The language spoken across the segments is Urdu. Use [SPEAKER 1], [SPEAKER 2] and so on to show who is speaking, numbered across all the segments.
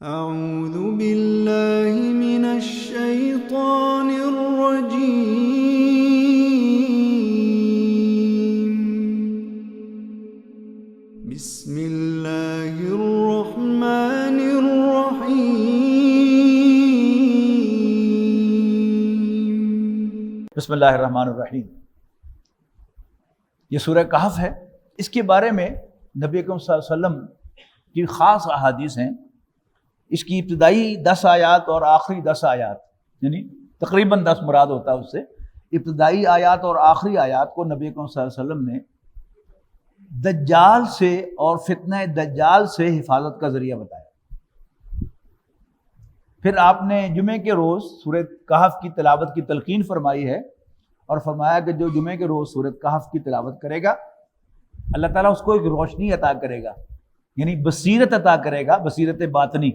[SPEAKER 1] أعوذ بالله من الشيطان الرجيم. بسم الله الرحمن الرحيم.
[SPEAKER 2] بسم اللہ الرحمن الرحیم. یہ سورہ کہف ہے. اس کے بارے میں نبی اکرم صلی اللہ علیہ وسلم کی خاص احادیث ہیں. اس کی ابتدائی 10 آیات اور آخری 10 آیات، یعنی تقریباً 10 مراد ہوتا ہے اس سے. ابتدائی آیات اور آخری آیات کو نبی اکرم صلی اللہ علیہ وسلم نے دجال سے اور فتنہ دجال سے حفاظت کا ذریعہ بتایا. پھر آپ نے جمعے کے روز سورہ کہف کی تلاوت کی تلقین فرمائی ہے اور فرمایا کہ جو جمعے کے روز سورہ کہف کی تلاوت کرے گا اللہ تعالیٰ اس کو ایک روشنی عطا کرے گا، یعنی بصیرت عطا کرے گا، بصیرت باطنی،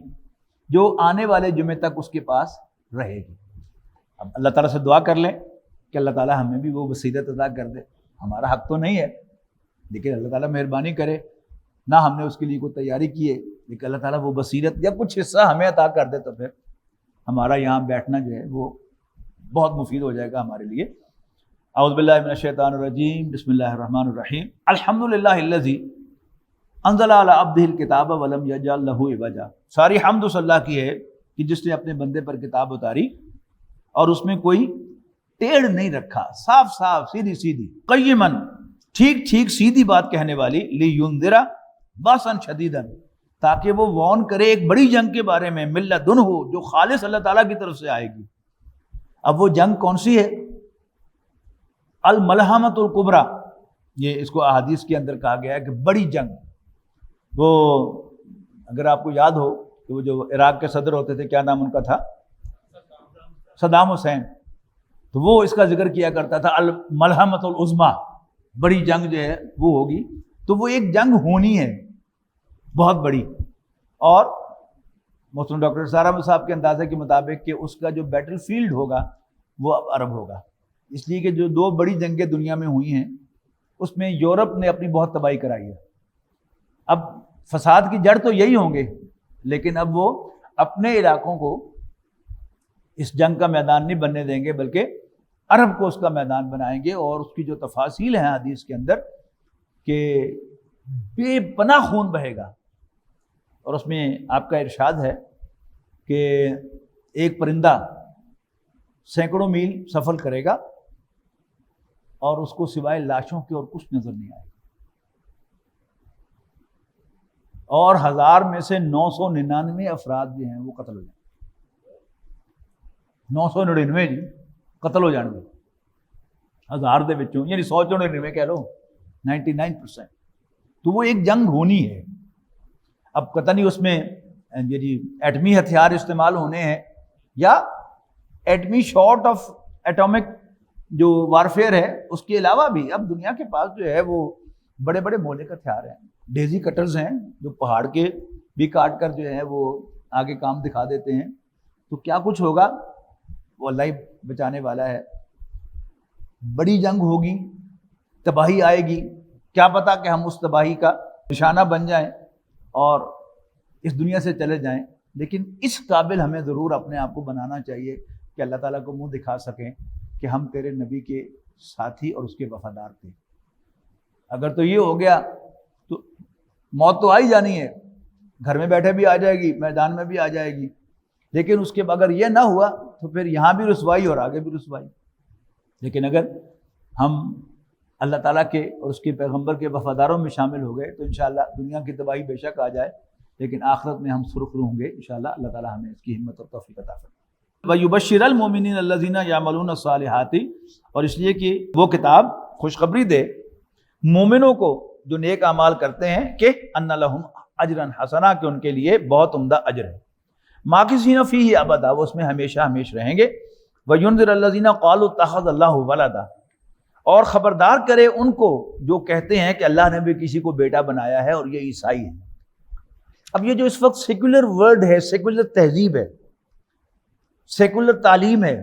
[SPEAKER 2] جو آنے والے جمعے تک اس کے پاس رہے گی. اب اللہ تعالیٰ سے دعا کر لیں کہ اللہ تعالیٰ ہمیں بھی وہ بصیرت عطا کر دے. ہمارا حق تو نہیں ہے، لیکن اللہ تعالیٰ مہربانی کرے. نہ ہم نے اس کے لیے کوئی تیاری کی ہے، لیکن اللہ تعالیٰ وہ بصیرت یا کچھ حصہ ہمیں عطا کر دے تو پھر ہمارا یہاں بیٹھنا جو ہے وہ بہت مفید ہو جائے گا ہمارے لیے. اعوذ باللہ من الشیطان الرجیم. بسم اللہ الرحمن الرحیم. الحمدللہ الذی انزل علی عبدہ الکتاب ولم یجعل لہ عوجا. ساری حمد اس اللہ کی ہے کہ جس نے اپنے بندے پر کتاب اتاری اور اس میں کوئی ٹیڑھ نہیں رکھا، صاف صاف سیدھی سیدھی، قیما ٹھیک ٹھیک سیدھی بات کہنے والی، لینذر باسا شدیدا تاکہ وہ وارن کرے ایک بڑی جنگ کے بارے میں، من لدنہ جو خالص اللہ تعالیٰ کی طرف سے آئے گی. اب وہ جنگ کون سی ہے؟ الملحمۃ الکبریٰ. یہ اس کو احادیث کے اندر کہا گیا ہے کہ بڑی جنگ. وہ اگر آپ کو یاد ہو کہ وہ جو عراق کے صدر ہوتے تھے، کیا نام ان کا تھا؟ Saddam Hussein. تو وہ اس کا ذکر کیا کرتا تھا الملحمۃ العظمیٰ، بڑی جنگ جو ہے وہ ہوگی. تو وہ ایک جنگ ہونی ہے بہت بڑی. اور محترم ڈاکٹر سارا صاحب کے اندازے کے مطابق کہ اس کا جو بیٹل فیلڈ ہوگا وہ اب عرب ہوگا، اس لیے کہ جو 2 بڑی جنگیں دنیا میں ہوئی ہیں اس میں یورپ نے اپنی بہت تباہی کرائی ہے. اب فساد کی جڑ تو یہی ہوں گے، لیکن اب وہ اپنے علاقوں کو اس جنگ کا میدان نہیں بننے دیں گے، بلکہ عرب کو اس کا میدان بنائیں گے. اور اس کی جو تفاصیل ہیں حدیث کے اندر کہ بے پناہ خون بہے گا. اور اس میں آپ کا ارشاد ہے کہ ایک پرندہ سینکڑوں میل سفر کرے گا اور اس کو سوائے لاشوں کے اور کچھ نظر نہیں آئے گا، اور 1000 میں سے 999 افراد جو ہیں وہ قتل ہو جائیں گے. 999 جی قتل ہو جائیں گے 1000 دے وچوں، یعنی 100 چوں 99 کہہ لو، 99%. تو وہ ایک جنگ ہونی ہے. اب پتہ نہیں اس میں جی ایٹمی ہتھیار استعمال ہونے ہیں یا ایٹمی شارٹ آف ایٹامک جو وارفیئر ہے اس کے علاوہ بھی اب دنیا کے پاس جو ہے وہ بڑے بڑے مہلک ہتھیار ہیں. ڈیزی کٹرز ہیں جو پہاڑ کے بھی کاٹ کر جو ہے وہ آگے کام دکھا دیتے ہیں. تو کیا کچھ ہوگا وہ اللہ ہی بچانے والا ہے. بڑی جنگ ہوگی، تباہی آئے گی. کیا پتا کہ ہم اس تباہی کا نشانہ بن جائیں اور اس دنیا سے چلے جائیں، لیکن اس قابل ہمیں ضرور اپنے آپ کو بنانا چاہیے کہ اللہ تعالیٰ کو منہ دکھا سکیں کہ ہم تیرے نبی کے ساتھی اور اس کے وفادار تھے. اگر تو یہ ہو گیا تو موت تو آئی جانی ہے، گھر میں بیٹھے بھی آ جائے گی، میدان میں بھی آ جائے گی. لیکن اس کے اگر یہ نہ ہوا تو پھر یہاں بھی رسوائی اور آگے بھی رسوائی. لیکن اگر ہم اللہ تعالیٰ کے اور اس کے پیغمبر کے وفاداروں میں شامل ہو گئے تو انشاءاللہ دنیا کی تباہی بے شک آ جائے، لیکن آخرت میں ہم سرخرو ہوں گے انشاءاللہ. اللہ تعالیٰ ہمیں اس کی ہمت اور توفیق عطا فرمائے. وَيُبَشِّرَ الْمُؤْمِنِينَ الَّذِينَ يَعْمَلُونَ الصَّالِحَاتِ، اور اس لیے کہ وہ کتاب خوشخبری دے مومنوں کو جو نیک اعمال کرتے ہیں کہ ان لہم اجرا حسنا، کہ ان کے لیے بہت عمدہ اجر ہے. ماکثین فیہ ابدا، وہ اس میں ہمیشہ ہمیش رہیں گے. وَيُنذِرَ الَّذِينَ قَالُوا اتَّخَذَ اللَّهُ وَلَدًا، اور خبردار کرے ان کو جو کہتے ہیں کہ اللہ نے بھی کسی کو بیٹا بنایا ہے اور یہ عیسائی ہیں. اب یہ جو اس وقت سیکولر ورلڈ ہے، سیکولر تہذیب ہے، سیکولر تعلیم ہے،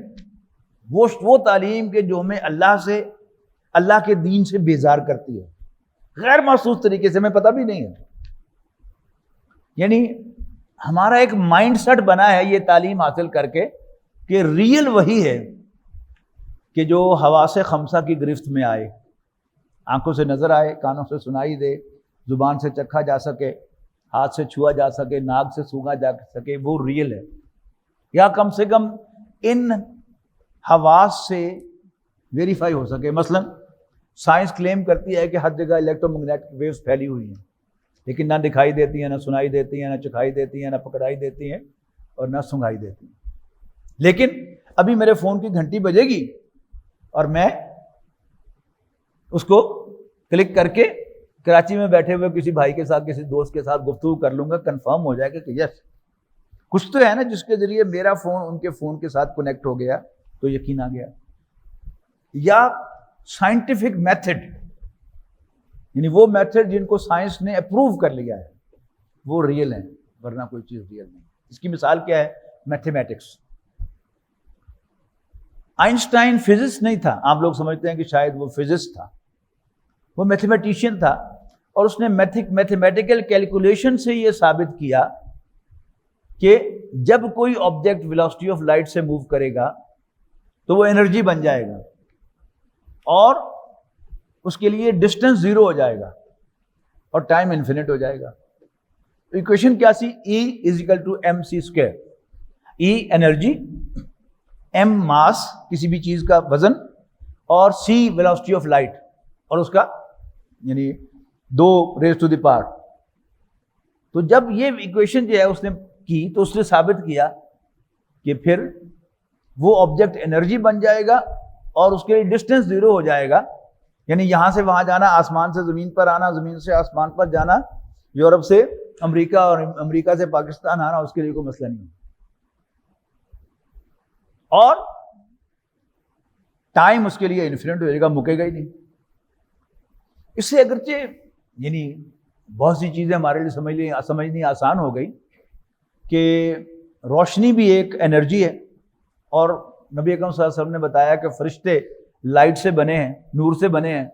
[SPEAKER 2] وہ تعلیم کہ جو ہمیں اللہ کے دین سے بیزار کرتی ہے غیر محسوس طریقے سے، ہمیں پتہ بھی نہیں ہے. یعنی ہمارا ایک مائنڈ سیٹ بنا ہے یہ تعلیم حاصل کر کے کہ ریئل وہی ہے کہ جو حواس خمسہ کی گرفت میں آئے، آنکھوں سے نظر آئے، کانوں سے سنائی دے، زبان سے چکھا جا سکے، ہاتھ سے چھوا جا سکے، ناک سے سونگا جا سکے، وہ ریئل ہے. یا کم سے کم ان حواس سے ویریفائی ہو سکے. مثلا سائنس کلیم کرتی ہے کہ ہر جگہ الیکٹرو میگنیٹک ویوز پھیلی ہوئی ہیں، لیکن نہ دکھائی دیتی ہیں، نہ سنائی دیتی ہیں، نہ چکھائی دیتی ہیں، نہ پکڑائی دیتی ہیں، اور نہ سنگائی دیتی ہیں. لیکن ابھی میرے فون کی گھنٹی بجے گی اور میں اس کو کلک کر کے کراچی میں بیٹھے ہوئے کسی بھائی کے ساتھ، کسی دوست کے ساتھ گفتگو کر لوں گا، کنفرم ہو جائے گا کہ یس کچھ تو ہے نا جس کے ذریعے میرا فون ان کے فون کے ساتھ کنیکٹ ہو گیا، تو یقین آ گیا. یا سائنٹیفک میتھڈ، یعنی وہ میتھڈ جن کو سائنس نے اپروو کر لیا ہے وہ ریئل ہیں، ورنہ کوئی چیز ریئل نہیں. اس کی مثال کیا ہے؟ میتھمیٹکس. آئنسٹائن فزسٹ نہیں تھا، آپ لوگ سمجھتے ہیں کہ شاید وہ فزسٹ تھا، وہ میتھمیٹیشین تھا، اور اس نے میتھمیٹیکل کیلکولیشن سے یہ ثابت کیا کہ جب کوئی آبجیکٹ ویلوسٹی آف لائٹ سے موو کرے گا تو وہ انرجی بن جائے گا، اور اس کے لیے ڈسٹینس زیرو ہو جائے گا اور ٹائم انفینٹ ہو جائے گا. ایکویشن کیا سی؟ E = mc². E energy, m ماس کسی بھی چیز کا وزن، اور c ویلوسٹی آف لائٹ، اور اس کا یعنی 2⁻². تو جب یہ ایکویشن جو ہے اس نے کی تو اس نے ثابت کیا کہ پھر وہ آبجیکٹ انرجی بن جائے گا اور اس کے لیے ڈسٹینس زیرو ہو جائے گا. یعنی یہاں سے وہاں جانا، آسمان سے زمین پر آنا، زمین سے آسمان پر جانا، یورپ سے امریکہ اور امریکہ سے پاکستان آنا، اس کے لیے کوئی مسئلہ نہیں. اور ٹائم اس کے لیے انفینٹ ہو جائے گا، مکے گا ہی نہیں. اس سے اگرچہ یعنی بہت سی چیزیں ہمارے لیے سمجھنی آسان ہو گئی کہ روشنی بھی ایک انرجی ہے، اور نبی اکرم صلی اللہ علیہ وسلم نے بتایا کہ فرشتے لائٹ سے بنے ہیں، نور سے بنے ہیں،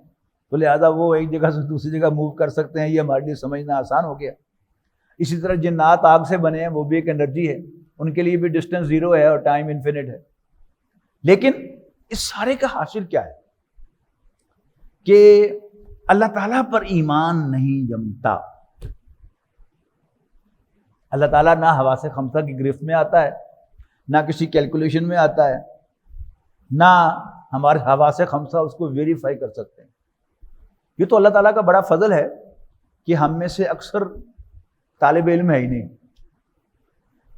[SPEAKER 2] تو لہذا وہ ایک جگہ سے دوسری جگہ موو کر سکتے ہیں. یہ ہمارے لیے سمجھنا آسان ہو گیا. اسی طرح جنات آگ سے بنے ہیں، وہ بھی ایک انرجی ہے، ان کے لیے بھی ڈسٹینس زیرو ہے اور ٹائم انفینٹ ہے. لیکن اس سارے کا حاصل کیا ہے کہ اللہ تعالیٰ پر ایمان نہیں جمتا. اللہ تعالیٰ نہ حواس خمسہ کی گرفت میں آتا ہے، نہ کسی کیلکولیشن میں آتا ہے، نہ ہمارے حواس خمسہ اس کو ویریفائی کر سکتے ہیں. یہ تو اللہ تعالیٰ کا بڑا فضل ہے کہ ہم میں سے اکثر طالب علم ہے ہی نہیں.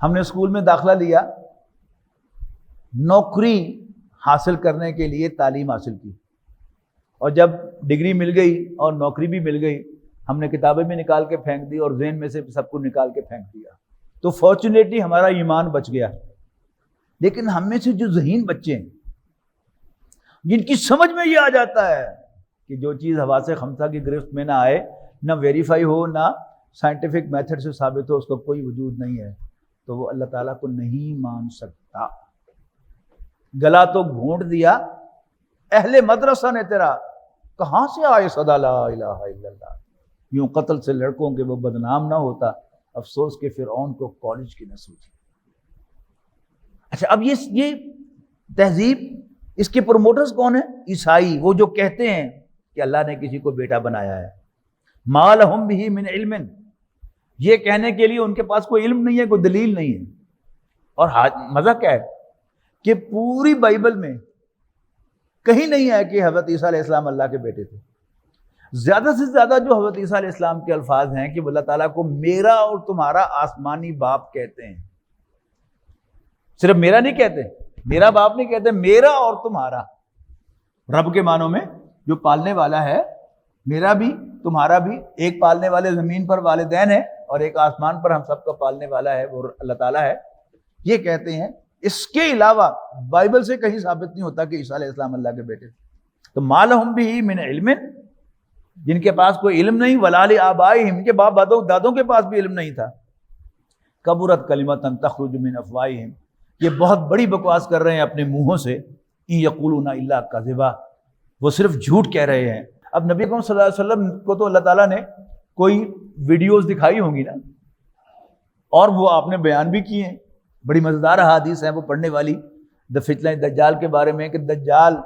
[SPEAKER 2] ہم نے اسکول میں داخلہ لیا، نوکری حاصل کرنے کے لیے تعلیم حاصل کی، اور جب ڈگری مل گئی اور نوکری بھی مل گئی، ہم نے کتابیں بھی نکال کے پھینک دی اور ذہن میں سے سب کو نکال کے پھینک دیا. تو فارچونیٹلی ہمارا ایمان بچ گیا. لیکن ہم میں سے جو ذہین بچے ہیں، جن کی سمجھ میں یہ آ جاتا ہے کہ جو چیز حواس خمسہ کی گرفت میں نہ آئے، نہ ویریفائی ہو، نہ سائنٹیفک میتھڈ سے ثابت ہو، اس کا کوئی وجود نہیں ہے، تو وہ اللہ تعالیٰ کو نہیں مان سکتا. گلا تو گھونٹ دیا اہل مدرسہ نے تیرا، کہاں سے آئے صدا لا الہ الا اللہ. یوں قتل سے لڑکوں کے وہ بدنام نہ ہوتا، افسوس کہ فرعون کو کالج کی نہ سوچی. اچھا، اب یہ تہذیب، اس کے پروموٹرز کون ہیں؟ عیسائی، وہ جو کہتے ہیں کہ اللہ نے کسی کو بیٹا بنایا ہے. ما لہم بہ من علم، یہ کہنے کے لیے ان کے پاس کوئی علم نہیں ہے، کوئی دلیل نہیں ہے. اور مزہ کیا ہے کہ پوری بائبل میں کہیں نہیں ہے کہ حضرت عیسیٰ علیہ السلام اللہ کے بیٹے تھے. زیادہ سے زیادہ جو حضرت عیسیٰ علیہ السلام کے الفاظ ہیں کہ وہ اللہ تعالیٰ کو میرا اور تمہارا آسمانی باپ کہتے ہیں. صرف میرا نہیں کہتے، میرا باپ نہیں کہتے، میرا اور تمہارا. رب کے معنوں میں جو پالنے والا ہے، میرا بھی تمہارا بھی. ایک پالنے والے زمین پر والدین ہے، اور ایک آسمان پر ہم سب کا پالنے والا ہے، وہ اللہ تعالیٰ ہے. یہ کہتے ہیں. اس کے علاوہ بائبل سے کہیں ثابت نہیں ہوتا کہ عیسیٰ علیہ السلام اللہ کے بیٹے تھے. تو ما لہم بہ من علم، جن کے پاس کوئی علم نہیں، ولا لآبائہم، ان کے باپ دادوں کے پاس بھی علم نہیں تھا. کبرت کلمۃ تخرج من افواہہم، یہ بہت بڑی بکواس کر رہے ہیں اپنے منہوں سے. ان یقولون الا کذبا، وہ صرف جھوٹ کہہ رہے ہیں. اب نبی اکرم صلی اللہ علیہ وسلم کو تو اللہ تعالیٰ نے کوئی ویڈیوز دکھائی ہوں گی نا، اور وہ آپ نے بیان بھی کیے ہیں، بڑی مزیدار احادیث ہیں وہ پڑھنے والی فتنہ دجال کے بارے میں، کہ دجال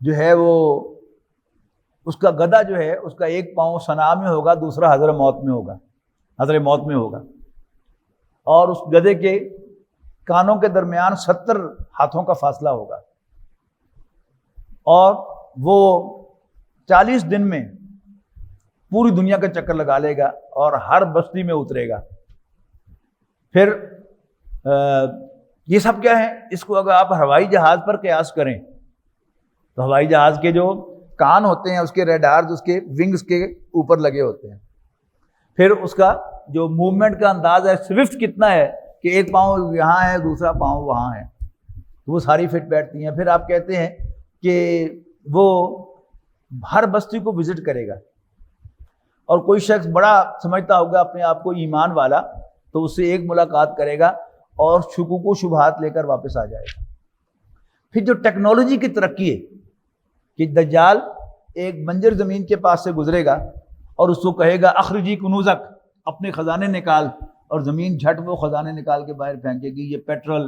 [SPEAKER 2] جو ہے وہ اس کا گدھا جو ہے اس کا ایک پاؤں صنعاء میں ہوگا، دوسرا حضر موت میں ہوگا، حضر موت میں ہوگا، اور اس گدھے کے کانوں کے درمیان 70 ہاتھوں کا فاصلہ ہوگا، اور وہ 40 دن میں پوری دنیا کا چکر لگا لے گا اور ہر بستی میں اترے گا۔ پھر یہ سب کیا ہے؟ اس کو اگر آپ ہوائی جہاز پر قیاس کریں تو ہوائی جہاز کے جو کان ہوتے ہیں، اس کے ریڈارز اس کے ونگز کے اوپر لگے ہوتے ہیں، پھر اس کا جو موومنٹ کا انداز ہے، سوئفٹ کتنا ہے کہ ایک پاؤں یہاں ہے دوسرا پاؤں وہاں ہے، وہ ساری فٹ بیٹھتی ہیں۔ پھر آپ کہتے ہیں کہ وہ ہر بستی کو وزٹ کرے گا، اور کوئی شخص بڑا سمجھتا ہوگا اپنے آپ کو ایمان والا تو اس سے ایک ملاقات کرے گا اور شکوک و شبہات لے کر واپس آ جائے گا۔ پھر جو ٹیکنالوجی کی ترقی ہے کہ دجال ایک بنجر زمین کے پاس سے گزرے گا اور اس کو کہے گا اخرجی کنوزک، اپنے خزانے نکال، اور زمین جھٹ وہ خزانے نکال کے باہر پھینکے گی۔ یہ پیٹرول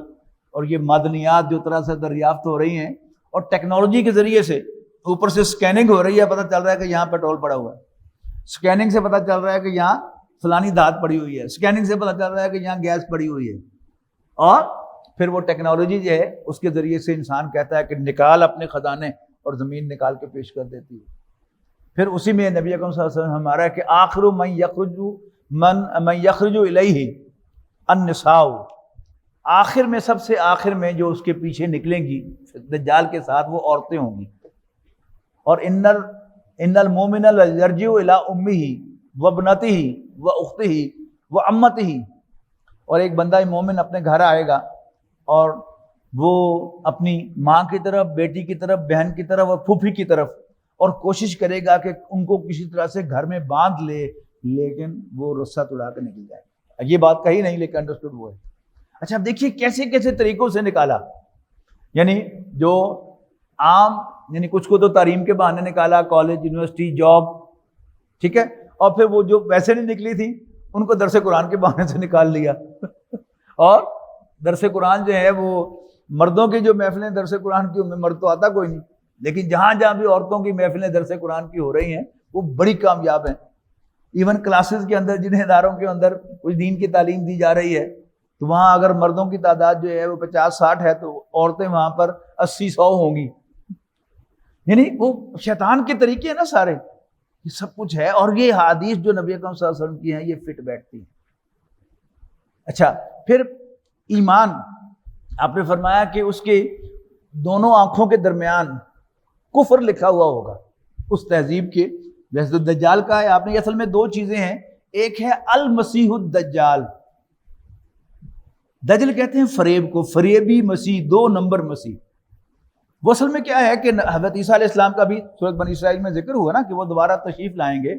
[SPEAKER 2] اور یہ معدنیات جو طرح سے دریافت ہو رہی ہیں، اور ٹیکنالوجی کے ذریعے سے اوپر سے سکیننگ ہو رہی ہے، پتہ چل رہا ہے کہ یہاں پیٹرول پڑا ہوا ہے، سکیننگ سے پتہ چل رہا ہے کہ یہاں فلانی دھات پڑی ہوئی ہے، سکیننگ سے پتہ چل رہا ہے کہ یہاں گیس پڑی ہوئی ہے، اور پھر وہ ٹیکنالوجی جو ہے اس کے ذریعے سے انسان کہتا ہے کہ نکال اپنے خزانے، اور زمین نکال کے پیش کر دیتی ہے۔ پھر اسی میں نبی اکرم صلی اللہ علیہ وسلم ہمارا ہے کہ آخر من یخرج الیہ النساء، آخر میں سب سے آخر میں جو اس کے پیچھے نکلیں گی دجال کے ساتھ وہ عورتیں ہوں گی۔ اور ان المؤمن یرجع الی امہ وابنتہ واختہ وعمتہ، اور ایک بندہ مومن اپنے گھر آئے گا اور وہ اپنی ماں کی طرف، بیٹی کی طرف، بہن کی طرف اور پھوپھی کی طرف، اور کوشش کرے گا کہ ان کو کسی طرح سے گھر میں باندھ لے، لیکن وہ رسہ توڑا کے نکل جائے گا۔ یہ بات کہی نہیں لیکن انڈرسٹوڈ وہ ہے۔ اچھا اب دیکھیے کیسے کیسے طریقوں سے نکالا، یعنی جو عام، یعنی کچھ کو تو تعلیم کے بہانے نکالا، کالج، یونیورسٹی، جاب، ٹھیک ہے، اور پھر وہ جو ویسے نہیں نکلی تھی ان کو درس قرآن کے بہانے سے نکال لیا۔ اور درس قرآن جو ہے وہ مردوں کی جو محفلیں درس قرآن کی، ان میں مرد تو آتا کوئی نہیں، لیکن جہاں جہاں بھی عورتوں کی محفلیں درس قرآن کی ہو رہی ہیں وہ بڑی کامیاب ہیں۔ ایون کلاسز کے اندر، جن اداروں کے اندر کچھ دین کی تعلیم دی جا رہی ہے، تو وہاں اگر مردوں کی تعداد جو ہے وہ 50-60 ہے تو عورتیں وہاں پر 80-100 ہوں گی۔ یعنی وہ شیطان کے طریقے ہیں نا سارے، یہ سب کچھ ہے، اور یہ حدیث جو نبی اکرم صلی اللہ علیہ وسلم کی ہیں یہ فٹ بیٹھتی ہیں۔ اچھا پھر ایمان، آپ نے فرمایا کہ اس کے دونوں آنکھوں کے درمیان کفر لکھا ہوا ہوگا اس تہذیب کے، جیسے دجال کا ہے آپ نے، اصل میں 2 چیزیں ہیں، ایک ہے المسیح الدجال، دجل کہتے ہیں فریب کو، فریبی مسیح، 2 نمبر مسیح۔ وہ اصل میں کیا ہے کہ حضرت عیسیٰ علیہ السلام کا بھی سورۃ بنی اسرائیل میں ذکر ہوا نا کہ وہ دوبارہ تشریف لائیں گے،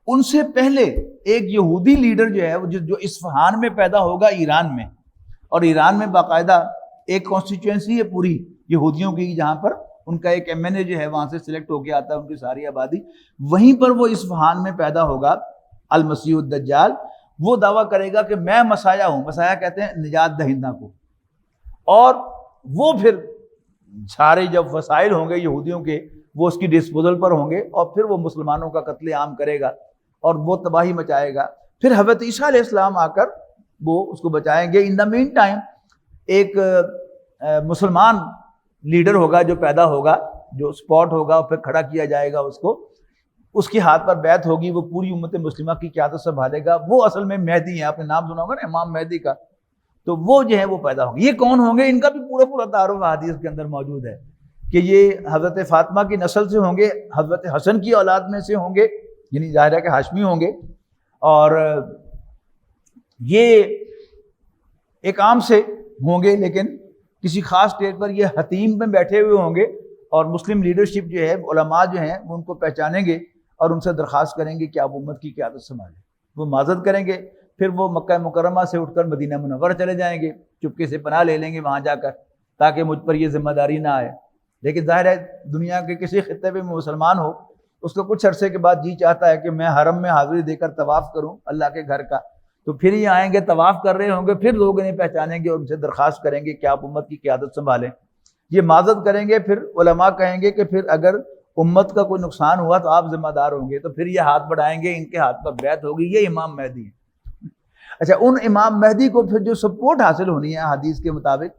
[SPEAKER 2] ان سے پہلے ایک یہودی لیڈر جو ہے جو اصفہان میں پیدا ہوگا، ایران میں، اور ایران میں باقاعدہ ایک کانسٹیچوئنسی ہے پوری یہودیوں کی، جہاں پر ان کا ایک ایم این اے جو ہے وہاں سے سلیکٹ ہو کے آتا ہے، ان کی ساری آبادی وہیں پر، وہ اصفہان میں پیدا ہوگا المسیح الدجال۔ وہ دعویٰ کرے گا کہ میں مسیح ہوں، مسیح کہتے ہیں نجات دہندہ کو، اور وہ پھر سارے جب وسائل ہوں گے یہودیوں کے وہ اس کی ڈسپوزل پر ہوں گے، اور پھر وہ مسلمانوں کا قتل عام کرے گا اور وہ تباہی مچائے گا۔ پھر حضرت عیسیٰ علیہ السلام آ کر وہ اس کو بچائیں گے۔ ان دا مین ٹائم ایک مسلمان لیڈر ہوگا جو پیدا ہوگا، جو سپورٹ ہوگا، اور پھر کھڑا کیا جائے گا اس کو، اس کے ہاتھ پر بیعت ہوگی، وہ پوری امت مسلمہ کی قیادت سنبھالے گا۔ وہ اصل میں مہدی ہیں، آپ نے نام سنا ہوگا نا امام مہدی کا، تو وہ جو ہے وہ پیدا ہوں گے۔ یہ کون ہوں گے؟ ان کا بھی پورا تعارف حدیث کے اندر موجود ہے کہ یہ حضرت فاطمہ کی نسل سے ہوں گے، حضرت حسن کی اولاد میں سے ہوں گے، یعنی ظاہر ہے کہ ہاشمی ہوں گے، اور یہ ایک عام سے ہوں گے، لیکن کسی خاص اسٹیج پر یہ حتیم میں بیٹھے ہوئے ہوں گے، اور مسلم لیڈرشپ جو ہے، علماء جو ہیں وہ ان کو پہچانیں گے اور ان سے درخواست کریں گے کہ آپ امت کی قیادت سنبھالیں۔ وہ معذرت کریں گے، پھر وہ مکہ مکرمہ سے اٹھ کر مدینہ منورہ چلے جائیں گے، چپکے سے پناہ لے لیں گے وہاں جا کر، تاکہ مجھ پر یہ ذمہ داری نہ آئے۔ لیکن ظاہر ہے دنیا کے کسی خطے پہ مسلمان ہو، اس کو کچھ عرصے کے بعد جی چاہتا ہے کہ میں حرم میں حاضری دے کر طواف کروں اللہ کے گھر کا، تو پھر یہ آئیں گے، طواف کر رہے ہوں گے، پھر لوگ انہیں پہچانیں گے اور ان سے درخواست کریں گے کہ آپ امت کی قیادت سنبھالیں. یہ معذرت کریں گے، پھر علماء کہیں گے کہ پھر اگر امت کا کوئی نقصان ہوا تو آپ ذمہ دار ہوں گے. تو پھر یہ ہاتھ بڑھائیں گے، ان کے ہاتھ پر بیعت ہوگی، یہ امام مہدی ہے. اچھا، ان امام مہدی کو پھر جو سپورٹ حاصل ہونی ہے حدیث کے مطابق،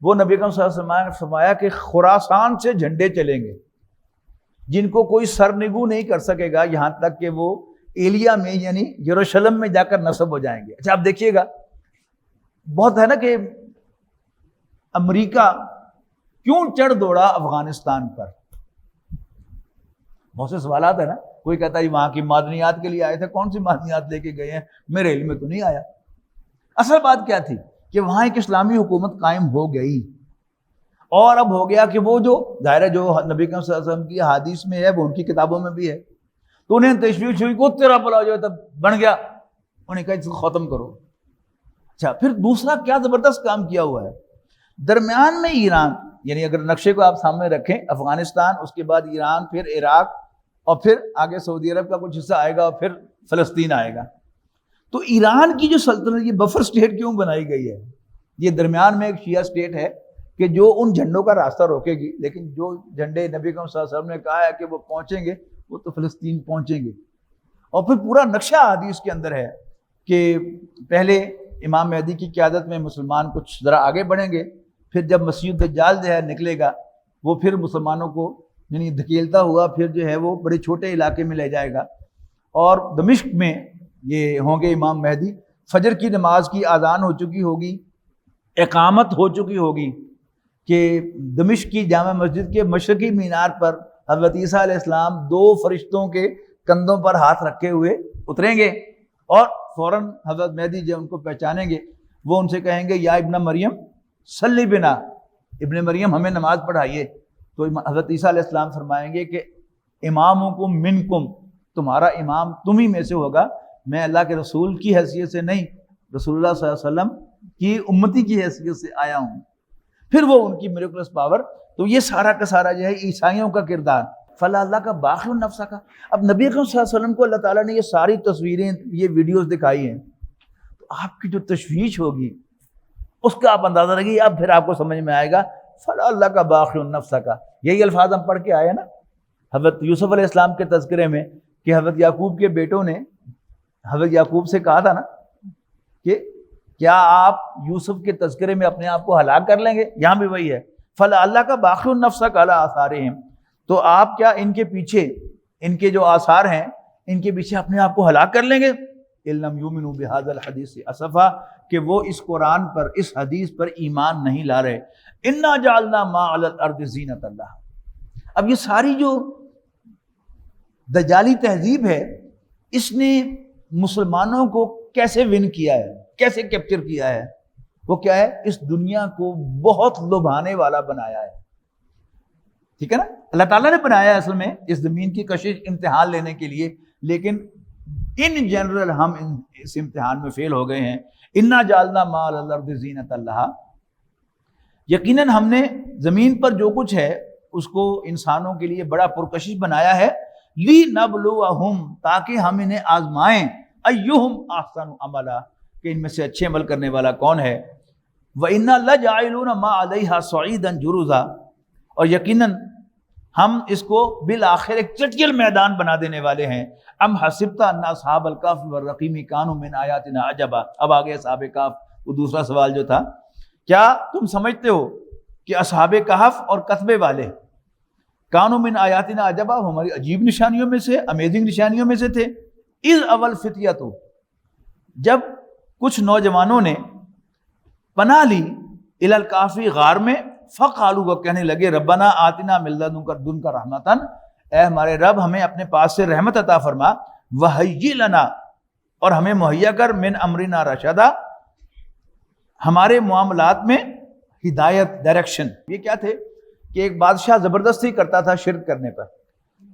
[SPEAKER 2] وہ نبی اکرم صلی اللہ علیہ وسلم نے فرمایا کہ خراسان سے جھنڈے چلیں گے جن کو کوئی سرنگو نہیں کر سکے گا، یہاں تک کہ وہ ایلیا میں یعنی یروشلم میں جا کر نصب ہو جائیں گے. اچھا، آپ دیکھیے گا بہت ہے نا کہ امریکہ کیوں چڑھ دوڑا افغانستان پر، بہت سے سوالات ہیں نا. کوئی کہتا ہے وہاں کی معدنیات کے لیے آئے تھے، کون سی معدنیات لے کے گئے ہیں، میرے علم میں تو نہیں آیا. اصل بات کیا تھی کہ وہاں ایک اسلامی حکومت قائم ہو گئی، اور اب ہو گیا کہ وہ جو ظاہر ہے جو نبی کریم صلی اللہ علیہ وسلم کی حدیث میں ہے وہ ان کی کتابوں میں بھی ہے، تو انہیں تشویش ہوئی کو تیرا بلا جو ہے تب بن گیا، انہیں کہا اس کو ختم کرو. اچھا، پھر دوسرا کیا زبردست کام کیا ہوا ہے درمیان میں ایران، یعنی اگر نقشے کو آپ سامنے رکھیں، افغانستان، اس کے بعد ایران، پھر عراق، اور پھر آگے سعودی عرب کا کچھ حصہ آئے گا، اور پھر فلسطین آئے گا. تو ایران کی جو سلطنت، یہ بفر سٹیٹ کیوں بنائی گئی ہے؟ یہ درمیان میں ایک شیعہ سٹیٹ ہے کہ جو ان جھنڈوں کا راستہ روکے گی، لیکن جو جھنڈے نبی کریم صلی اللہ علیہ وسلم نے کہا ہے کہ وہ پہنچیں گے، وہ تو فلسطین پہنچیں گے. اور پھر پورا نقشہ حدیث کے اندر ہے کہ پہلے امام مہدی کی قیادت میں مسلمان کچھ ذرا آگے بڑھیں گے، پھر جب مسیح الدجال جو ہے نکلے گا، وہ پھر مسلمانوں کو یعنی دھکیلتا ہوا پھر جو ہے وہ بڑے چھوٹے علاقے میں لے جائے گا، اور دمشق میں یہ ہوں گے امام مہدی. فجر کی نماز کی اذان ہو چکی ہوگی، اقامت ہو چکی ہوگی کہ دمشق کی جامع مسجد کے مشرقی مینار پر حضرت عیسیٰ علیہ السلام 2 فرشتوں کے کندھوں پر ہاتھ رکھے ہوئے اتریں گے، اور فوراً حضرت مہدی جب ان کو پہچانیں گے وہ ان سے کہیں گے یا ابن مریم صلی بنا، ابن مریم ہمیں نماز پڑھائیے. تو حضرت عیسیٰ علیہ السلام فرمائیں گے کہ امامکم منکم، تمہارا امام تم ہی میں سے ہوگا، میں اللہ کے رسول کی حیثیت سے نہیں، رسول اللہ صلی اللہ علیہ وسلم کی امتی کی حیثیت سے آیا ہوں. پھر وہ ان کی میریکلس پاور. تو یہ سارا کا سارا جو ہے عیسائیوں کا کردار. فلا اللہ کا باخر النفس کا. اب نبی اکرم صلی اللہ علیہ وسلم کو اللہ تعالیٰ نے یہ ساری تصویریں، یہ ویڈیوز دکھائی ہیں، تو آپ کی جو تشویش ہوگی اس کا آپ اندازہ لگی، اب پھر آپ کو سمجھ میں آئے گا فلا اللہ کا باخر النفس کا. یہی الفاظ ہم پڑھ کے آئے نا حضرت یوسف علیہ السلام کے تذکرے میں کہ حضرت یعقوب کے بیٹوں نے حضرت یعقوب سے کہا تھا نا کہ کیا آپ یوسف کے تذکرے میں اپنے آپ کو ہلاک کر لیں گے؟ یہاں بھی وہی ہے، فلا اللہ کا باخر النفس کا علی آثارہم. تو آپ کیا ان کے پیچھے، ان کے جو آثار ہیں ان کے پیچھے اپنے آپ کو ہلاک کر لیں گے؟ ان لم یؤمنوا بہذا الحدیث اسفا، کہ وہ اس قرآن پر، اس حدیث پر ایمان نہیں لا رہے. انا جعلنا ما علی الارض زینۃ اللہ. اب یہ ساری جو دجالی تہذیب ہے، اس نے مسلمانوں کو کیسے ون کیا ہے، کیسے کیپچر کیا ہے؟ وہ کیا ہے؟ اس دنیا کو بہت لبھانے والا بنایا ہے. ٹھیک ہے نا؟ اللہ تعالیٰ نے بنایا ہے اصل میں اس زمین کی کشش امتحان لینے کے لیے، لیکن ان جنرل ہم اس امتحان میں فیل ہو گئے ہیں. انا جعلنا ما علی الارض زینۃ اللہ. یقیناً ہم نے زمین پر جو کچھ ہے اس کو انسانوں کے لیے بڑا پرکشش بنایا ہے. لِنَبْلُوَهُمْ، تاکہ ہم انہیں آزمائیں، اَيُّهُمْ أَحْسَنُ عَمَلًا، کہ ان میں سے اچھے عمل کرنے والا کون ہے. وَإِنَّا لَجَاعِلُونَ مَا عَلَيْهَا صَعِيدًا جُرُزًا، اور یقیناً ہم اس کو بالآخر ایک چٹیل میدان بنا دینے والے ہیں. ام حسبت ان اصحاب الکہف والرقیم کانوا من آیاتنا عجبا. اب آگے اصحاب کہف، وہ دوسرا سوال جو تھا، کیا تم سمجھتے ہو کہ اصحاب کہف اور کتبے والے کانوا من آیاتنا عجبا، ہماری عجیب نشانیوں میں سے، امیزنگ نشانیوں میں سے تھے. اذ اول فتیۃ، جب کچھ نوجوانوں نے پناہ لی الی الکہف، غار میں، فقالوا، وہ کہنے لگے، ربنا آتنا من لدنک رحمتاً، اے ہمارے رب ہمیں اپنے پاس سے رحمت عطا فرما، وہیئ لنا، اور ہمیں مہیا کر، من امرنا رشدا، ہمارے معاملات میں ہدایت، ڈائریکشن. یہ کیا تھے کہ ایک بادشاہ زبردستی کرتا تھا شرک کرنے پر.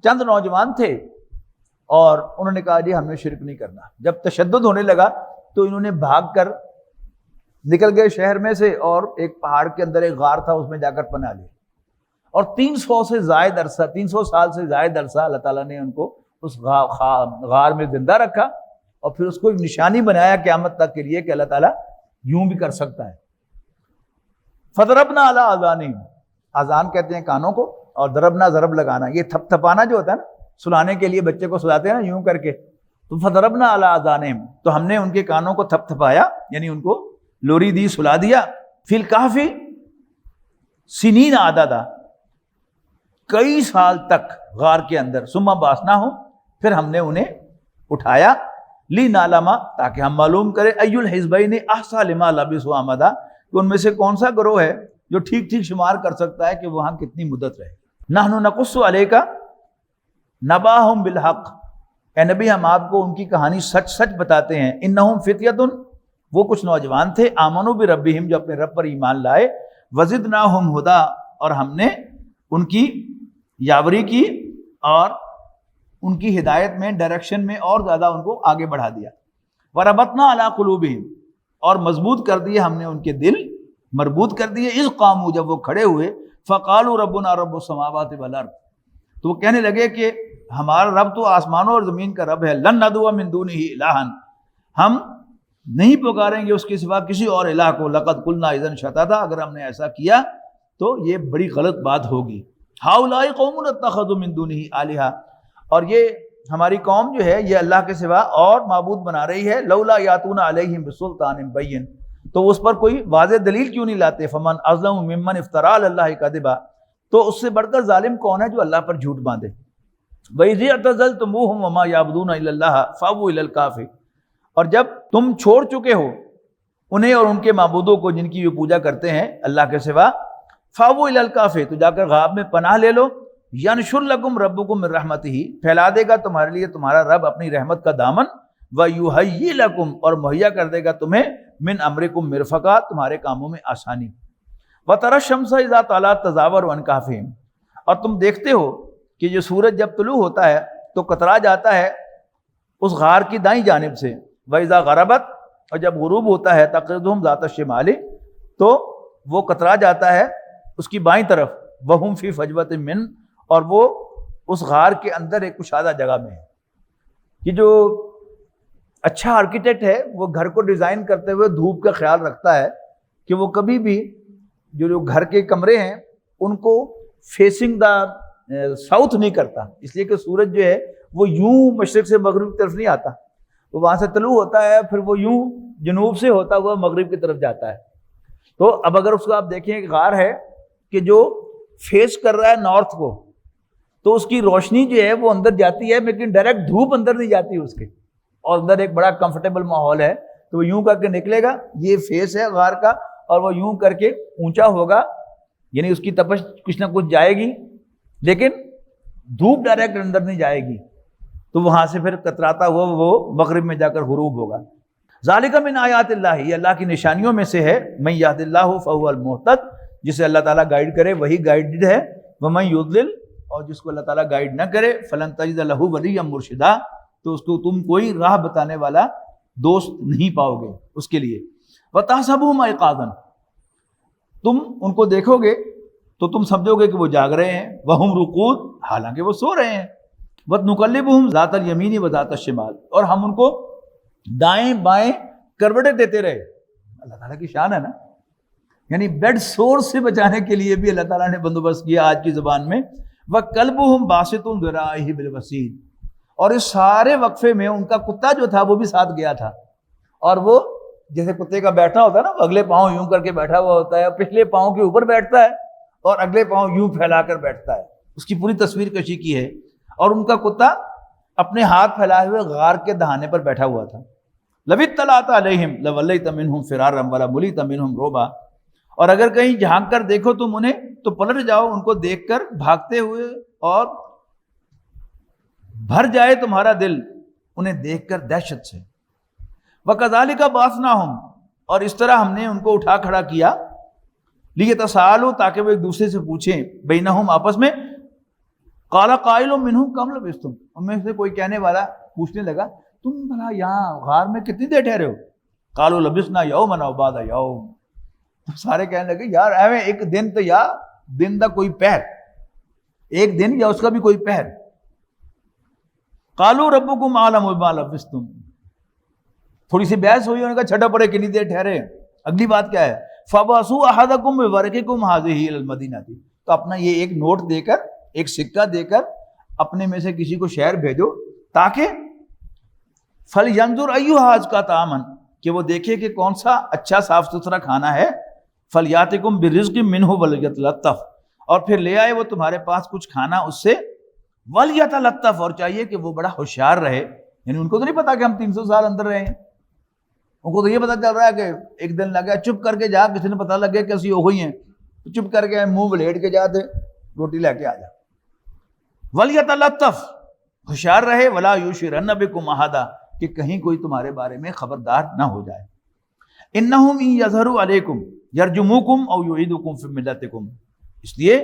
[SPEAKER 2] چند نوجوان تھے اور انہوں نے کہا جی ہم نے شرک نہیں کرنا. جب تشدد ہونے لگا تو انہوں نے بھاگ کر نکل گئے شہر میں سے، اور ایک پہاڑ کے اندر ایک غار تھا، اس میں جا کر پناہ لی. اور 300 سے زائد عرصہ، 300 سال سے زائد عرصہ اللہ تعالیٰ نے ان کو اس غار میں زندہ رکھا. اور پھر اس کو ایک نشانی بنایا قیامت تک کے لیے کہ اللہ تعالیٰ یوں بھی کر سکتا ہے. فضربنا علی آذانہم، آذان کہتے ہیں کانوں کو، اور ضربنا ضرب لگانا، یہ تھپ تھپانا جو ہوتا ہے نا سلانے کے لیے، بچے کو سلاتے ہیں نا یوں کر کے، تو فضربنا علی آذانہم، تو ہم نے ان کے کانوں کو تھپ تھپایا، یعنی ان کو لوری دی، سلا دیا. فی الکہف سنین عددا، کئی سال تک غار کے اندر. ثم بعثناہم، پھر ہم نے انہیں اٹھایا. لنعلم، تاکہ ہم معلوم کریں، ای الحزبین احصیٰ لما لبثوا امدا، کہ ان میں سے کون سا گروہ ہے جو ٹھیک ٹھیک شمار کر سکتا ہے کہ وہاں کتنی مدت رہے. نحن نقص علیک نباہم بالحق، اے نبی ہم آپ کو ان کی کہانی سچ سچ بتاتے ہیں. انہم فتیۃ، وہ کچھ نوجوان تھے، آمنوا بربہم، جو اپنے رب پر ایمان لائے. وزدناہم ہدی، اور ہم نے ان کی یاوری کی اور ان کی ہدایت میں، ڈائریکشن میں اور زیادہ ان کو آگے بڑھا دیا. وربطنا علی قلوبہم، اور مضبوط کر دیے ہم نے ان کے دل، مربوط کر دیے. اذ قاموا، جب وہ کھڑے ہوئے. فقالوا ربنا رب السماوات والارض، تو وہ کہنے لگے کہ ہمارا رب تو آسمانوں اور زمین کا رب ہے. لن ندعو من دونہ الہا، ہم نہیں پکاریں گے اس کے سوا کسی اور الہ کو. لقد قلنا اذا شططا، اگر ہم نے ایسا کیا تو یہ بڑی غلط بات ہوگی. ہؤلاء قوم اتخذوا من دونہ آلہہ، اور یہ ہماری قوم جو ہے یہ اللہ کے سوا اور معبود بنا رہی ہے. لولا یاتون علیہم بسلطان بین، تو اس پر کوئی واضح دلیل کیوں نہیں لاتے. فمن اظلم ممن افترى علی اللہ کذبا، تو اس سے بڑھ کر ظالم کون ہے جو اللہ پر جھوٹ باندھے. وَإِذِ اعْتَزَلْتُمُوهُمْ وَمَا يَعْبُدُونَ إِلَّا اللَّهَ فَأْوُوا إِلَى الْكَهْفِ، اور جب تم چھوڑ چکے ہو انہیں اور ان کے معبودوں کو جن کی وہ پوجا کرتے ہیں اللہ کے سوا. فَأْوُوا إِلَى الْكَهْفِ، تو جا کر غار میں پناہ لے لو. يَنشُرْ لَكُمْ رَبُّكُم مِّن رَحْمَتِهِ، پھیلا دے گا تمہارے لیے تمہارا رب اپنی رحمت کا دامن. وَيُهَيِّئْ لَكُمْ، اور مہیا کر دے گا تمہیں من امرکم مرفقا، تمہارے کاموں میں آسانی. وَتَرَى الشَّمْسَ إِذَا طَلَعَت تَزَاوَرُ عَنْ كَهْفِهِمْ، اور تم دیکھتے ہو کہ یہ سورج جب طلوع ہوتا ہے تو کترا جاتا ہے اس غار کی دائیں جانب سے. وَإِذَا غَرَبَتْ، اور جب غروب ہوتا ہے تَقْرِضُهُمْ ذَاتَ الشِّمَالِ، تو وہ کترا جاتا ہے اس کی بائیں طرف. وَهُمْ فِي فَجْوَةٍ مِّنْ، اور وہ اس غار کے اندر ایک کشادہ جگہ میں ہے. یہ جو اچھا آرکیٹیکٹ ہے وہ گھر کو ڈیزائن کرتے ہوئے دھوپ کا خیال رکھتا ہے کہ وہ کبھی بھی جو گھر کے کمرے ہیں ان کو فیسنگ دا ساؤتھ نہیں کرتا، اس لیے کہ سورج جو ہے وہ یوں مشرق سے مغرب کی طرف نہیں آتا، وہ وہاں سے طلوع ہوتا ہے پھر وہ یوں جنوب سے ہوتا ہوا مغرب کی طرف جاتا ہے. تو اب اگر اس کو آپ دیکھیں ایک غار ہے کہ جو فیس کر رہا ہے نارتھ کو، تو اس کی روشنی جو ہے وہ اندر جاتی ہے لیکن ڈائریکٹ دھوپ اندر نہیں جاتی اس کے، اور اندر ایک بڑا کمفرٹیبل ماحول ہے. تو وہ یوں کر کے نکلے گا، یہ فیس ہے غار کا، اور وہ یوں کر کے اونچا ہوگا، یعنی اس کی تپش کچھ نہ کچھ جائے گی لیکن دھوپ ڈائریکٹ اندر نہیں جائے گی. تو وہاں سے پھر کتراتا ہوا وہ مغرب میں جا کر غروب ہوگا. ذالک من آیات اللہ، یہ اللہ کی نشانیوں میں سے ہے. من یہد اللہ فہو المہتد، جسے اللہ تعالیٰ گائیڈ کرے وہی گائیڈڈ ہے. ومن یضلل، اور جس کو اللہ تعالیٰ گائیڈ نہ کرے، فلن تجد لہ ولیا مرشدا، تو اس کو تم کوئی راہ بتانے والا دوست نہیں پاؤ گے اس کے لیے. وتحسبہم ایقاظا، تم ان کو دیکھو گے تو تم سمجھو گے کہ وہ جاگ رہے ہیں. وہم رقود، حالانکہ وہ سو رہے ہیں. وَنُقَلِّبُهُمْ ذَاتَ الْيَمِينِ وَذَاتَ الشِّمَالِ، اور ہم ان کو دائیں بائیں کروٹیں دیتے رہے. اللہ تعالیٰ کی شان ہے نا، یعنی بیڈ سور سے بچانے کے لیے بھی اللہ تعالیٰ نے بندوبست کیا. آج کی زبان میں وَكَلْبُهُمْ بَاسِطٌ ذِرَاعِهِ بِالْوَسِيدِ، اور اس سارے وقفے میں ان کا کتا جو تھا وہ بھی ساتھ گیا تھا. اور وہ جیسے کتے کا بیٹھنا ہوتا ہے نا، اگلے پاؤں یوں کر کے بیٹھا ہوا ہوتا ہے، پچھلے پاؤں کے اوپر بیٹھتا ہے اور اگلے پاؤں یوں پھیلا کر بیٹھتا ہے. اس کی پوری تصویر کشی کی ہے. اور ان کا کتا اپنے ہاتھ پھیلائے ہوئے غار کے دہانے پر بیٹھا ہوا تھا. لَوِ اطَّلَعْتَ عَلَيْهِمْ لَوَلَّيْتَ مِنْهُمْ فِرَارًا وَلَمُلِئْتَ مِنْهُمْ رُعْبًا، اور اگر کہیں جھانک کر دیکھو تم انہیں تو پلٹ جاؤ ان کو دیکھ کر بھاگتے ہوئے، اور بھر جائے تمہارا دل انہیں دیکھ کر دہشت سے. وَكَذَلِكَ بَعَثْنَاهُمْ، اور اس طرح ہم نے ان کو اٹھا کھڑا کیا. لِيَتَسَاءَلُوا، تاکہ وہ ایک دوسرے سے پوچھیں. بَيْنَهُمْ، آپس میں. قَالَ قَائِلٌ مِّنْهُمْ كَمْ لَبِثْتُمْ، ان میں سے کوئی کہنے والا پوچھنے لگا تم بھلا یہاں غار میں کتنی دیر ٹھہرے ہو؟ قَالُوا لَبِثْنَا يَوْمًا أَوْ بَعْضَ يَوْمٍ، تو سارے کہنے لگے یار ایویں ایک دن تو یا دن دا کوئی پہر، ایک دن یا اس کا بھی کوئی پہر. قَالُوا رَبُّكُمْ أَعْلَمُ بِمَا لَبِثْتُمْ، تھوڑی سی بحث ہوئی, انہوں نے کہا چھٹا پڑے کتنی دیر ٹھہرے. اگلی بات کیا ہے, فَبَعْثُوا أَحَدَكُمْ بِوَرْقِكُمْ هَٰذِهِ إِلَى الْمَدِينَةِ, تو اپنا یہ ایک نوٹ دے کر, ایک سکہ دے کر اپنے میں سے کسی کو شہر بھیجو, تاکہ فَلْيَنظُرْ أَيُّهَا أَزْكَىٰ طَعَامًا, کہ وہ دیکھے کہ کون سا اچھا صاف ستھرا کھانا ہے. فَلْيَأْتِكُمْ بِرِزْقٍ مِّنْهُ وَلْيَتَلَطَّفْ, اور پھر لے آئے وہ تمہارے پاس کچھ کھانا اس سے. وَلْيَتَلَطَّفْ, اور چاہیے کہ وہ بڑا ہوشیار رہے, یعنی ان کو تو نہیں پتا کہ ہم 300 سال اندر رہے ہیں, ان کو تو یہ پتا چل رہا ہے کہ ایک دن لگ گیا, چپ کر کے جا, کسی نے پتا لگ گیا کہ اسی وہی ہیں, چپ کر کے منہ بلیٹ کے جاتے, روٹی لے کے آ جا. وَلْيَتَلَطَّفْ, ہوشیار رہے. وَلَا يُشْعِرَنَّ بِكُمْ أَحَدًا, کہ کہیں کوئی تمہارے بارے میں خبردار نہ ہو جائے. إِنَّهُمْ إِن يَظْهَرُوا عَلَيْكُمْ يَرْجُمُوكُمْ أَوْ يُعِيدُكُمْ فِي مِلَّتِكُمْ, اس لیے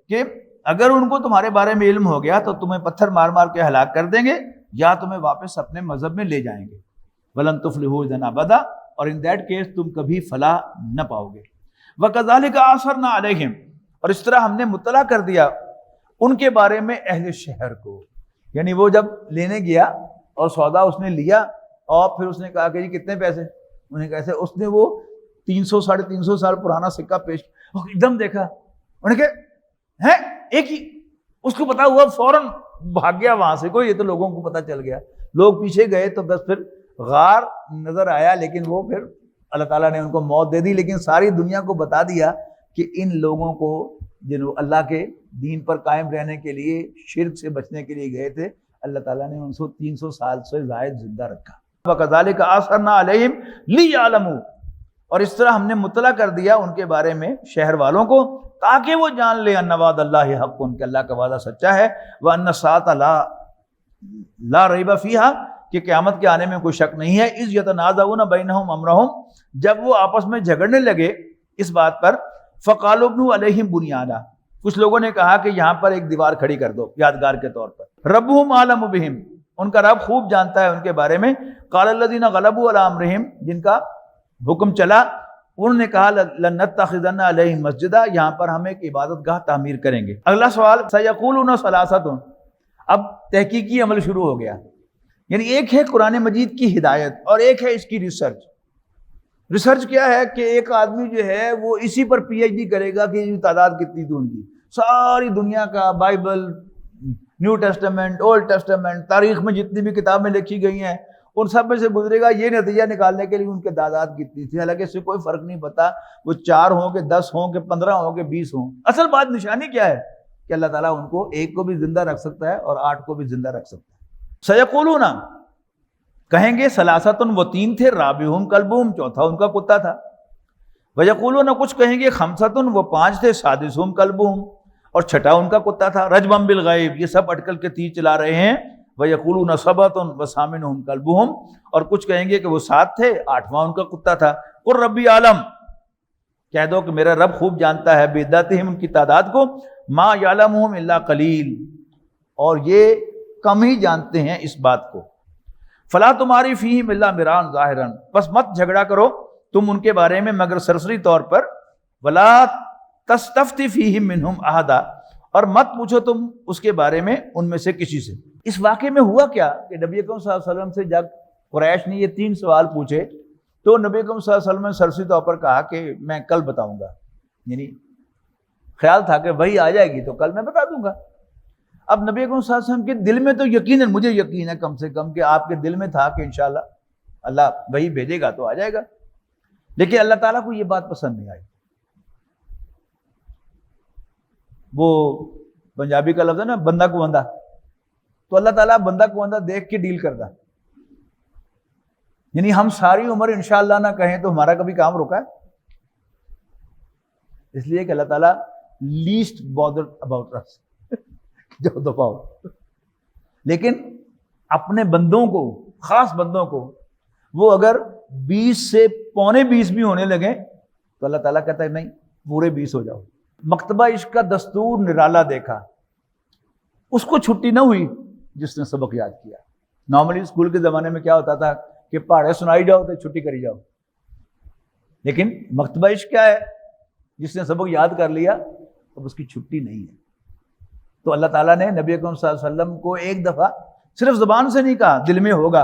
[SPEAKER 2] کہ اگر ان کو تمہارے بارے میں علم ہو گیا تو تمہیں پتھر مار مار کے ہلاک کر دیں گے, یا تمہیں واپس اپنے مذہب میں لے جائیں گے. وَلَن تُفْلِحُوا إِذًا أَبَدًا, اور ان دیٹ کیس تم کبھی فلاح نہ پاؤ گے. وَكَذَلِكَ أَعْثَرْنَا عَلَيْهِمْ, اور اس طرح ہم نے مطلع کر دیا ان کے بارے میں اہل شہر کو. یعنی وہ جب لینے گیا اور سودا اس نے لیا, اور پھر اس نے کہا کہ جی کتنے پیسے, انہیں کیسے, اس نے وہ 300 ساڑھے 300 سال پرانا سکہ پیش, ایک دم دیکھا, انہیں کہ ہیں ایک ہی, اس کو پتا ہوا, فوراً بھاگ گیا وہاں سے. کوئی, یہ تو لوگوں کو پتا چل گیا, لوگ پیچھے گئے تو بس پھر غار نظر آیا, لیکن وہ پھر اللہ تعالیٰ نے ان کو موت دے دی. لیکن ساری دنیا کو بتا دیا کہ ان لوگوں کو جنہوں اللہ کے دین پر قائم رہنے کے لیے, شرک سے بچنے کے لیے گئے تھے, اللہ تعالیٰ نے ان کو 300 سال سے زائد زندہ رکھا. وَكَذَلِكَ أَعْثَرْنَا عَلَيْهِمْ لِيَعْلَمُوا, اور اس طرح ہم نے مطلع کر دیا ان کے بارے میں شہر والوں کو, تاکہ وہ جان لے ان وعد اللہ حق, ان کے اللہ کا وعدہ سچا ہے. وَأَنَّ السَّاعَةَ لَا رَيْبَ فِيهَا, کہ قیامت کے آنے میں کوئی شک نہیں ہے. اِذْ يَتَنَازَعُونَ بَيْنَهُمْ أَمْرَهُمْ, جب وہ آپس میں جھگڑنے لگے اس بات پر. فَقَالُوا ابْنُوا عَلَيْهِمْ بُنْيَانًا, کچھ لوگوں نے کہا کہ یہاں پر ایک دیوار کھڑی کر دو یادگار کے طور پر. رَبُّهُمْ أَعْلَمُ بِهِمْ, ان کا رب خوب جانتا ہے ان کے بارے میں. قَالَ الَّذِينَ غَلَبُوا عَلَىٰ أَمْرِهِمْ, جن کا حکم چلا, انہوں نے کہا لَنَتَّخِذَنَّ عَلَيْهِمْ مَسْجِدًا, یہاں پر ہم ایک عبادت گاہ تعمیر کریں گے. اگلا سوال, سَيَقُولُونَ ثَلَاثَةٌ, اب تحقیقی عمل شروع ہو گیا. یعنی ایک ہے قرآن مجید کی ہدایت, اور ایک ہے اس کی ریسرچ. ریسرچ کیا ہے کہ ایک آدمی جو ہے وہ اسی پر پی ایچ ڈی کرے گا کہ تعداد کتنی تھی ان کی, ساری دنیا کا Bible, new testament, old testament, تاریخ میں جتنی بھی کتابیں لکھی گئی ہیں ان سب میں سے گزرے گا, یہ نتیجہ نکالنے کے لیے ان کے تعداد کتنی تھی. حالانکہ اس سے کوئی فرق نہیں پتا وہ 4 ہوں کہ 10 ہوں کہ 15 ہوں کہ 20 ہوں. اصل بات نشانی کیا ہے کہ اللہ تعالیٰ ان کو ایک کو بھی زندہ رکھ سکتا ہے اور 8 کو بھی زندہ رکھ سکتا ہے. سیقولون, کہیں گے, ثلاثۃ, وہ 3 تھے, رابعہم کلبہم, چوتھا ان کا کتا تھا. ویقولون, کچھ کہیں گے, خمسۃ, وہ 5 تھے, سادسہم کلبہم, اور چھٹا ان کا کتا تھا. رجمًا بالغیب, یہ سب اٹکل کے تیر چلا رہے ہیں. ویقولون سبعۃ وثامنہم کلبہم, اور کچھ کہیں گے کہ وہ 7 تھے, 8واں ان کا کتا تھا. قل ربی عالم, کہہ دو کہ میرا رب خوب جانتا ہے, بعدتہم, ان کی تعداد کو, ما یعلمہم الا قلیل, اور یہ کم ہی جانتے ہیں اس بات کو. فلا تماری فیہم الا مراء ظاہرا, بس مت جھگڑا کرو تم ان کے بارے میں مگر سرسری طور پر. ولا تستفتی فیہم منہم احدا, اور مت پوچھو تم اس کے بارے میں ان میں سے کسی سے. اس واقعے میں ہوا کیا کہ نبی اکرم صلی اللہ علیہ وسلم سے جب قریش نے یہ 3 سوال پوچھے تو نبی اکرم صلی اللہ علیہ وسلم نے سرسری طور پر کہا کہ میں کل بتاؤں گا. یعنی خیال تھا کہ وہی آ جائے گی تو کل میں بتا دوں گا. اب نبی اکرم صلی اللہ علیہ وسلم کے دل میں تو یقیناً, مجھے یقین ہے کم سے کم کہ آپ کے دل میں تھا کہ انشاءاللہ اللہ وہی بھیجے گا تو آ جائے گا. لیکن اللہ تعالیٰ کو یہ بات پسند نہیں آئی. وہ پنجابی کا لفظ ہے نا, بندہ کو بندہ, تو اللہ تعالیٰ بندہ کو بندہ دیکھ کے ڈیل کرتا. یعنی ہم ساری عمر انشاءاللہ نہ کہیں تو ہمارا کبھی کام رکا ہے؟ اس لیے کہ اللہ تعالیٰ لیسٹ بادر اباؤٹ اس, جو دفاع. لیکن اپنے بندوں کو, خاص بندوں کو, وہ اگر 20 سے پونے 20 بھی ہونے لگے تو اللہ تعالیٰ کہتا ہے نہیں, پورے 20 ہو جاؤ. مکتبہ عشق کا دستور نرالا دیکھا, اس کو چھٹی نہ ہوئی جس نے سبق یاد کیا. نارملی اسکول کے زمانے میں کیا ہوتا تھا کہ پڑھے سنائی جاؤ تو چھٹی کری جاؤ, لیکن مکتبہ عشق کیا ہے, جس نے سبق یاد کر لیا اب اس کی چھٹی نہیں ہے. تو اللہ تعالیٰ نے نبی اکرم صلی اللہ علیہ وسلم کو ایک دفعہ صرف زبان سے نہیں کہا, دل میں ہوگا,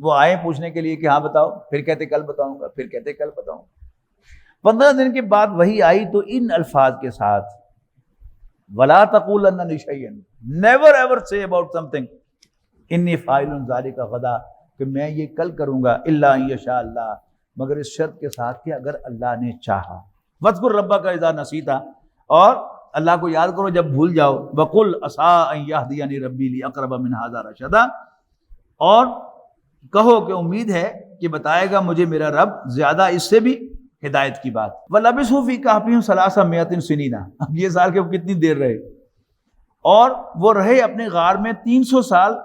[SPEAKER 2] وہ آئے پوچھنے کے لیے کہ ہاں بتاؤ, پھر کہتے کل بتاؤں گا, پھر کہتے کل بتاؤں گا. 15 دن کے بعد وہی آئی تو ان الفاظ کے ساتھ, وَلَا تَقُولَنَّ لِشَيْءٍ, never ever say about something إِنِّي فَاعِلٌ ذَلِكَ غَدًا, کہ میں یہ کل کروں گا, إِلَّا أَن يَشَاءَ اللَّهُ, مگر اس شرط کے ساتھ کہ اگر اللہ نے چاہا. وَاذْكُرْ رَبَّكَ إِذَا نَسِيتَ, اور اللہ کو یاد کرو جب بھول جاؤ. وَقُلْ عَسَىٰ أَن يَهْدِيَنِي رَبِّي لِأَقْرَبَ مِنْ هَٰذَا رَشَدًا, اور کہو کہ امید ہے کہ بتائے گا مجھے میرا رب زیادہ اس سے بھی ہدایت کی بات. وَلَبِثُوا فِي كَهْفِهِمْ 300 سِنِينَ, اب یہ سال کے کتنی دیر رہے, اور وہ رہے اپنے غار میں 300 سال.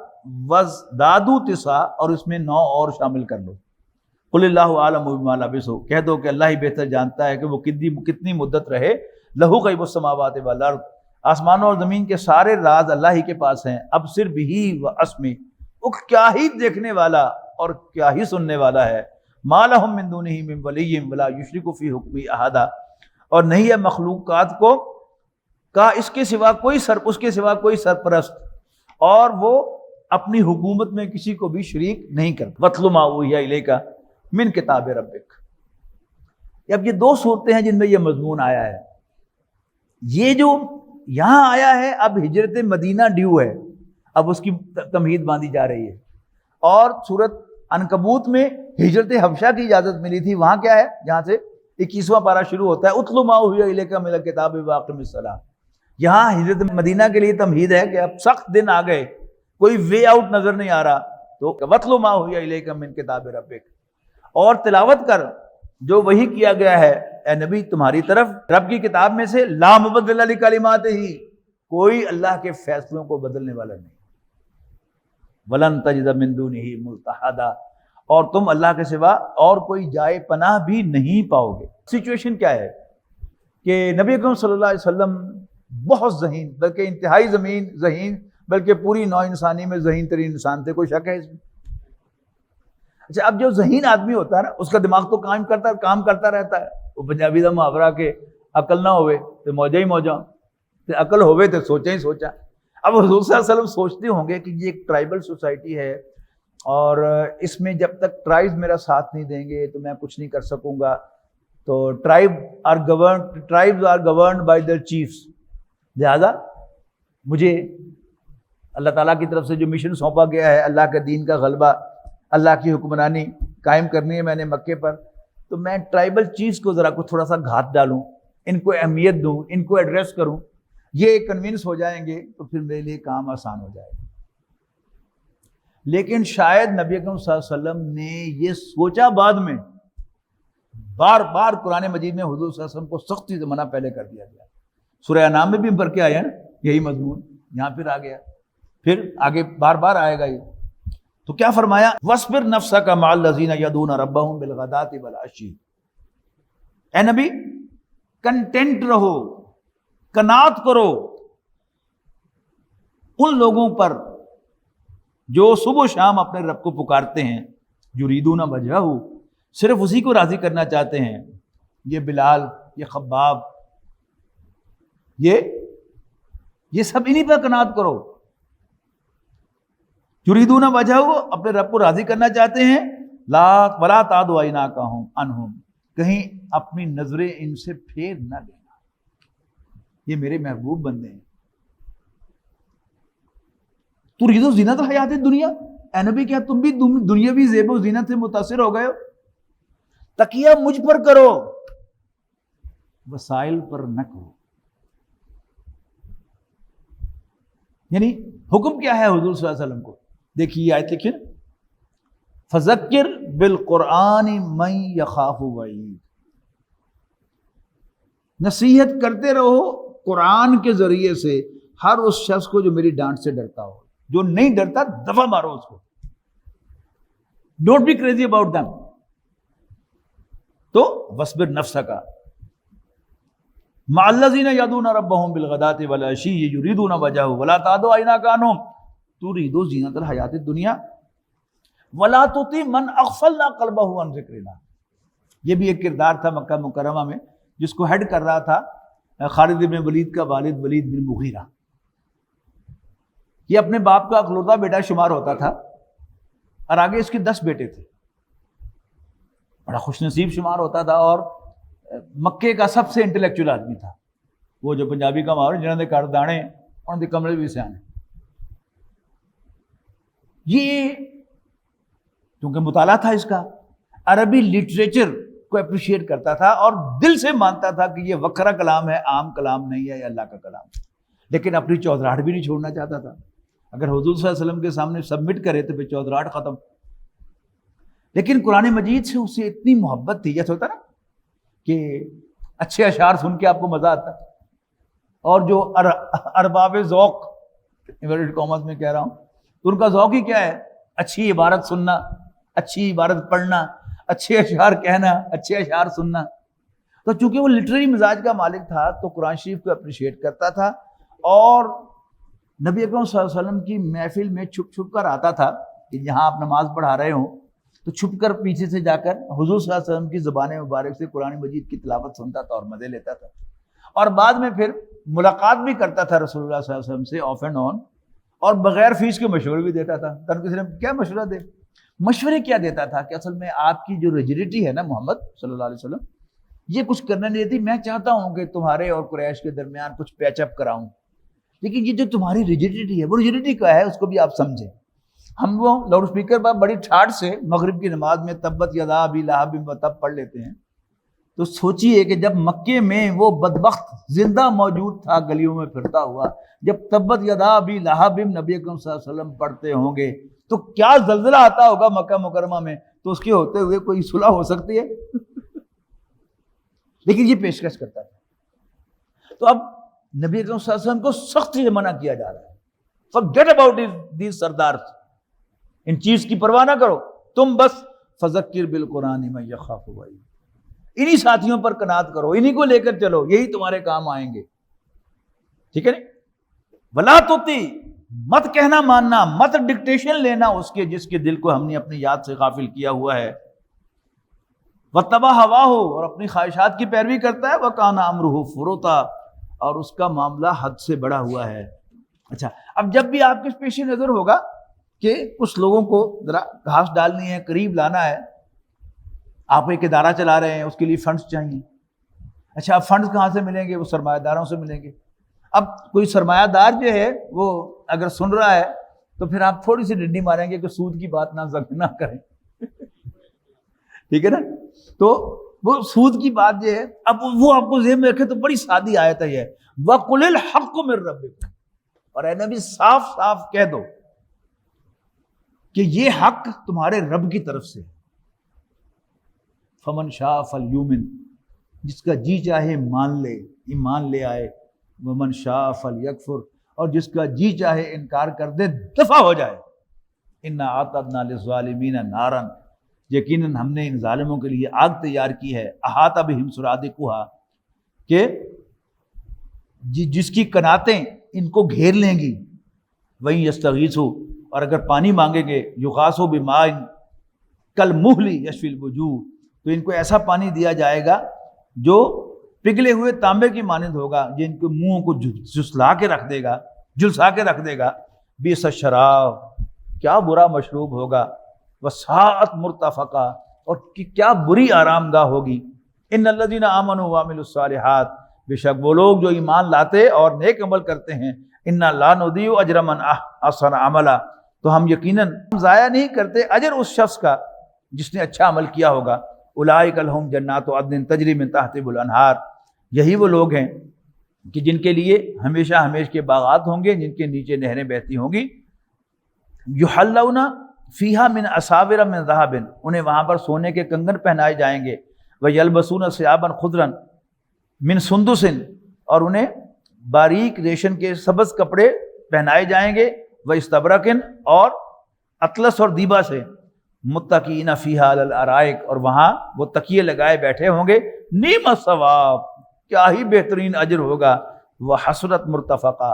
[SPEAKER 2] وَازْدَادُوا 9, اور اس میں 9 اور شامل کر لو. قُلِ اللَّهُ أَعْلَمُ بِمَا لَبِثُوا, کہہ دو کہ اللہ ہی بہتر جانتا ہے کہ وہ کتنی مدت رہے. لَهُ غَيْبُ السَّمَاوَاتِ وَالْأَرْضِ, آسمانوں اور زمین کے سارے راز اللہ ہی کے پاس ہیں. ابصر بِهِ وَاسْمِعْ, وہ کیا ہی دیکھنے والا اور کیا ہی سننے والا ہے. مَا لَهُم مِّن دُونِهِ مِّن وَلِيٍّ وَلَا يُشْرِكُ فِي حُكْمِهِ أَحَدًا, اور نہیں ہے مخلوقات کو کا اس کے سوا کوئی سرپرست, اور وہ اپنی حکومت میں کسی کو بھی شریک نہیں کرتا. وَاتْلُ مَا أُوحِیَ إِلَيْکَ مِن کتاب ربک. اب یہ 2 صورتیں ہیں جن میں یہ مضمون آیا ہے. یہ جو یہاں آیا ہے اب ہجرت مدینہ ڈیو ہے, اب اس کی تمہید باندھی جا رہی ہے. اور سورۃ عنکبوت میں ہجرت حبشہ کی اجازت ملی تھی, وہاں کیا ہے, جہاں سے 21واں پارہ شروع ہوتا ہے, اتل ما اوحی الیک من الکتاب واقم الصلاۃ. یہاں ہجرت مدینہ کے لیے تمہید ہے کہ اب سخت دن آ گئے, کوئی وے آؤٹ نظر نہیں آ رہا, تو واتل ما اوحی الیک من کتاب ربک, اور تلاوت کر جو وحی کیا گیا ہے اے نبی تمہاری طرف رب کی کتاب میں سے. لا مبدل لکلماتہ, کوئی اللہ کے فیصلوں کو بدلنے والا نہیں. وَلَن تَجِدَ مِن دُونِهِ مُلْتَحَدًا, اور تم اللہ کے سوا اور کوئی جائے پناہ بھی نہیں پاؤ گے. سچویشن کیا ہے کہ نبی اکرم صلی اللہ علیہ وسلم بہت ذہین, بلکہ انتہائی ذہین, بلکہ پوری نوع انسانی میں ذہین ترین انسان تھے, کوئی شک ہے اس میں؟ اچھا, اب جو ذہین آدمی ہوتا ہے نا, اس کا دماغ تو کام کرتا رہتا ہے. وہ پنجابی دا محاورہ کہ عقل نہ ہوئے تو موجہ ہی موجہ, تے عقل ہوئے تو سوچا ہی سوچا. اب حضور صلی اللہ علیہ وسلم سوچتے ہوں گے کہ یہ ایک ٹرائبل سوسائٹی ہے, اور اس میں جب تک ٹرائبز میرا ساتھ نہیں دیں گے تو میں کچھ نہیں کر سکوں گا. تو tribes are governed by their chiefs, لہذا مجھے اللہ تعالیٰ کی طرف سے جو مشن سونپا گیا ہے, اللہ کے دین کا غلبہ, اللہ کی حکمرانی قائم کرنی ہے میں نے مکے پر, تو میں ٹرائبل چیفز کو ذرا کو تھوڑا سا گھات ڈالوں, ان کو اہمیت دوں, ان کو ایڈریس کروں, یہ کنونس ہو جائیں گے تو پھر میرے لیے کام آسان ہو جائے گا. لیکن شاید نبی اکرم صلی اللہ علیہ وسلم نے یہ سوچا بعد میں, بار بار قرآن مجید میں حضور صلی اللہ علیہ وسلم کو سختی سے منع پہلے کر دیا گیا. سورہ انعام میں بھی بھر کے آیا نا یہی مضمون, یہاں پھر آ گیا, پھر آگے بار بار آئے گا یہ. تو کیا فرمایا, وَاصْبِرْ نَفْسَكَ مَعَ الَّذِينَ يَدْعُونَ رَبَّهُمْ بِالْغَدَاةِ وَالْعَشِيِّ. اے نبی کنٹینٹ رہو, قناعت کرو ان لوگوں پر جو صبح و شام اپنے رب کو پکارتے ہیں, یریدون وجہہ, صرف اسی کو راضی کرنا چاہتے ہیں. یہ بلال, یہ خباب, یہ سب انہی پر قناعت کرو. یریدون وجہہ, اپنے رب کو راضی کرنا چاہتے ہیں. لا ولا تعد عیناک عنہم, کہیں اپنی نظریں ان سے پھیر نہ دینا, یہ میرے محبوب بندے ہیں. تريد زینت الحیات الدنیا, اے نبی کیا تم بھی دنیاوی زیب و زینت سے متاثر ہو گئے ہو؟ تکیہ مجھ پر کرو, وسائل پر نہ کرو. یعنی حکم کیا ہے حضور صلی اللہ علیہ وسلم کو؟ دیکھیے یہ آیت لکھیں, فذکر بالقرآن من یخاف وعید, نصیحت کرتے رہو قرآن کے ذریعے سے ہر اس شخص کو جو میری ڈانٹ سے ڈرتا ہو. جو نہیں ڈرتا دفعہ مارو اس کو, don't be crazy about them. تو وَاصْبِرْ نَفْسَكَ مَعَ الَّذِينَ يَدْعُونَ رَبَّهُمْ بِالْغَدَاةِ وَالْعَشِيِّ يُرِيدُونَ وَجْهَهُ وَلَا تَعْدُ عَيْنَاكَ عَنْهُمْ تُرِيدُ زِينَةَ الْحَيَاةِ الدُّنْيَا وَلَا تُطِعْ مَنْ أَغْفَلْنَا قَلْبَهُ عَنْ ذِكْرِنَا. یہ بھی ایک کردار تھا مکہ مکرمہ میں جس کو ہیڈ کر رہا تھا خالد بن ولید کا والد ولید بن مغیرہ. یہ اپنے باپ کا اکلوتا بیٹا شمار ہوتا تھا, اور آگے اس کے 10 بیٹے تھے، بڑا خوش نصیب شمار ہوتا تھا، اور مکے کا سب سے انٹلیکچوئل آدمی تھا، وہ جو پنجابی کا ماحول جنہوں نے کر دانے انہوں نے کمرے بھی سیانے. یہ کیونکہ مطالعہ تھا اس کا، عربی لٹریچر کو اپریشیٹ کرتا تھا اور دل سے مانتا تھا کہ یہ وکھرا کلام ہے، عام کلام نہیں ہے، یہ اللہ کا کلام ہے، لیکن اپنی چودراہٹ بھی نہیں چھوڑنا چاہتا تھا. اگر حضور صلی اللہ علیہ وسلم کے سامنے سبمٹ کرے تو پھر چودراہٹ ختم. لیکن قرآن مجید سے اسے اتنی محبت تھی، جیسے ہوتا نا کہ اچھے اشعار سن کے آپ کو مزہ آتا ہے، اور جو ارباب ذوق انورٹڈ کاماز میں کہہ رہا ہوں، تو ان کا ذوق ہی کیا ہے؟ اچھی عبارت سننا، اچھی عبارت پڑھنا، اچھے اشعار کہنا، اچھے اشعار سننا. تو چونکہ وہ لٹریری مزاج کا مالک تھا تو قرآن شریف کو اپریشیٹ کرتا تھا، اور نبی اکرم صلی اللہ علیہ وسلم کی محفل میں چھپ چھپ کر آتا تھا کہ جہاں آپ نماز پڑھا رہے ہوں تو چھپ کر پیچھے سے جا کر حضور صلی اللہ علیہ وسلم کی زبان مبارک سے قرآن مجید کی تلاوت سنتا تھا اور مزے لیتا تھا، اور بعد میں پھر ملاقات بھی کرتا تھا رسول اللہ صلی اللہ علیہ وسلم سے آف اینڈ آن، اور بغیر فیس کے مشورے بھی دیتا تھا. تن کسی نے کیا مشورہ دے، مشورے کیا دیتا تھا کہ اصل میں آپ کی جو ریجیڈیٹی ہے نا محمد صلی اللہ علیہ وسلم، یہ کچھ کرنا نہیں دیتی. میں چاہتا ہوں کہ تمہارے اور قریش کے درمیان کچھ پیچ اپ کراؤں، لیکن یہ جو تمہاری ریجیڈیٹی ہے وہ ریجیڈیٹی کیا ہے اس کو بھی آپ سمجھیں. ہم وہ لاؤڈ اسپیکر پر بڑی ٹھاٹ سے مغرب کی نماز میں تبت یدا ابی لہب وتب پڑھ لیتے ہیں، تو سوچئے کہ جب مکے میں وہ بدبخت زندہ موجود تھا گلیوں میں پھرتا ہوا، جب تبت یدا ابی لہب نبی اکرم صلی اللہ علیہ وسلم پڑھتے ہوں گے تو کیا زلزلہ آتا ہوگا مکہ مکرمہ میں. تو اس کے ہوتے ہوئے کوئی صلح ہو سکتی ہے؟ لیکن یہ پیشکش کرتا تھا. تو اب نبی اکرم صلی اللہ علیہ وسلم کو سختی سے منع کیا جا رہا ہے، forget about these سردار، ان چیز کی پرواہ نہ کرو، تم بس فذکر بالقرآن من یخاف وعید، انہی ساتھیوں پر قناعت کرو، انہی کو لے کر چلو، یہی تمہارے کام آئیں گے. ٹھیک ہے نا؟ ولا تطیع، مت کہنا ماننا، مت ڈکٹیشن لینا اس کے جس کے دل کو ہم نے اپنی یاد سے غافل کیا ہوا ہے. واتبع ہواہ، اور اپنی خواہشات کی پیروی کرتا ہے. وکان امرہ فرطا، اور اس کا معاملہ حد سے بڑا ہوا ہے. اچھا، اب جب بھی آپ کے پیش نظر ہوگا کہ کچھ لوگوں کو ذرا گھاس ڈالنی ہے، قریب لانا ہے، آپ ایک ادارہ چلا رہے ہیں، اس کے لیے فنڈز چاہیے. اچھا، اب فنڈز کہاں سے ملیں گے؟ وہ سرمایہ داروں سے ملیں گے. اب کوئی سرمایہ دار جو ہے وہ اگر سن رہا ہے تو پھر آپ تھوڑی سی ڈنڈی ماریں گے کہ سود کی بات نہ کریں. ٹھیک ہے نا؟ تو وہ سود کی بات جو ہے، اب وہ آپ کو ذہن میں رکھے تو بڑی سادی آیت ہے یہ، وَقُلِ الْحَقُّ مِن رَبِّكُمْ، اور اے نبی صاف صاف کہہ دو کہ یہ حق تمہارے رب کی طرف سے ہے. فَمَنْ شَاءَ فَلْيُؤْمِنْ، جس کا جی چاہے مان لے، ایمان لے آئے. وَمَنْ شَاءَ فَلْيَكْفُرْ، اور جس کا جی چاہے انکار کر دے، دفع ہو جائے. اِنَّا أَعْتَدْنَا لِلظَّالِمِينَ نَارًا، یقیناً ہم نے ان ظالموں کے لیے آگ تیار کی ہے. احاطہ بہم سرادقها، کہ جس کی کناتیں ان کو گھیر لیں گی. وہیں یستغیثوا، اور اگر پانی مانگیں گے، یغاثوا بماء کالمہل یشفی الوجوہ، تو ان کو ایسا پانی دیا جائے گا جو پگھلے ہوئے تانبے کی مانند ہوگا، جن کے منہوں کو جھلسا کے رکھ دے گا. بئس الشراب، کیا برا مشروب ہوگا. وساءت مرتفقہ، اور کیا بری آرام گاہ ہوگی. ان الذین آمنوا وعملوا الصالحات، بے شک وہ لوگ جو ایمان لاتے اور نیک عمل کرتے ہیں. انا لا نضیع اجر من احسن عملا، تو ہم یقیناً ضائع نہیں کرتے اجر اس شخص کا جس نے اچھا عمل کیا ہوگا. اولئک لہم جنات عدن تجری من تحتہم الانہار، یہی وہ لوگ ہیں کہ جن کے لیے ہمیشہ ہمیش کے باغات ہوں گے جن کے نیچے نہریں بہتی ہوں گی. یحلون فیہا من اساور من ذہب، انہیں وہاں پر سونے کے کنگن پہنائے جائیں گے. ویلبسون ثیابا خضرا من سندس، اور انہیں باریک ریشم کے سبز کپڑے پہنائے جائیں گے. واستبرق، اور اطلس اور دیبا سے. متکئین فیہا علی الارائک، اور وہاں وہ تکیے لگائے بیٹھے ہوں گے. نعم الثواب، کیا ہی بہترین اجر ہوگا. وحسنت مرتفقہ،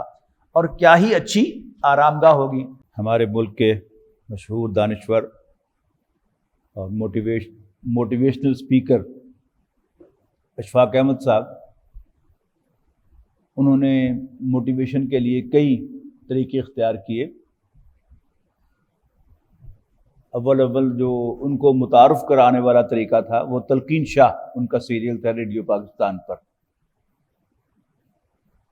[SPEAKER 2] اور کیا ہی اچھی آرام گاہ ہوگی. ہمارے ملک کے مشہور دانشور اور موٹیویشنل اسپیکر اشفاق احمد صاحب، انہوں نے موٹیویشن کے لیے کئی طریقے اختیار کیے. اول جو ان کو متعارف کرانے والا طریقہ تھا وہ تلقین شاہ ان کا سیریل تھا ریڈیو پاکستان پر.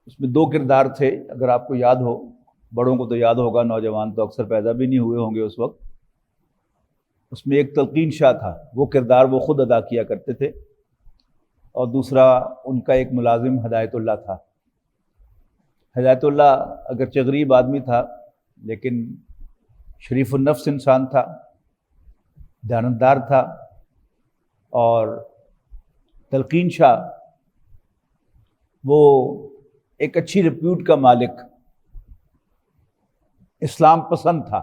[SPEAKER 2] اس میں 2 کردار تھے، اگر آپ کو یاد ہو، بڑوں کو تو یاد ہوگا، نوجوان تو اکثر پیدا بھی نہیں ہوئے ہوں گے اس وقت. اس میں ایک تلقین شاہ تھا، وہ کردار وہ خود ادا کیا کرتے تھے، اور دوسرا ان کا ایک ملازم ہدایت اللہ تھا. ہدایت اللہ اگرچہ غریب آدمی تھا لیکن شریف النفس انسان تھا، دیانتدار تھا. اور تلقین شاہ وہ ایک اچھی ریپیوٹ کا مالک، اسلام پسند تھا.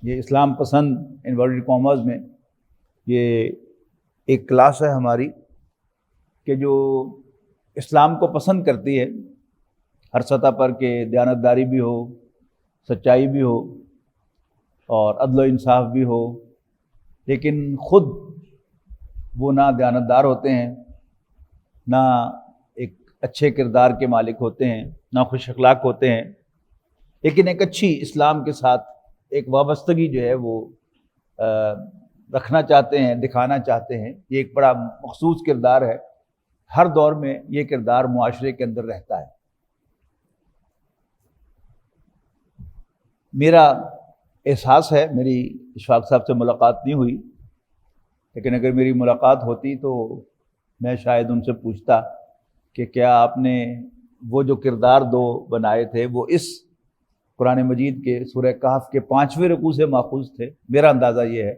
[SPEAKER 2] یہ اسلام پسند انورٹڈ کامرز میں یہ ایک کلاس ہے ہماری کہ جو اسلام کو پسند کرتی ہے ہر سطح پر، کہ دیانتداری بھی ہو، سچائی بھی ہو، اور عدل و انصاف بھی ہو، لیکن خود وہ نہ دیانتدار ہوتے ہیں، نہ ایک اچھے کردار کے مالک ہوتے ہیں، نہ خوش اخلاق ہوتے ہیں، لیکن ایک اچھی اسلام کے ساتھ ایک وابستگی جو ہے وہ رکھنا چاہتے ہیں، دکھانا چاہتے ہیں. یہ ایک بڑا مخصوص کردار ہے، ہر دور میں یہ کردار معاشرے کے اندر رہتا ہے. میرا احساس ہے، میری اشفاق صاحب سے ملاقات نہیں ہوئی، لیکن اگر میری ملاقات ہوتی تو میں شاید ان سے پوچھتا کہ کیا آپ نے وہ جو کردار 2 بنائے تھے وہ اس قرآن مجید کے سورہ کہف کے 5ویں رکوع سے ماخوذ تھے. میرا اندازہ یہ ہے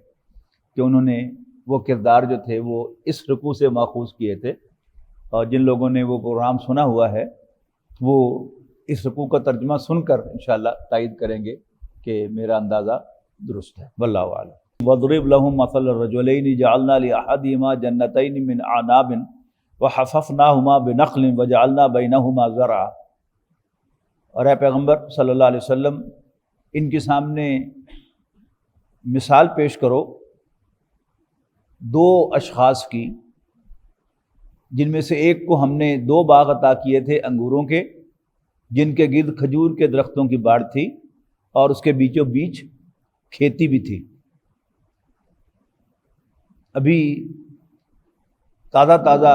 [SPEAKER 2] کہ انہوں نے وہ کردار جو تھے وہ اس رکوع سے ماخوذ کیے تھے، اور جن لوگوں نے وہ پروگرام سنا ہوا ہے وہ اس رکوع کا ترجمہ سن کر انشاءاللہ تائید کریں گے کہ میرا اندازہ درست ہے. واللہ اعلم. وَاضْرِبْ لَهُم مَثَلَ الرَّجُلَيْنِ جَعَلْنَا لِأَحَدِهِمَا جَنَّتَيْنِ مِنْ أَعْنَابٍ وَحَفَفْنَاهُمَا بِنَخْلٍ وَجَعَلْنَا بَيْنَهُمَا زَرْعًا. اور اے پیغمبر صلی اللہ علیہ وسلم، ان کے سامنے مثال پیش کرو 2 اشخاص کی، جن میں سے ایک کو ہم نے 2 باغ عطا کیے تھے انگوروں کے، جن کے گرد کھجور کے درختوں کی باڑ تھی، اور اس کے بیچوں بیچ کھیتی بھی تھی. ابھی تازہ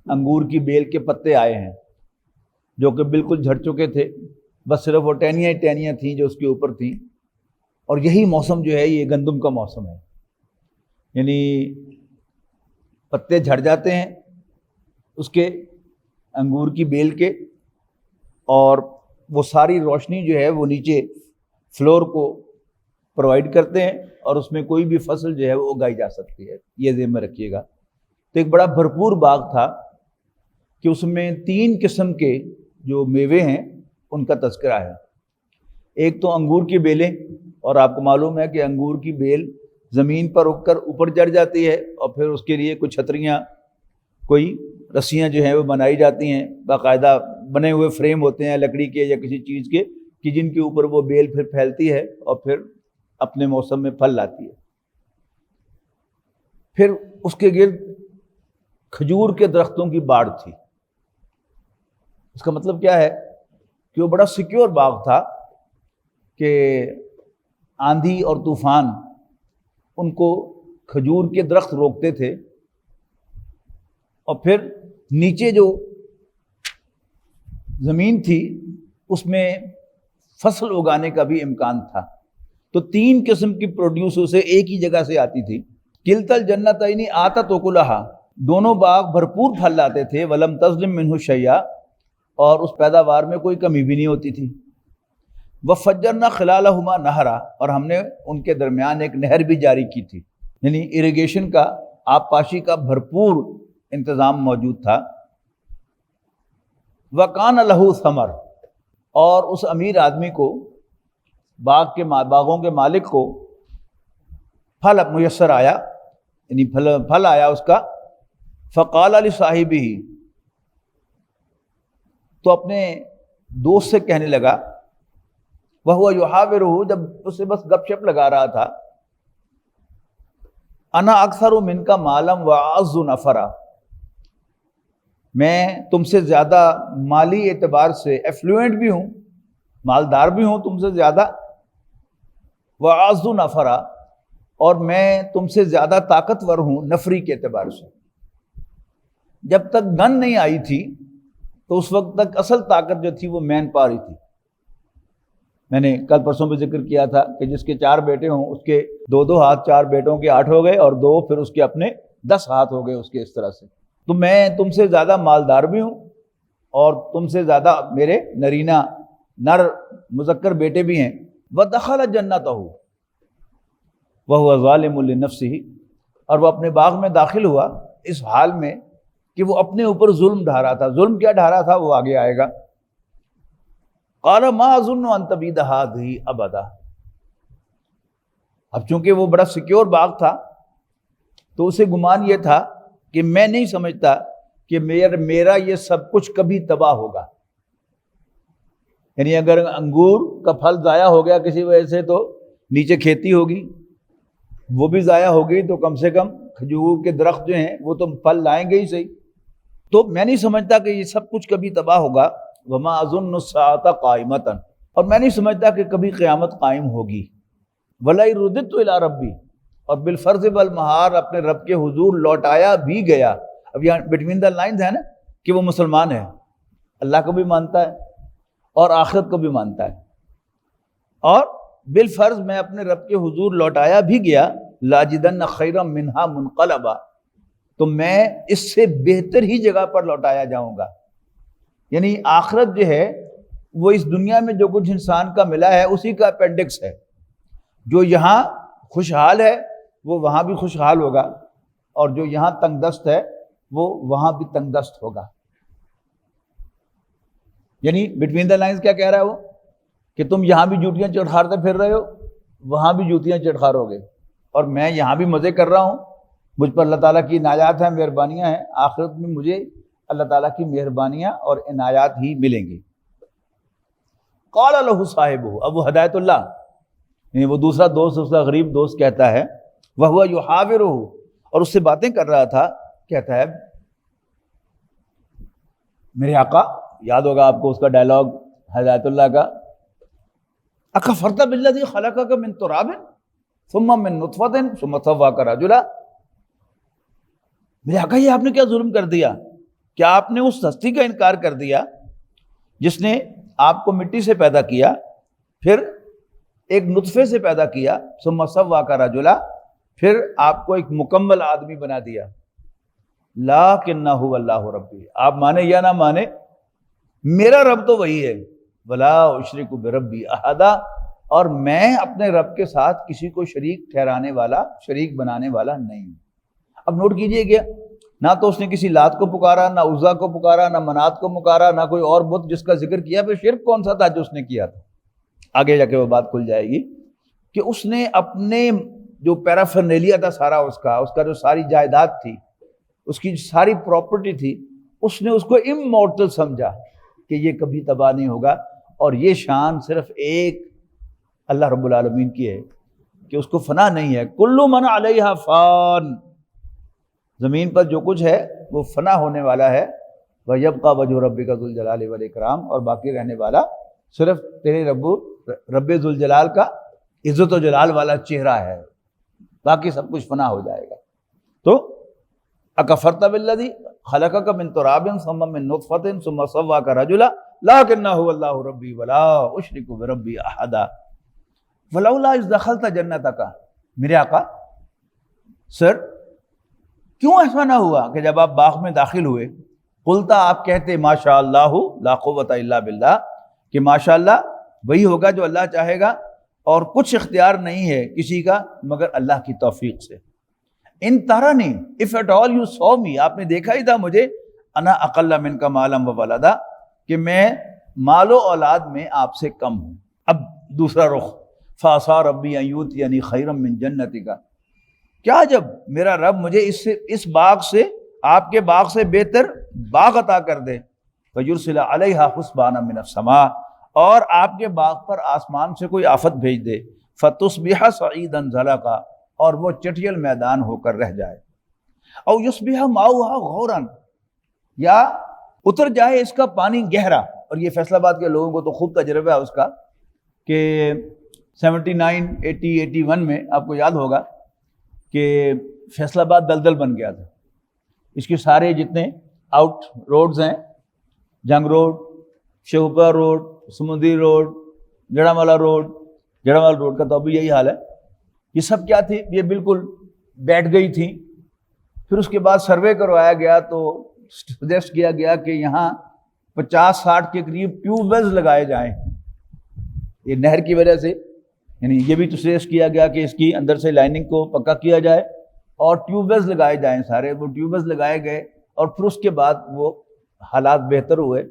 [SPEAKER 2] انگور کی بیل کے پتے آئے ہیں جو کہ بالکل جھڑ چکے تھے، بس صرف وہ ٹہنیاں ہی ٹہنیاں تھیں جو اس کے اوپر تھیں. اور یہی موسم جو ہے یہ گندم کا موسم ہے، یعنی پتے جھڑ جاتے ہیں اس کے انگور کی بیل کے، اور وہ ساری روشنی جو ہے وہ نیچے فلور کو پرووائڈ کرتے ہیں، اور اس میں کوئی بھی فصل جو ہے وہ اگائی جا سکتی ہے. یہ ذہن میں رکھیے گا. تو ایک بڑا بھرپور باغ تھا کہ اس میں 3 قسم کے جو میوے ہیں ان کا تذکرہ ہے. ایک تو انگور کی بیلیں، اور آپ کو معلوم ہے کہ انگور کی بیل زمین پر اگ کر اوپر چڑھ جاتی ہے، اور پھر اس کے لیے کچھ چھتریاں، کوئی رسیاں جو ہیں وہ بنائی جاتی ہیں، باقاعدہ بنے ہوئے فریم ہوتے ہیں لکڑی کے یا کسی چیز کے، کہ جن کے اوپر وہ بیل پھر پھیلتی ہے اور پھر اپنے موسم میں پھل لاتی ہے. پھر اس کے گرد کھجور کے درختوں کی باڑ تھی. اس کا مطلب کیا ہے کہ وہ بڑا سیکیور باغ تھا کہ آندھی اور طوفان ان کو کھجور کے درخت روکتے تھے، اور پھر نیچے جو زمین تھی اس میں فصل اگانے کا بھی امکان تھا. تو 3 قسم کی پروڈیوس اسے ایک ہی جگہ سے آتی تھی. کلتا الجنتین آتت اکلھا، دونوں باغ بھرپور پھل لاتے تھے. ولم تظلم منہ شیئا، اور اس پیداوار میں کوئی کمی بھی نہیں ہوتی تھی. وفجرنا خلالہما نہرا، اور ہم نے ان کے درمیان ایک نہر بھی جاری کی تھی، یعنی اریگیشن کا، آب پاشی کا بھرپور انتظام موجود تھا. وکان لہ ثمر، اور اس امیر آدمی کو، باغوں کے مالک کو پھل میسر آیا، یعنی پھل آیا اس کا. فقال لصاحبہ، تو اپنے دوست سے کہنے لگا، وہو یحاورہ، جب اسے بس گپ شپ لگا رہا تھا، انا اکثر منک مالا واعز نفرا، میں تم سے زیادہ مالی اعتبار سے ایفلوئنٹ بھی ہوں، مالدار بھی ہوں تم سے زیادہ، واعز نفرا، اور میں تم سے زیادہ طاقتور ہوں نفری کے اعتبار سے. جب تک گن نہیں آئی تھی تو اس وقت تک اصل طاقت جو تھی وہ مین پاور ہی تھی. میں نے کل پرسوں بھی ذکر کیا تھا کہ جس کے 4 بیٹے ہوں اس کے 2 ہاتھ 4 بیٹوں کے 8 ہو گئے اور 2 پھر اس کے اپنے 10 ہاتھ ہو گئے اس کے. اس طرح سے تو میں تم سے زیادہ مالدار بھی ہوں اور تم سے زیادہ میرے نرینہ نر مذکر بیٹے بھی ہیں. وَدَخَلَ جَنَّتَهُ وَهُوَ ظَالِمٌ لِنَفْسِهِ، اور وہ اپنے باغ میں داخل ہوا اس حال میں کہ وہ اپنے اوپر ظلم ڈھا رہا تھا. ظلم کیا ڈھا رہا تھا وہ آگے آئے گا. قَالَ مَا أَظُنُّ أَن تَبِيدَ هَٰذِهِ أَبَدًا. اب چونکہ وہ بڑا سیکیور باغ تھا تو اسے گمان یہ تھا کہ میں نہیں سمجھتا کہ میرا یہ سب کچھ کبھی تباہ ہوگا. یعنی اگر انگور کا پھل ضائع ہو گیا کسی وجہ سے تو نیچے کھیتی ہوگی، وہ بھی ضائع ہوگی تو کم سے کم کھجور کے درخت جو ہیں وہ تو پھل لائیں گے ہی صحیح. تو میں نہیں سمجھتا کہ یہ سب کچھ کبھی تباہ ہوگا. وما اظن الساعۃ قائمۃ، اور میں نہیں سمجھتا کہ کبھی قیامت قائم ہوگی. ولا رددت الی ربی، اور بالفرض والمہار اپنے رب کے حضور لوٹایا بھی گیا. اب یہاں بٹوین دا لائنز ہے نا کہ وہ مسلمان ہے، اللہ کو بھی مانتا ہے اور آخرت کو بھی مانتا ہے، اور بالفرض میں اپنے رب کے حضور لوٹایا بھی گیا. لاجدن خیرا منہا منقلبا، تو میں اس سے بہتر ہی جگہ پر لوٹایا جاؤں گا. یعنی آخرت جو ہے وہ اس دنیا میں جو کچھ انسان کا ملا ہے اسی کا اپینڈکس ہے. جو یہاں خوشحال ہے وہ وہاں بھی خوشحال ہوگا، اور جو یہاں تنگ دست ہے وہ وہاں بھی تنگ دست ہوگا. یعنی بٹوین دا لائنز کیا کہہ رہا ہے وہ کہ تم یہاں بھی جوتیاں چٹخارتے پھر رہے ہو، وہاں بھی جوتیاں چٹخارو گے، اور میں یہاں بھی مزے کر رہا ہوں. مجھ پر اللہ تعالیٰ کی عنایات ہیں، مہربانیاں ہیں. آخرت میں مجھے اللہ تعالیٰ کی مہربانیاں اور عنایات ہی ملیں گی. قال له صاحبہ، اب وہ ہدایت اللہ یعنی وہ دوسرا دوست، اس کا غریب دوست کہتا ہے، وہو یحاورہ، اور اس سے باتیں کر رہا تھا، کہتا ہے میرے آقا، یاد ہوگا آپ کو اس کا ڈائلاگ ہدایت اللہ کا، اکفرت بالذی خلقک من تراب ثم من نطفۃ ثم سواک رجلا. میرے آقا یہ آپ نے کیا ظلم کر دیا؟ کیا آپ نے اس ہستی کا انکار کر دیا جس نے آپ کو مٹی سے پیدا کیا، پھر ایک نطفے سے پیدا کیا، ثم سواک رجلا، پھر آپ کو ایک مکمل آدمی بنا دیا. لیکنہ هو اللہ ربی، آپ مانے یا نہ مانے میرا رب تو وہی ہے. ولا اشرک بربی احدا، اور میں اپنے رب کے ساتھ کسی کو شریک ٹھہرانے والا، شریک بنانے والا نہیں. اب نوٹ کیجئے گیا، نہ تو اس نے کسی لات کو پکارا، نہ عزا کو پکارا، نہ منات کو پکارا، نہ کوئی اور بت جس کا ذکر کیا. پھر شرک کون سا تھا جو اس نے کیا تھا؟ آگے جا کے وہ بات کھل جائے گی کہ اس نے اپنے جو پیرافرنیلیا تھا سارا، اس کا جو ساری جائیداد تھی، اس کی ساری پراپرٹی تھی، اس نے اس کو امورٹل سمجھا کہ یہ کبھی تباہ نہیں ہوگا. اور یہ شان صرف ایک اللہ رب العالمین کی ہے کہ اس کو فنا نہیں ہے. کل من علیہا فان، زمین پر جو کچھ ہے وہ فنا ہونے والا ہے. وَيَبْقَى وَجْهُ رَبِّكَ ذُو الْجَلَالِ وَالْإِكْرَامِ، اور باقی رہنے والا صرف تیرے رب ذوالجلال کا عزت و جلال والا چہرہ ہے، باقی سب کچھ فنا ہو جائے گا. تو اکفرت بالذی خلقک من تراب ثم من نطفۃ ثم سواک رجلا لکنہ هو اللہ ربی ولا اشرک بربی احدا. فلولا اذ دخلت جنتک، میرے آقا سر کیوں ایسا نہ ہوا کہ جب آپ باغ میں داخل ہوئے، قلتا، آپ کہتے ماشاء اللہ لا قوت الا باللہ، کہ ماشاء اللہ وہی ہوگا جو اللہ چاہے گا، اور کچھ اختیار نہیں ہے کسی کا مگر اللہ کی توفیق سے. ان ترانی if at all you saw me, آپ نے دیکھا ہی تھا مجھے، انا اقل منک مالا و ولدا، کہ میں مال و اولاد میں آپ سے کم ہوں. اب دوسرا رخ، فعصا ربی ان یؤتینی خیرا من جنتک، کیا جب میرا رب مجھے اس باغ سے، آپ کے باغ سے بہتر باغ عطا کر دے. فیرسل علیہا حسبانا من السماء، اور آپ کے باغ پر آسمان سے کوئی آفت بھیج دے. فتصبح صعیدا زلقا، اور وہ چٹیل میدان ہو کر رہ جائے. او یصبح ماؤہا غورا، یا اتر جائے اس کا پانی گہرا. اور یہ فیصل آباد کے لوگوں کو تو خوب تجربہ ہے اس کا کہ 79 80 81 میں آپ کو یاد ہوگا کہ فیصل آباد دلدل بن گیا تھا. اس کے سارے جتنے آؤٹ روڈز ہیں، جنگ روڈ، شہپورہ روڈ، سمندری روڈ، جڑامالا روڈ کا تو ابھی یہی حال ہے. یہ سب کیا تھی؟ یہ بالکل بیٹھ گئی تھی. پھر اس کے بعد سروے کروایا گیا تو سجیسٹ کیا گیا کہ یہاں 50-60 کے قریب ٹیوب ویلز لگائے جائیں یہ نہر کی وجہ سے. یعنی یہ بھی تو سجیسٹ کیا گیا کہ اس کی اندر سے لائننگ کو پکا کیا جائے اور ٹیوب ویلز لگائے جائیں سارے. وہ ٹیوب ویلز لگائے گئے اور پھر اس کے بعد وہ حالات بہتر ہوئے.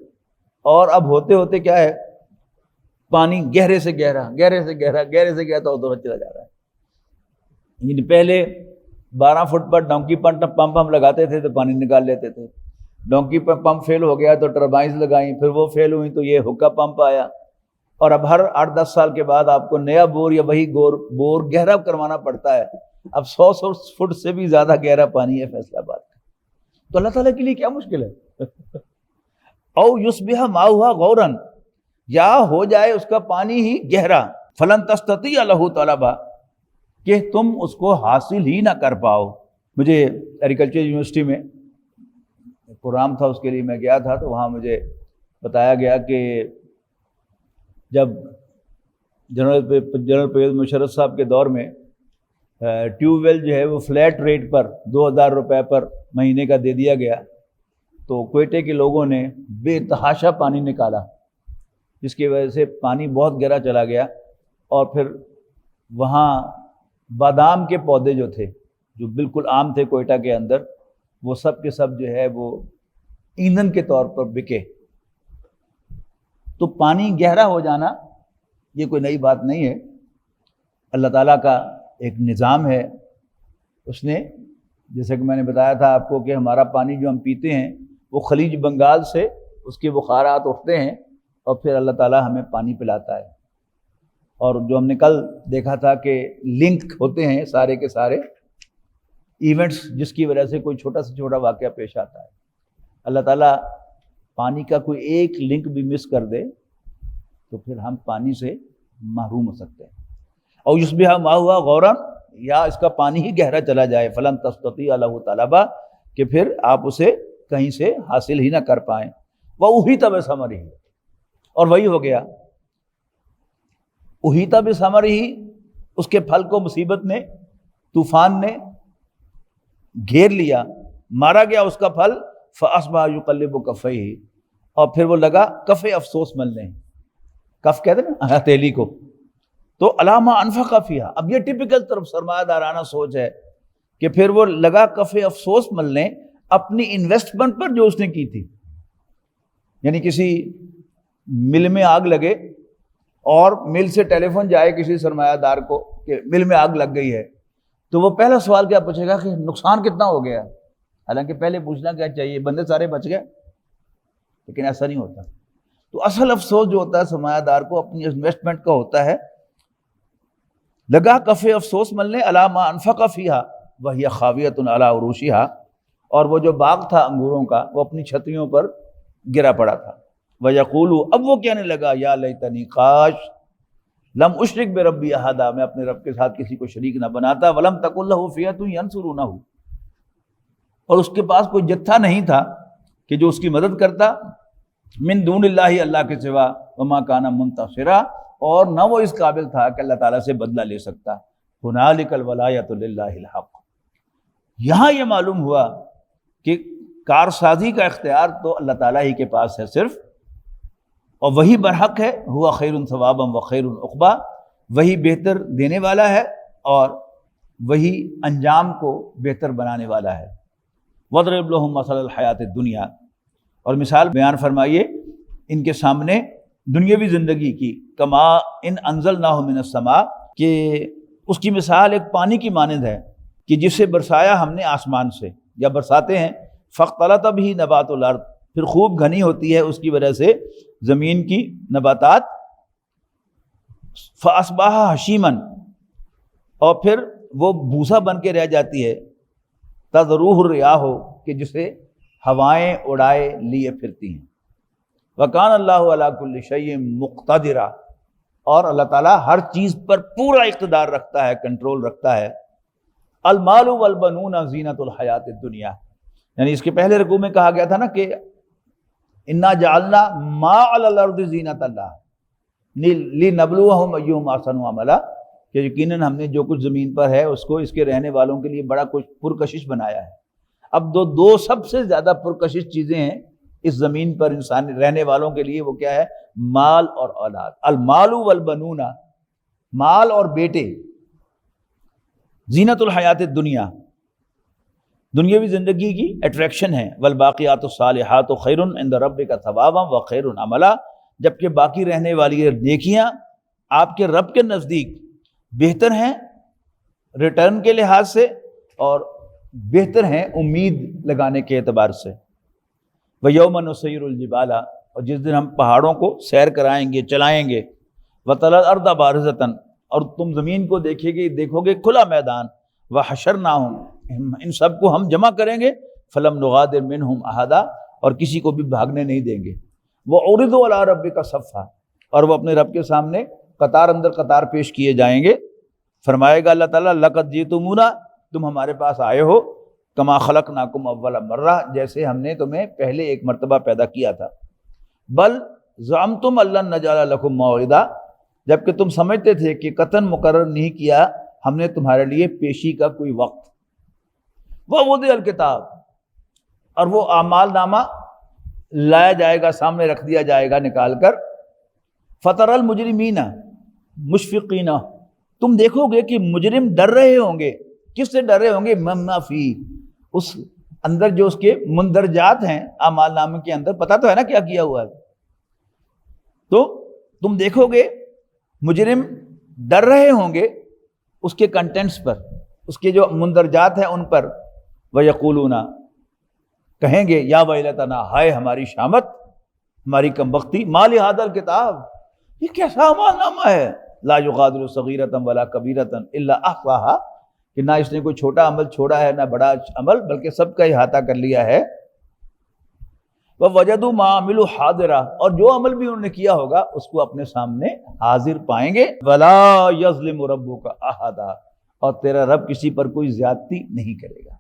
[SPEAKER 2] اور اب ہوتے ہوتے کیا ہے، پانی گہرے سے گہرا ہوتا چلا جا رہا ہے. یعنی پہلے 12 فٹ پر ڈونکی پمپ ہم لگاتے تھے تو پانی نکال لیتے تھے. ڈونکی پمپ فیل ہو گیا تو ٹربائنز لگائیں، پھر وہ فیل ہوئیں تو یہ حکا پمپ آیا. اور اب ہر 8-10 سال کے بعد آپ کو نیا بور یا وہی بور گہرا کروانا پڑتا ہے. اب 100 فٹ سے بھی زیادہ گہرا پانی ہے فیصل آباد کا. تو اللہ تعالیٰ کے لیے کیا مشکل ہے؟ او یصبح ماؤہا غورا، یا ہو جائے اس کا پانی ہی گہرا، فلن تستطیع لہ طلبا، کہ تم اس کو حاصل ہی نہ کر پاؤ. مجھے ایگریکلچر یونیورسٹی میں پروگرام تھا، اس کے لیے میں گیا تھا تو وہاں مجھے بتایا گیا کہ جب جنرل پرویز مشرف صاحب کے دور میں ٹیوب ویل جو ہے وہ فلیٹ ریٹ پر 2000 روپے پر مہینے کا دے دیا گیا، تو کوئٹے کے لوگوں نے بے تحاشا پانی نکالا، جس کی وجہ سے پانی بہت گہرا چلا گیا. اور پھر وہاں بادام کے پودے جو تھے، جو بالکل عام تھے کوئٹہ کے اندر، وہ سب کے سب جو ہے وہ ایندھن کے طور پر بکے. تو پانی گہرا ہو جانا یہ کوئی نئی بات نہیں ہے، اللہ تعالیٰ کا ایک نظام ہے. اس نے، جیسے کہ میں نے بتایا تھا آپ کو، کہ ہمارا پانی جو ہم پیتے ہیں وہ خلیج بنگال سے اس کے بخارات اٹھتے ہیں اور پھر اللہ تعالیٰ ہمیں پانی پلاتا ہے. اور جو ہم نے کل دیکھا تھا کہ لنک ہوتے ہیں سارے کے سارے ایونٹس، جس کی وجہ سے کوئی چھوٹا سے چھوٹا واقعہ پیش آتا ہے. اللہ تعالیٰ پانی کا کوئی ایک لنک بھی مس کر دے تو پھر ہم پانی سے محروم ہو سکتے ہیں. اور یصبح ماؤہا غورا، یا اس کا پانی ہی گہرا چلا جائے، فلن تستطیع لہ طلبا، کہ پھر آپ اسے کہیں سے حاصل ہی نہ کر پائیں. وَأُحِیطَ بِثَمَرِهِ، اور وہی ہو گیا. احیطَ بِثَمَرِهِ، اس کے پھل کو مصیبت نے، طوفان نے گھیر لیا، مارا گیا اس کا پھل. فَأَصْبَحَ يُقَلِّبُ كَفَّيْهِ، اور پھر وہ لگا کف افسوس ملنے. کف کہتے ہیں نا ہتھیلی کو. تو عَلَىٰ مَا أَنفَقَ فِيهَا، اب یہ ٹپیکل طرف سرمایہ دارانہ سوچ ہے کہ پھر وہ لگا کف افسوس ملنے اپنی انویسٹمنٹ پر جو اس نے کی تھی. یعنی کسی مل میں آگ لگے اور مل سے ٹیلی فون جائے کسی سرمایہ دار کو کہ مل میں آگ لگ گئی ہے، تو وہ پہلا سوال کیا پوچھے گا کہ نقصان کتنا ہو گیا. حالانکہ پہلے پوچھنا کیا چاہیے، بندے سارے بچ گئے، لیکن ایسا نہیں ہوتا. تو اصل افسوس جو ہوتا ہے سرمایہ دار کو اپنی انویسٹمنٹ کا ہوتا ہے. لگا کف افسوس ملنے عَلَىٰ مَا أَنفَقَ فِيهَا وَهِيَ خَاوِيَةٌ عَلَىٰ عُرُوشِهَا، اور وہ جو باغ تھا انگوروں کا وہ اپنی چھتریوں پر گرا پڑا تھا. وَيَقُولُ، اب وہ کہنے لگا، یا لیتنی کاش، لم اشرک بربی احدا، میں اپنے رب کے ساتھ کسی کو شریک نہ بناتا. ولم تکن لہ فئۃ ینصرونہ، اور اس کے پاس کوئی جتھا نہیں تھا کہ جو اس کی مدد کرتا، من دون اللہ، اللہ کے سوا، وما کان منتصرا، اور نہ وہ اس قابل تھا کہ اللہ تعالیٰ سے بدلہ لے سکتا. ہنالک الولایۃ للہ الحق، یہاں یہ معلوم ہوا کہ کارسازی کا اختیار تو اللہ تعالیٰ ہی کے پاس ہے صرف، اور وہی برحق ہے. ہوا خیر ثوابا و خیر عقبا، وہی بہتر دینے والا ہے اور وہی انجام کو بہتر بنانے والا ہے. وَاضْرِبْ لَهُم مَثَلَ الْحَيَاةِ الدُّنْيَا، اور مثال بیان فرمائیے ان کے سامنے دنیاوی زندگی کی. کما ان انزلناہ من السماء، کہ اس کی مثال ایک پانی کی مانند ہے کہ جسے برسایا ہم نے آسمان سے یا برساتے ہیں. فاختلط بہ نبات الارض، پھر خوب گھنی ہوتی ہے اس کی وجہ سے زمین کی نباتات. فاصبح حشیما، اور پھر وہ بھوسا بن کے رہ جاتی ہے. تذروہ الریاح، کہ جسے ہوائیں اڑائے لیے پھرتی ہیں. وکان اللہ علی کل شیء مقتدرا، اور اللہ تعالیٰ ہر چیز پر پورا اقتدار رکھتا ہے، کنٹرول رکھتا ہے. المال والبنون زینت الحیات الدنیا، یعنی اس کے پہلے رکوع میں کہا گیا تھا نا کہ انا جعلنا ما علی الارض زینت اللہ لنبلوہم ایہم احسن عملا، کہ یقیناً ہم نے جو کچھ زمین پر ہے اس کو اس کے رہنے والوں کے لیے بڑا کچھ پرکشش بنایا ہے۔ اب دو سب سے زیادہ پرکشش چیزیں ہیں اس زمین پر انسان رہنے والوں کے لیے، وہ کیا ہے؟ مال اور اولاد۔ المال والبنون، مال اور بیٹے، زینت الحیات الدنیا، دنیاوی زندگی کی اٹریکشن ہے۔ والباقیات الصالحات خیر عند ربک ثوابا وخیر عملا، جبکہ باقی رہنے والی نیکیاں آپ کے رب کے نزدیک بہتر ہیں ریٹرن کے لحاظ سے اور بہتر ہیں امید لگانے کے اعتبار سے۔ وَيَوْمَ نُسَيِّرُ الْجِبَالَ، اور جس دن ہم پہاڑوں کو سیر کرائیں گے، چلائیں گے۔ وَتَرَى الْأَرْضَ بَارِزَةً، اور تم زمین کو دیکھو گے کھلا میدان۔ وَحَشَرْنَاهُمْ، ان سب کو ہم جمع کریں گے۔ فَلَمْ نُغَادِرْ مِنْهُمْ أَحَدًا، اور کسی کو بھی بھاگنے نہیں دیں گے۔ وَعُرِضُوا عَلَىٰ رَبِّكَ صَفًّا، اور وہ اپنے رب کے سامنے قطار اندر قطار پیش کیے جائیں گے۔ فرمائے گا اللہ تعالیٰ لَقَدْ جِئْتُمُونَا، تم ہمارے پاس آئے ہو، کما خلقناکم اول مرہ، جیسے ہم نے تمہیں پہلے ایک مرتبہ پیدا کیا تھا۔ بل زعمتم ان لن نجعل لکم موعدا، جبکہ تم سمجھتے تھے کہ قطعاً مقرر نہیں کیا ہم نے تمہارے لیے پیشی کا کوئی وقت۔ ووضع الکتاب، اور وہ اعمال نامہ لایا جائے گا، سامنے رکھ دیا جائے گا نکال کر۔ فتر المجرمین مشفقین، تم دیکھو گے کہ مجرم ڈر رہے ہوں گے۔ کس سے ڈر رہے ہوں گے؟ مما فی، اس اندر جو اس کے مندرجات ہیں اعمال نامے کے اندر، پتہ تو ہے نا کیا کیا ہوا ہے۔ تو تم دیکھو گے مجرم ڈر رہے ہوں گے اس کے کنٹینٹس پر، اس کے جو مندرجات ہیں ان پر۔ وَيَقُولُونَ، کہیں گے یا ویلتنا، ہائے ہماری شامت، ہماری کمبختی، ما لہذا الکتاب، یہ کیسا اعمال نامہ ہے، لا یغادر صغیرۃ ولا کبیرۃ الا احصاها، کہ نہ اس نے کوئی چھوٹا عمل چھوڑا ہے نہ بڑا عمل، بلکہ سب کا احاطہ کر لیا ہے۔ وَوَجَدُوا مَا عَمِلُوا حَاضِرًا، اور جو عمل بھی انہوں نے کیا ہوگا اس کو اپنے سامنے حاضر پائیں گے۔ وَلَا يَظْلِمُ رَبُّكَ أَحَدًا، اور تیرا رب کسی پر کوئی زیادتی نہیں کرے گا۔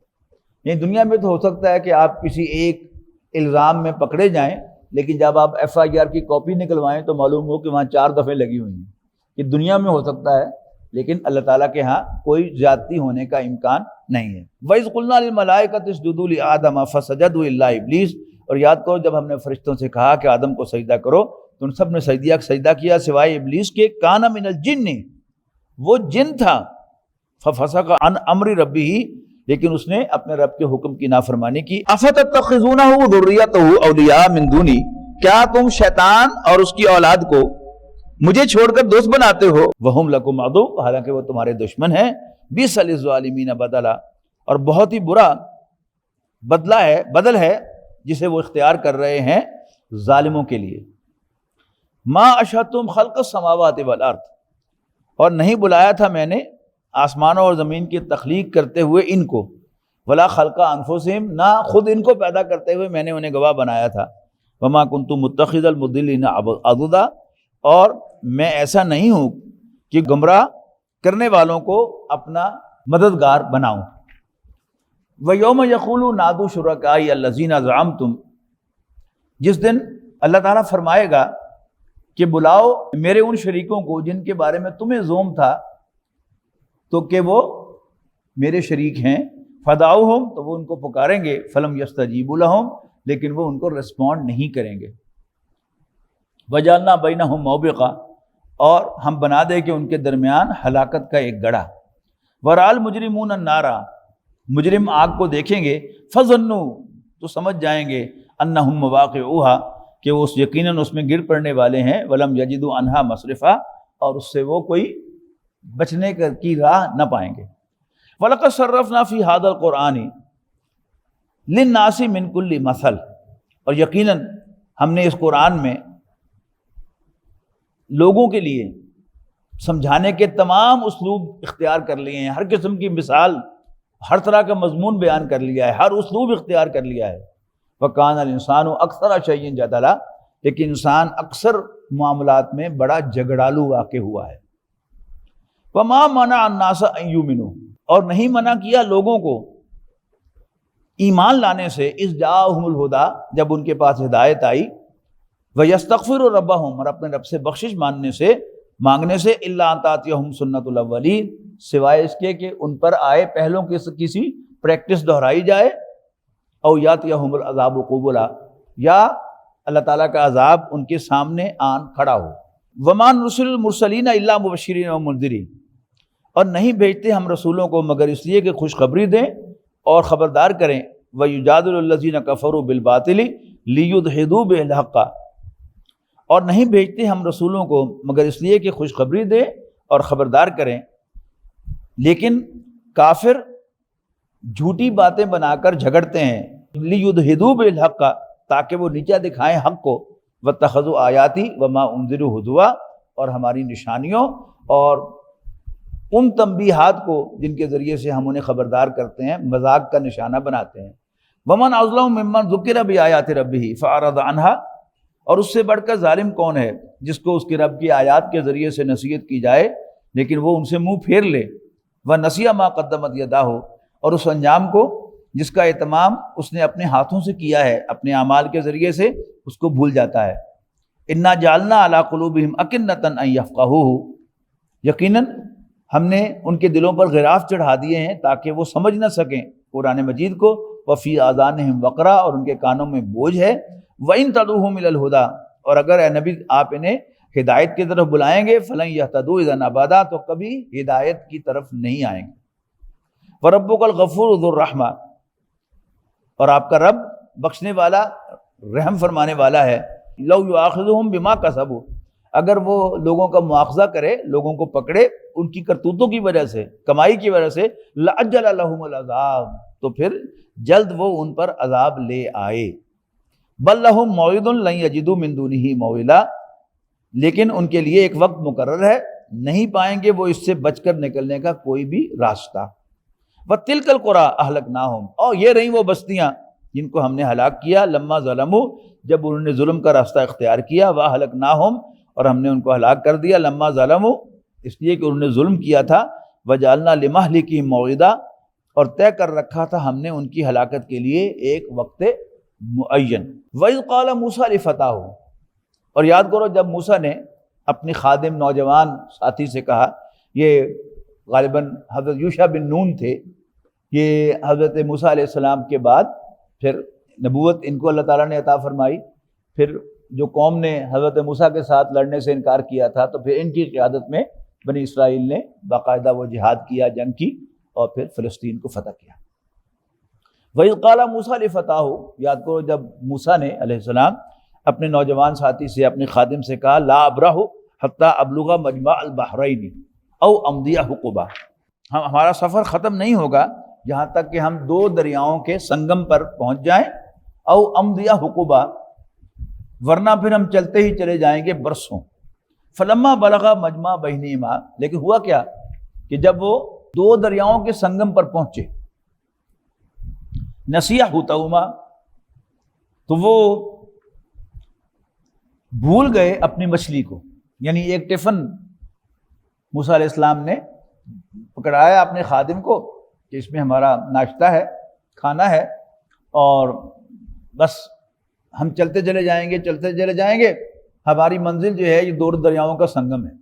[SPEAKER 2] یعنی دنیا میں تو ہو سکتا ہے کہ آپ کسی ایک الزام میں پکڑے جائیں، لیکن جب آپ FIR کی کاپی نکلوائیں تو معلوم ہو کہ وہاں 4 دفعے لگی ہوئی ہیں۔ یہ دنیا میں ہو سکتا ہے، لیکن اللہ تعالیٰ کے ہاں کوئی زیادتی ہونے کا امکان نہیں ہے۔ وَإِذْ قُلْنَا لِلْمَلَائِكَةِ اسْجُدُوا لِآدَمَ فَسَجَدُوا إِلَّا إِبْلِيسَ، اور یاد کرو جب ہم نے فرشتوں سے کہا کہ آدم کو سجدہ کرو تو ان سب نے سجدہ کیا سوائے ابلیس کے۔ کَانَ مِنَ الْجِنِّ، وہ جن تھا۔ فَفَسَقَ عَنْ أَمْرِ رَبِّهِ، لیکن اس نے اپنے رب کے حکم کی نافرمانی کی۔ أَفَتَتَّخِذُونَهُ وَذُرِّيَّتَهُ أَوْلِيَاءَ مِن دُونِي، کیا تم شیطان اور اس کی اولاد کو مجھے چھوڑ کر دوست بناتے ہو۔ وَهُمْ لَكُمْ عَدُوٌّ، حالانکہ وہ تمہارے دشمن ہیں۔ بِئْسَ لِلظَّالِمِينَ بَدَلًا، اور بہت ہی برا بدل ہے جسے وہ اختیار کر رہے ہیں ظالموں کے لیے۔ مَا أَشْهَدتُّمْ خَلْقَ السَّمَاوَاتِ وَالْأَرْضِ، اور نہیں بلایا تھا میں نے آسمانوں اور زمین کی تخلیق کرتے ہوئے ان کو۔ وَلَا خَلْقَ أَنفُسِهِمْ، نہ خود ان کو پیدا کرتے ہوئے میں نے انہیں گواہ بنایا تھا۔ وَمَا كُنْتُ مُتَّخِذَ الْمُضِلِّينَ عَضُدًا، اور میں ایسا نہیں ہوں کہ گمراہ کرنے والوں کو اپنا مددگار بناؤں۔ وَيَوْمَ يَقُولُ نَادُوا شُرَكَائِيَ الَّذِينَ زَعَمْتُمْ، جس دن اللہ تعالیٰ فرمائے گا کہ بلاؤ میرے ان شریکوں کو جن کے بارے میں تمہیں زوم تھا تو کہ وہ میرے شریک ہیں۔ فَدَعُوهُمْ، تو وہ ان کو پکاریں گے۔ فَلَمْ يَسْتَجِيبُوا لَهُمْ، لیکن وہ ان کو رسپونڈ نہیں کریں گے۔ وَجَعَلْنَا بَيْنَهُمْ مَوْبِقًا، اور ہم بنا دیں کہ ان کے درمیان ہلاکت کا ایک گڑھا۔ وَرَأَى الْمُجْرِمُونَ النَّارَ، مجرم آگ کو دیکھیں گے۔ فَظَنُّوا، تو سمجھ جائیں گے، أَنَّهُمْ مُوَاقِعُوهَا، کہ وہ یقیناً اس میں گر پڑنے والے ہیں۔ وَلَمْ يَجِدُوا عَنْهَا مَصْرِفًا، اور اس سے وہ کوئی بچنے کی راہ نہ پائیں گے۔ وَلَقَدْ صَرَّفْنَا فِي هَذَا الْقُرْآنِ لِلنَّاسِ مِنْ كُلِّ مَثَلٍ، اور یقیناً ہم نے اس قرآن میں لوگوں کے لیے سمجھانے کے تمام اسلوب اختیار کر لیے ہیں، ہر قسم کی مثال، ہر طرح کا مضمون بیان کر لیا ہے، ہر اسلوب اختیار کر لیا ہے۔ وَكَانَ الْإِنسَانُ أَكْثَرَ شَيْءٍ جَدَلًا، لیکن انسان اکثر معاملات میں بڑا جھگڑالو واقع ہوا ہے۔ وَمَا مَنَعَ النَّاسَ أَن يُؤْمِنُوا، اور نہیں منع کیا لوگوں کو ایمان لانے سے، اذ جاءہم الہدیٰ، جب ان کے پاس ہدایت آئی، وَيَسْتَغْفِرُوا رَبَّهُمْ، اور اپنے رب سے بخشش مانگنے سے إِلَّا أَن تَأْتِيَهُمْ سُنَّةُ الْأَوَّلِينَ، سوائے اس کے کہ ان پر آئے پہلوں کی کسی پریکٹس دہرائی جائے، او یاتیہم العذاب قبلا، یا اللہ تعالیٰ کا عذاب ان کے سامنے آن کھڑا ہو۔ وَمَا نُرْسِلُ الْمُرْسَلِينَ إِلَّا مُبَشِّرِينَ وَمُنذِرِينَ، اور نہیں بھیجتے ہم رسولوں کو مگر اس لیے کہ خوشخبری دیں اور خبردار کریں۔ وَيُجَادِلُ الَّذِينَ كَفَرُوا بِالْبَاطِلِ لِيُدْحِضُوا بِهِ الْحَقَّ، اور نہیں بھیجتے ہم رسولوں کو مگر اس لیے کہ خوشخبری دیں اور خبردار کریں، لیکن کافر جھوٹی باتیں بنا کر جھگڑتے ہیں، لِيُدْحِضُوا بِالْحَقَّ، تاکہ وہ نیچا دکھائیں حق کو، وَاتَّخَذُوا آیَاتِي وَمَا أُنذِرُوا هُزُوًا، اور ہماری نشانیوں اور ان تنبیہات کو جن کے ذریعے سے ہم انہیں خبردار کرتے ہیں مذاق کا نشانہ بناتے ہیں۔ وَمَنْ أَظْلَمُ مِمَّنْ ذُكِّرَ بِآيَاتِ رَبِّهِ فَأَعْرَضَ عَنْهَا، اور اس سے بڑھ کر ظالم کون ہے جس کو اس کے رب کی آیات کے ذریعے سے نصیحت کی جائے لیکن وہ ان سے منہ پھیر لے۔ وَنَسِيَ مَا قَدَّمَتْ يَدَاهُ، اور اس انجام کو جس کا اہتمام اس نے اپنے ہاتھوں سے کیا ہے، اپنے اعمال کے ذریعے سے اس کو بھول جاتا ہے۔ اِنَّا جَعَلْنَا عَلَىٰ قُلُوبِهِمْ أَكِنَّةً أَن يَفْقَهُوهُ، یقیناً ہم نے ان کے دلوں پر غراف چڑھا دیے ہیں تاکہ وہ سمجھ نہ سکیں قرآن مجید کو۔ وفی آذانہم وقرا، اور ان کے کانوں میں بوجھ ہے۔ وَإِن تَدْعُوهُمْ إِلَى الْهُدَىٰ، اور اگر اے نبی آپ انہیں ہدایت کی طرف بلائیں گے، فَلَن يَهْتَدُوا إِذًا أَبَدًا، تو کبھی ہدایت کی طرف نہیں آئیں گے۔ وَرَبُّكَ الْغَفُورُ ذُو الرَّحْمَةِ، اور آپ کا رب بخشنے والا رحم فرمانے والا ہے۔ لَوْ يُؤَاخِذُهُم بِمَا كَسَبُوا، اگر وہ لوگوں کا مواخذہ کرے، لوگوں کو پکڑے ان کی کرتوتوں کی وجہ سے، کمائی کی وجہ سے، لَعَجَّلَ لَهُمُ الْعَذَابَ، تو پھر جلد وہ ان پر عذاب لے آئے۔ بَل لَّهُم مَّوْعِدٌ لَّن يَجِدُوا مِن دُونِهِ مَوْعِلًا، لیکن ان کے لیے ایک وقت مقرر ہے، نہیں پائیں گے وہ اس سے بچ کر نکلنے کا کوئی بھی راستہ۔ وَتِلْكَ الْقُرَىٰ أَهْلَكْنَاهُمْ، اور یہ رہیں وہ بستیاں جن کو ہم نے ہلاک کیا، لما ظلموا، جب انہوں نے ظلم کا راستہ اختیار کیا، وَأَهْلَكْنَاهُمْ، اور ہم نے ان کو ہلاک کر دیا، لما ظلموا، اس لیے کہ انہوں نے ظلم کیا تھا، وَجَعَلْنَا لِمَهْلِكِهِمْ مَوْعِدًا، اور طے کر رکھا تھا ہم نے ان کی ہلاکت کے لیے ایک وقت معین۔ وَإِذْ قَالَ مُوسَىٰ لِفَتَاهُ، اور یاد کرو جب موسیٰ نے اپنے خادم نوجوان ساتھی سے کہا، یہ غالباً حضرت یوشع بن نون تھے، یہ حضرت موسیٰ علیہ السلام کے بعد پھر نبوت ان کو اللہ تعالیٰ نے عطا فرمائی، پھر جو قوم نے حضرت موسیٰ کے ساتھ لڑنے سے انکار کیا تھا تو پھر ان کی قیادت میں بنی اسرائیل نے باقاعدہ وہ جہاد کیا، جنگ کی، اور پھر فلسطین کو فتح کیا۔ وَإِذْ قَالَ مُوسَىٰ لِفَتَاهُ، یاد کرو جب موسیٰ نے علیہ السلام اپنے نوجوان ساتھی سے، اپنے خادم سے کہا، لا ابرح حتی ابلغ مجمع البحرین او امضی حقبہ، ہمارا سفر ختم نہیں ہوگا یہاں تک کہ ہم دو دریاؤں کے سنگم پر پہنچ جائیں، او امضی حقبہ، ورنہ پھر ہم چلتے ہی چلے جائیں گے برسوں۔ فلما بلغ مجمع بینہما، لیکن ہوا کیا کہ جب وہ دو دریاؤں کے سنگم پر پہنچے، نسیہ حوتہما، تو وہ بھول گئے اپنی مچھلی کو، یعنی ایک ٹفن موسیٰ علیہ السلام نے پکڑایا اپنے خادم کو کہ اس میں ہمارا ناشتہ ہے، کھانا ہے، اور بس ہم چلتے چلے جائیں گے، چلتے چلے جائیں گے، ہماری منزل جو ہے یہ دو دریاؤں کا سنگم ہے۔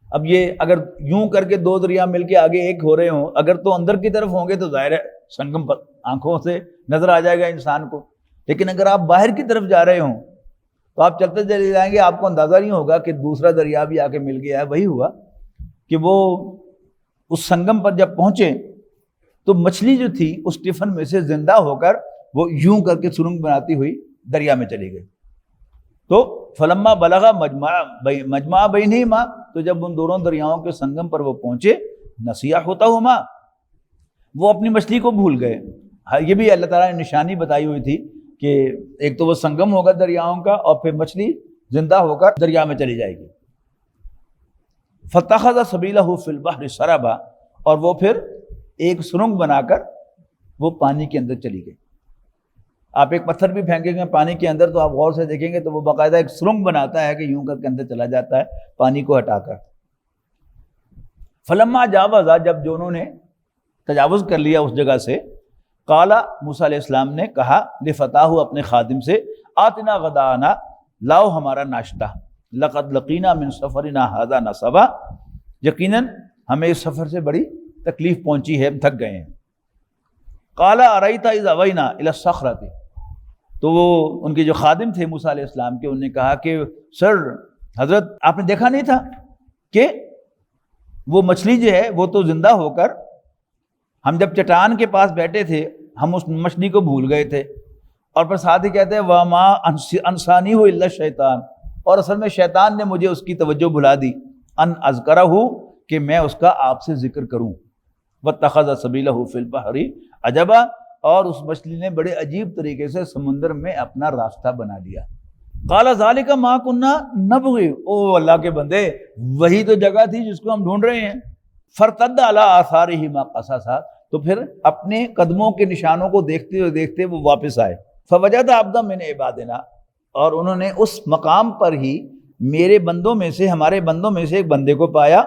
[SPEAKER 2] اب یہ اگر یوں کر کے دو دریا مل کے آگے ایک ہو رہے ہوں، اگر تو اندر کی طرف ہوں گے تو ظاہر ہے سنگم پر آنکھوں سے نظر آ جائے گا انسان کو، لیکن اگر آپ باہر کی طرف جا رہے ہوں تو آپ چلتے چلے جائیں گے، آپ کو اندازہ نہیں ہوگا کہ دوسرا دریا بھی آ کے مل گیا ہے۔ وہی ہوا کہ وہ اس سنگم پر جب پہنچے تو مچھلی جو تھی اس ٹفن میں سے زندہ ہو کر وہ یوں کر کے سرنگ بناتی ہوئی دریا میں چلی گئی۔ تو فلما بلغ مجمع بینہما، تو جب ان دونوں دریاؤں کے سنگم پر وہ پہنچے، نسیہ حوتہما، وہ اپنی مچھلی کو بھول گئے۔ یہ بھی اللہ تعالیٰ نے نشانی بتائی ہوئی تھی کہ ایک تو وہ سنگم ہوگا دریاؤں کا، اور پھر مچھلی زندہ ہو کر دریا میں چلی جائے گی۔ فاتخذ سبیلہ فی البحر سربا، اور وہ پھر ایک سرنگ بنا کر وہ پانی کے اندر چلی گئی۔ آپ ایک پتھر بھی پھینکیں گے پانی کے اندر تو آپ غور سے دیکھیں گے تو وہ باقاعدہ ایک سرنگ بناتا ہے کہ یوں کر کے اندر چلا جاتا ہے پانی کو ہٹا کر۔ فلما جاوزا، جب جو انہوں نے تجاوز کر لیا اس جگہ سے، قال موسیٰ علیہ السلام نے کہا لفتاہ اپنے خادم سے، آتنا غدانا، لاؤ ہمارا ناشتہ، لقد لقینا من سفرنا ھذا نصبا، یقیناً ہمیں اس سفر سے بڑی تکلیف پہنچی ہے، ہم تھک گئے ہیں۔ قال ارأیت اذ اوینا الی الصخرۃ، تو وہ ان کے جو خادم تھے موسیٰ علیہ السلام کے، انہوں نے کہا کہ سر حضرت آپ نے دیکھا نہیں تھا کہ وہ مچھلی جو ہے وہ تو زندہ ہو کر، ہم جب چٹان کے پاس بیٹھے تھے ہم اس مچھلی کو بھول گئے تھے، اور پھر ساتھ ہی کہتے ہیں وَمَا أَنْسَانِهُ إِلَّا الشَّيْطَانُ، اور اصل میں شیطان نے مجھے اس کی توجہ بھلا دی، ان اذکرہ، کہ میں اس کا آپ سے ذکر کروں، وَاتَّخَذَ سَبِيلَهُ فِي الْبَحْرِ عَجَبًا، اور اس مچھلی نے بڑے عجیب طریقے سے سمندر میں اپنا راستہ بنا لیا۔ قَالَ ذَلِكَ مَا كُنَّا نَبْغِي، او اللہ کے بندے وہی تو جگہ تھی جس کو ہم ڈھونڈ رہے ہیں۔ فَارْتَدَّ عَلَىٰ آثَارِهِمَا قَصَصًا، تو پھر اپنے قدموں کے نشانوں کو دیکھتے وہ واپس آئے۔ فَوَجَدَ عَبْدًا مِنْ عِبَادِنَا، اور انہوں نے اس مقام پر ہی میرے بندوں میں سے، ہمارے بندوں میں سے ایک بندے کو پایا،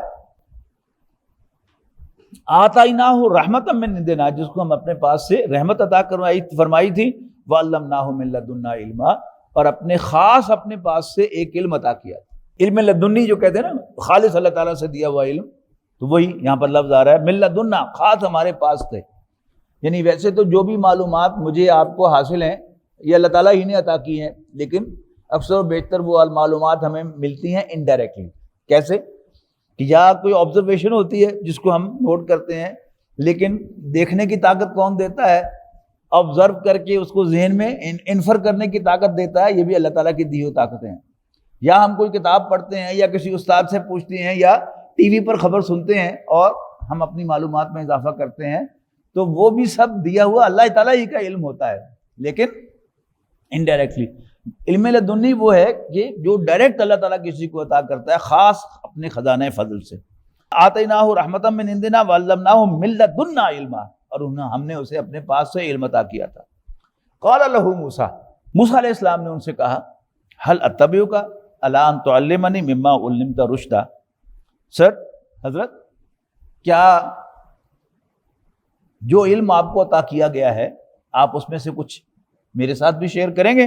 [SPEAKER 2] آتَيْنَاهُ رَحْمَةً مِّنْ عِنْدِنَا، جس کو ہم اپنے پاس سے رحمت عطا فرمائی تھی، وَعَلَّمْنَاهُ مِن لَّدُنَّا عِلْمًا، اور اپنے خاص اپنے پاس سے ایک علم عطا کیا۔ علم لدنی جو کہتے ہیں نا، خالص اللہ تعالیٰ سے دیا ہوا علم، تو وہی یہاں پر لفظ آ رہا ہے من لدنا، خاص ہمارے پاس تھے۔ یعنی ویسے تو جو بھی معلومات مجھے آپ کو حاصل ہیں یہ اللہ تعالیٰ ہی نے عطا کی ہیں، لیکن اکثر و بیشتر وہ معلومات ہمیں ملتی ہیں انڈائریکٹلی۔ کیسے کہ یا کوئی آبزرویشن ہوتی ہے جس کو ہم نوٹ کرتے ہیں، لیکن دیکھنے کی طاقت کون دیتا ہے؟ آبزرو کر کے اس کو ذہن میں انفر کرنے کی طاقت دیتا ہے، یہ بھی اللہ تعالیٰ کی دی ہوئی طاقتیں ہیں۔ یا ہم کوئی کتاب پڑھتے ہیں یا کسی استاد سے پوچھتے ہیں یا ٹی وی پر خبر سنتے ہیں اور ہم اپنی معلومات میں اضافہ کرتے ہیں، تو وہ بھی سب دیا ہوا اللہ تعالیٰ ہی کا علم ہوتا ہے، لیکن انڈائریکٹلی۔ علم لدنی وہ ہے کہ جو ڈائریکٹ اللہ تعالیٰ کسی کو عطا کرتا ہے، خاص اپنے خزانہ فضل سے۔ آتیناہ رحمۃ من عندنا وعلمناہ من لدنا علما، اور ہم نے اسے اپنے پاس سے علم عطا کیا تھا۔ قال لہ موسیٰ، موسیٰ علیہ السلام نے ان سے کہا، هل اتبعک علی ان تعلمنی مما علمت رشدا، سر حضرت کیا جو علم آپ کو عطا کیا گیا ہے آپ اس میں سے کچھ میرے ساتھ بھی شیئر کریں گے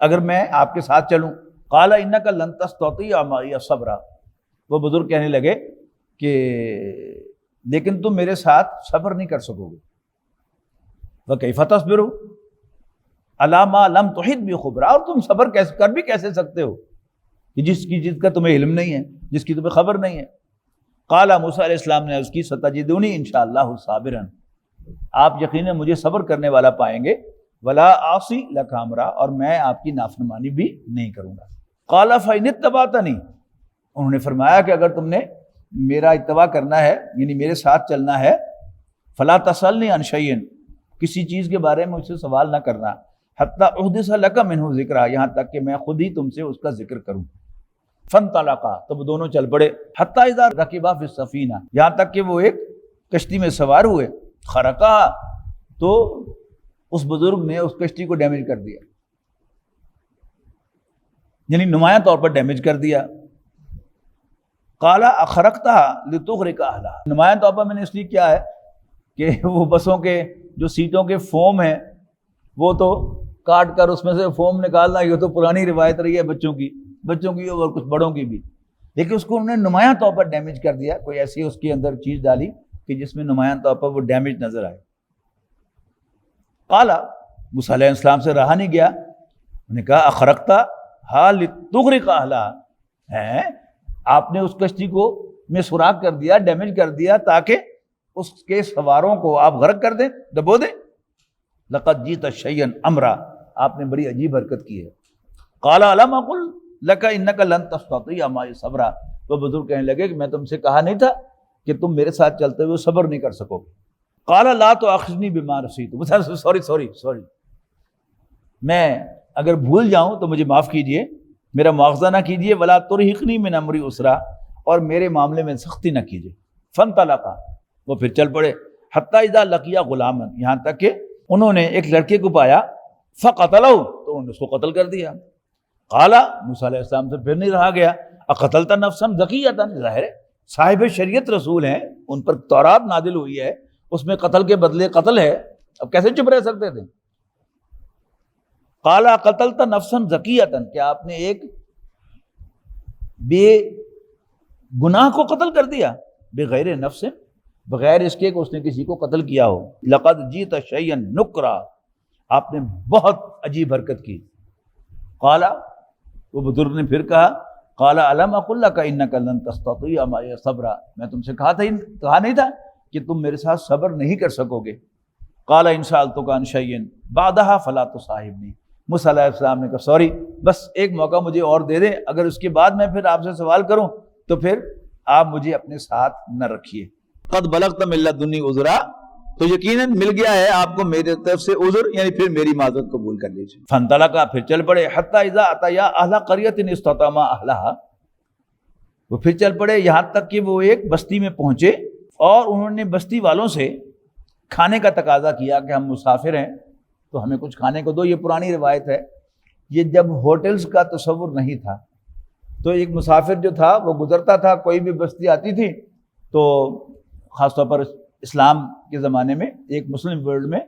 [SPEAKER 2] اگر میں آپ کے ساتھ چلوں؟ قال انک لن تستطیع معی صبرا، وہ بزرگ کہنے لگے کہ لیکن تم میرے ساتھ صبر نہیں کر سکو گے۔ وکیف تصبر علی ما لم تحط به خبرا، اور تم صبر کر بھی کیسے سکتے ہو کہ جس کا تمہیں علم نہیں ہے، جس کی تمہیں خبر نہیں ہے۔ قال موسیٰ علیہ السلام نے عرض کی، ستجدونی انشاءاللہ صابرا، آپ یقیناً مجھے صبر کرنے والا پائیں گے، ولا عاصی لک امرا، اور میں آپ کی نافرمانی بھی نہیں کروں گا۔ قال فإن اتبعتنی، انہوں نے فرمایا کہ اگر تم نے میرا اتباع کرنا ہے یعنی میرے ساتھ چلنا ہے، فلا تسألنی عن شیء، کسی چیز کے بارے میں مجھ سے سوال نہ کرنا، حتی احدث لک منہ ذکرا، یہاں تک کہ میں خود ہی تم سے اس کا ذکر کروں۔ فانطلقا، تو وہ دونوں چل پڑے، حتی اذا رکبا فی السفینہ، یہاں تک کہ وہ ایک کشتی میں سوار ہوئے، خرقا، تو اس بزرگ نے اس کشتی کو ڈیمیج کر دیا، یعنی نمایاں طور پر ڈیمیج کر دیا۔ قال اخرقتها لتغرق اهلها، نمایاں طور پر میں نے اس لیے کیا ہے کہ وہ بسوں کے جو سیٹوں کے فوم ہیں وہ تو کاٹ کر اس میں سے فوم نکالنا، یہ تو پرانی روایت رہی ہے بچوں کی اور کچھ بڑوں کی بھی، لیکن اس کو انہوں نے نمایاں طور پر ڈیمیج کر دیا، کوئی ایسی اس کے اندر چیز ڈالی کہ جس میں نمایاں طور پر وہ ڈیمیج نظر آئے۔ قال، موسیٰ علیہ السلام سے رہا نہیں گیا، انہوں نے کہا اخرقتها لتغرق اهلها، ہے آپ نے اس کشتی کو میں سوراخ کر دیا، ڈیمیج کر دیا تاکہ اس کے سواروں کو آپ غرق کر دیں، ڈبو دیں۔ لقد جئت شیئا امرا، آپ نے بڑی عجیب حرکت کی ہے۔ قال الم اقل لک انک لن تستطیع معی صبرا، وہ بزرگ کہنے لگے کہ میں تم سے کہا نہیں تھا کہ تم میرے ساتھ چلتے ہوئے صبر نہیں کر سکو گے۔ قال لا تؤاخذنی بما نسیت، سوری، میں اگر بھول جاؤں تو مجھے معاف کیجئے، میرا مواخذہ نہ کیجئے، ولا ترہقنی من امری عسرا، اور میرے معاملے میں سختی نہ کیجئے۔ فانطلقا، وہ پھر چل پڑے، حتی اذا لقیا غلاما، یہاں تک کہ انہوں نے ایک لڑکے کو پایا، فقتلہ، تو انہوں نے اس کو قتل کر دیا۔ قال، موسیٰ علیہ السلام سے پھر نہیں رہا گیا، اقتلت نفسا زکیۃ، ظاہر ہے صاحب شریعت رسول ہیں، ان پر تورات نازل ہوئی ہے، اس میں قتل کے بدلے قتل ہے، اب کیسے چپ رہ سکتے تھے؟ قال قتلت نفسا زکیۃ، کیا آپ نے ایک بے گناہ کو قتل کر دیا؟ بغیر نفس، بغیر اس کے کہ اس نے کسی کو قتل کیا ہو۔ لقد جئت شیئا نکرا، آپ نے بہت عجیب حرکت کی۔ قال، وہ بزرگ نے پھر کہا، قال الم اقل لک انک لن تستطیع معی صبرا، میں تم سے کہا نہیں تھا کہ تم میرے ساتھ صبر نہیں کر سکو گے۔ قال ان سألتک عن شیء بعدها فلا تصاحبنی، موسیٰ علیہ السلام نے کہا سوری، بس ایک موقع مجھے اور دے دیں، اگر اس کے بعد میں پھر آپ سے سوال کروں تو پھر آپ مجھے اپنے ساتھ نہ رکھیے۔ قد بلغت من لدنی عذرا، تو یقیناً مل گیا ہے آپ کو میرے طرف سے عذر، یعنی پھر میری معذرت قبول کر لیجیے۔ فانطلقا، پھر چل پڑے، حتی اذا اتیا اہل قریۃ استطعما اہلہا، وہ پھر چل پڑے یہاں تک کہ وہ ایک بستی میں پہنچے اور انہوں نے بستی والوں سے کھانے کا تقاضا کیا کہ ہم مسافر ہیں تو ہمیں کچھ کھانے کو دو۔ یہ پرانی روایت ہے، یہ جب ہوٹلز کا تصور نہیں تھا تو ایک مسافر جو تھا وہ گزرتا تھا، کوئی بھی بستی آتی تھی تو خاص طور پر اسلام کے زمانے میں، ایک مسلم ورلڈ میں،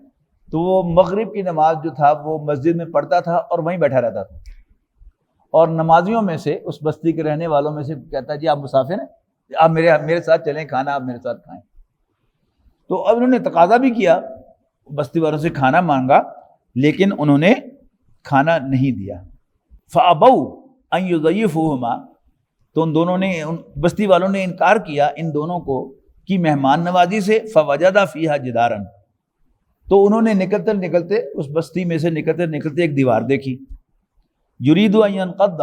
[SPEAKER 2] تو وہ مغرب کی نماز جو تھا وہ مسجد میں پڑھتا تھا اور وہیں بیٹھا رہتا تھا، اور نمازیوں میں سے، اس بستی کے رہنے والوں میں سے کہتا جی آپ مسافر ہیں، آپ میرے ساتھ چلیں، کھانا آپ میرے ساتھ کھائیں۔ تو اب انہوں نے تقاضا بھی کیا، بستی والوں سے کھانا مانگا، لیکن انہوں نے کھانا نہیں دیا۔ فَأَبَوْا أَن يُضَيِّفُوهُمَا، تو ان دونوں نے، بستی والوں نے انکار کیا ان دونوں کو کی مہمان نوازی سے۔ فَوَجَدَ فِيهَا جِدَارًا، تو انہوں نے نکلتے نکلتے اس بستی میں سے نکلتے نکلتے ایک دیوار دیکھی، یُرِیدُ أَن يَنْقَضَّ،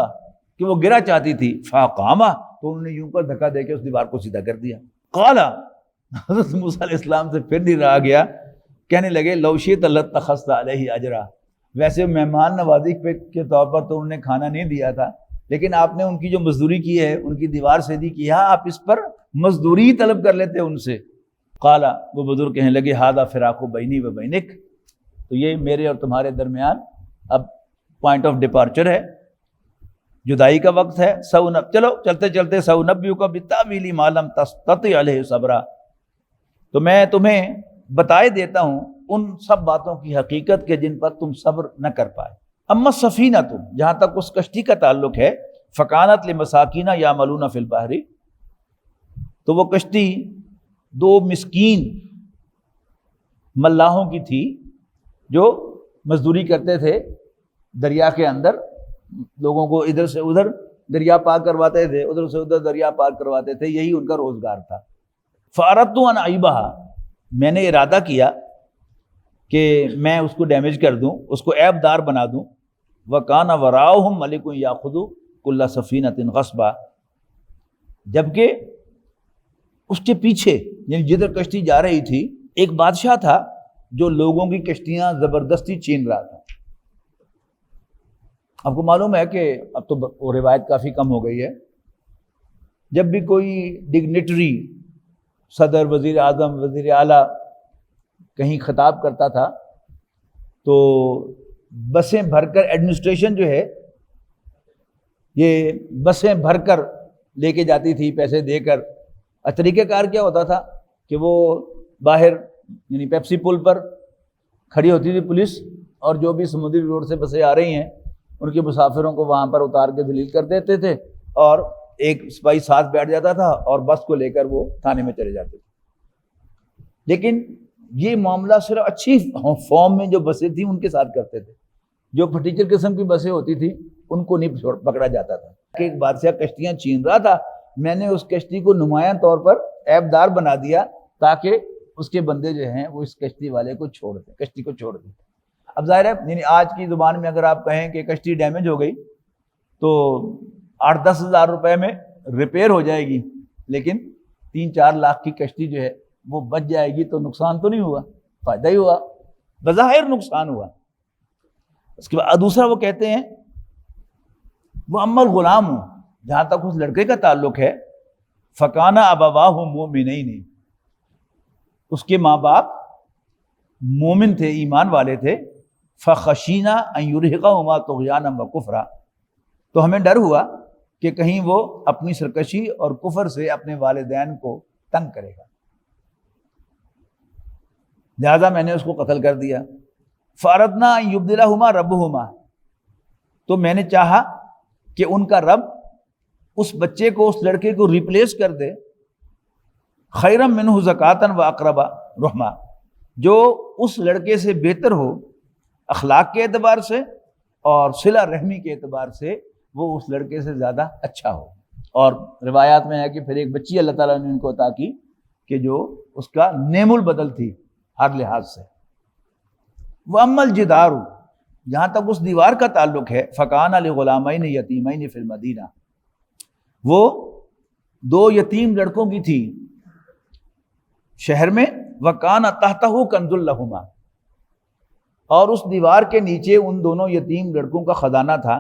[SPEAKER 2] کہ وہ گرا چاہتی تھی، فَأَقَامَ، تو انہوں نے یوں کر دھکا دے کے اس دیوار کو سیدھا کر دیا۔ قال، حضرت موسیٰ علیہ السلام سے پھر نہیں رہا گیا، کہنے لگے لو شئت لاتخذت علیہ اجرا، ویسے مہمان نوازی کے طور پر تو انہوں نے کھانا نہیں دیا تھا، لیکن آپ نے ان کی جو مزدوری کی ہے، ان کی دیوار سیدھی کی ہے، آپ اس پر مزدوری طلب کر لیتے ان سے۔ قال، وہ بزرگ کہنے لگے ھذا فراق بینی و بینک، تو یہ میرے اور تمہارے درمیان اب پوائنٹ آف ڈپارچر ہے، جدائی کا وقت ہے۔ چلو چلتے چلتے سأنبئک بتأویل ما لم تستطع علیہ صبرا، تو میں تمہیں بتائے دیتا ہوں ان سب باتوں کی حقیقت کے جن پر تم صبر نہ کر پائے۔ اما السفینہ، جہاں تک اس کشتی کا تعلق ہے، فکانت لمساکین یعملون فی البحر، تو وہ کشتی دو مسکین ملاحوں کی تھی جو مزدوری کرتے تھے دریا کے اندر، لوگوں کو ادھر سے ادھر دریا پار کرواتے تھے، ادھر سے ادھر دریا پار کرواتے تھے، یہی ان کا روزگار تھا۔ فَأَرَدْتُ أَنْ أَعِيبَهَا، میں نے ارادہ کیا کہ میں اس کو ڈیمیج کر دوں، اس کو عیب دار بنا دوں۔ وَكَانَ وَرَاءُهُمْ مَلِكٌ يَأْخُذُ كُلَّ سَفِينَةٍ غَصْبًا، جبکہ اس کے پیچھے، یعنی جدھر کشتی جا رہی تھی، ایک بادشاہ تھا جو لوگوں کی کشتیاں زبردستی چھین رہا تھا۔ آپ کو معلوم ہے کہ اب تو وہ روایت کافی کم ہو گئی ہے، جب بھی کوئی ڈگنیٹری، صدر، وزیر اعظم، وزیر اعلیٰ کہیں خطاب کرتا تھا تو بسیں بھر کر، ایڈمنسٹریشن جو ہے یہ بسیں بھر کر لے کے جاتی تھی پیسے دے کر۔ طریقہ کار کیا ہوتا تھا کہ وہ باہر، یعنی پیپسی پل پر کھڑی ہوتی تھی پولیس، اور جو بھی سمندری روڈ سے بسیں آ رہی ہیں ان کے مسافروں کو وہاں پر اتار کے ذلیل کر دیتے تھے، اور ایک سپاہی ساتھ بیٹھ جاتا تھا اور بس کو لے کر وہ تھانے میں چلے جاتے تھے۔ لیکن یہ معاملہ صرف اچھی فارم میں جو بسیں تھیں ان کے ساتھ کرتے تھے، جو پھٹیچر قسم کی بسیں ہوتی تھیں ان کو نہیں پکڑا جاتا تھا۔ کہ ایک بادشاہ کشتیاں چھین رہا تھا، میں نے اس کشتی کو نمایاں طور پر عیب دار بنا دیا تاکہ اس کے بندے جو ہیں وہ اس کشتی والے کو چھوڑ دیں، کشتی کو چھوڑ دیں۔ اب ظاہر ہے، یعنی آج کی زبان میں اگر آپ کہیں کہ کشتی ڈیمیج ہو گئی تو 8-10 ہزار روپے میں ریپیئر ہو جائے گی، لیکن 3-4 لاکھ کی کشتی جو ہے وہ بچ جائے گی، تو نقصان تو نہیں ہوا، فائدہ ہی ہوا، بظاہر نقصان ہوا۔ اس کے بعد دوسرا وہ کہتے ہیں وہ اما الغلام، جہاں تک اس لڑکے کا تعلق ہے، فکانہ ابواہ مومنین، اس کے ماں باپ مومن تھے، ایمان والے تھے۔ فخشینا ان یرہقہما طغیانا وکفرا، تو ہمیں ڈر ہوا کہ کہیں وہ اپنی سرکشی اور کفر سے اپنے والدین کو تنگ کرے گا، لہذا میں نے اس کو قتل کر دیا۔ فَأَرَدْنَا أَن يُبْدِلَهُمَا رَبُّهُمَا، تو میں نے چاہا کہ ان کا رب اس بچے کو، اس لڑکے کو ریپلیس کر دے، خیرا منہ زکاتً وَأَقْرَبَ رحمًا، جو اس لڑکے سے بہتر ہو اخلاق کے اعتبار سے اور صلہ رحمی کے اعتبار سے، وہ اس لڑکے سے زیادہ اچھا ہو۔ اور روایات میں ہے کہ پھر ایک بچی اللہ تعالیٰ نے ان کو عطا کی کہ جو اس کا نعم البدل تھی ہر لحاظ سے۔ وَأَمَّا الْجِدَارُ، جہاں تک اس دیوار کا تعلق ہے، فَكَانَ لِغُلَامَيْنِ يَتِيمَيْنِ فِي الْمَدِينَةِ، وہ دو یتیم لڑکوں کی تھی شہر میں، وَكَانَ تَحْتَهُ كَنْزٌ لَهُمَا، اور اس دیوار کے نیچے ان دونوں یتیم لڑکوں کا خزانہ تھا،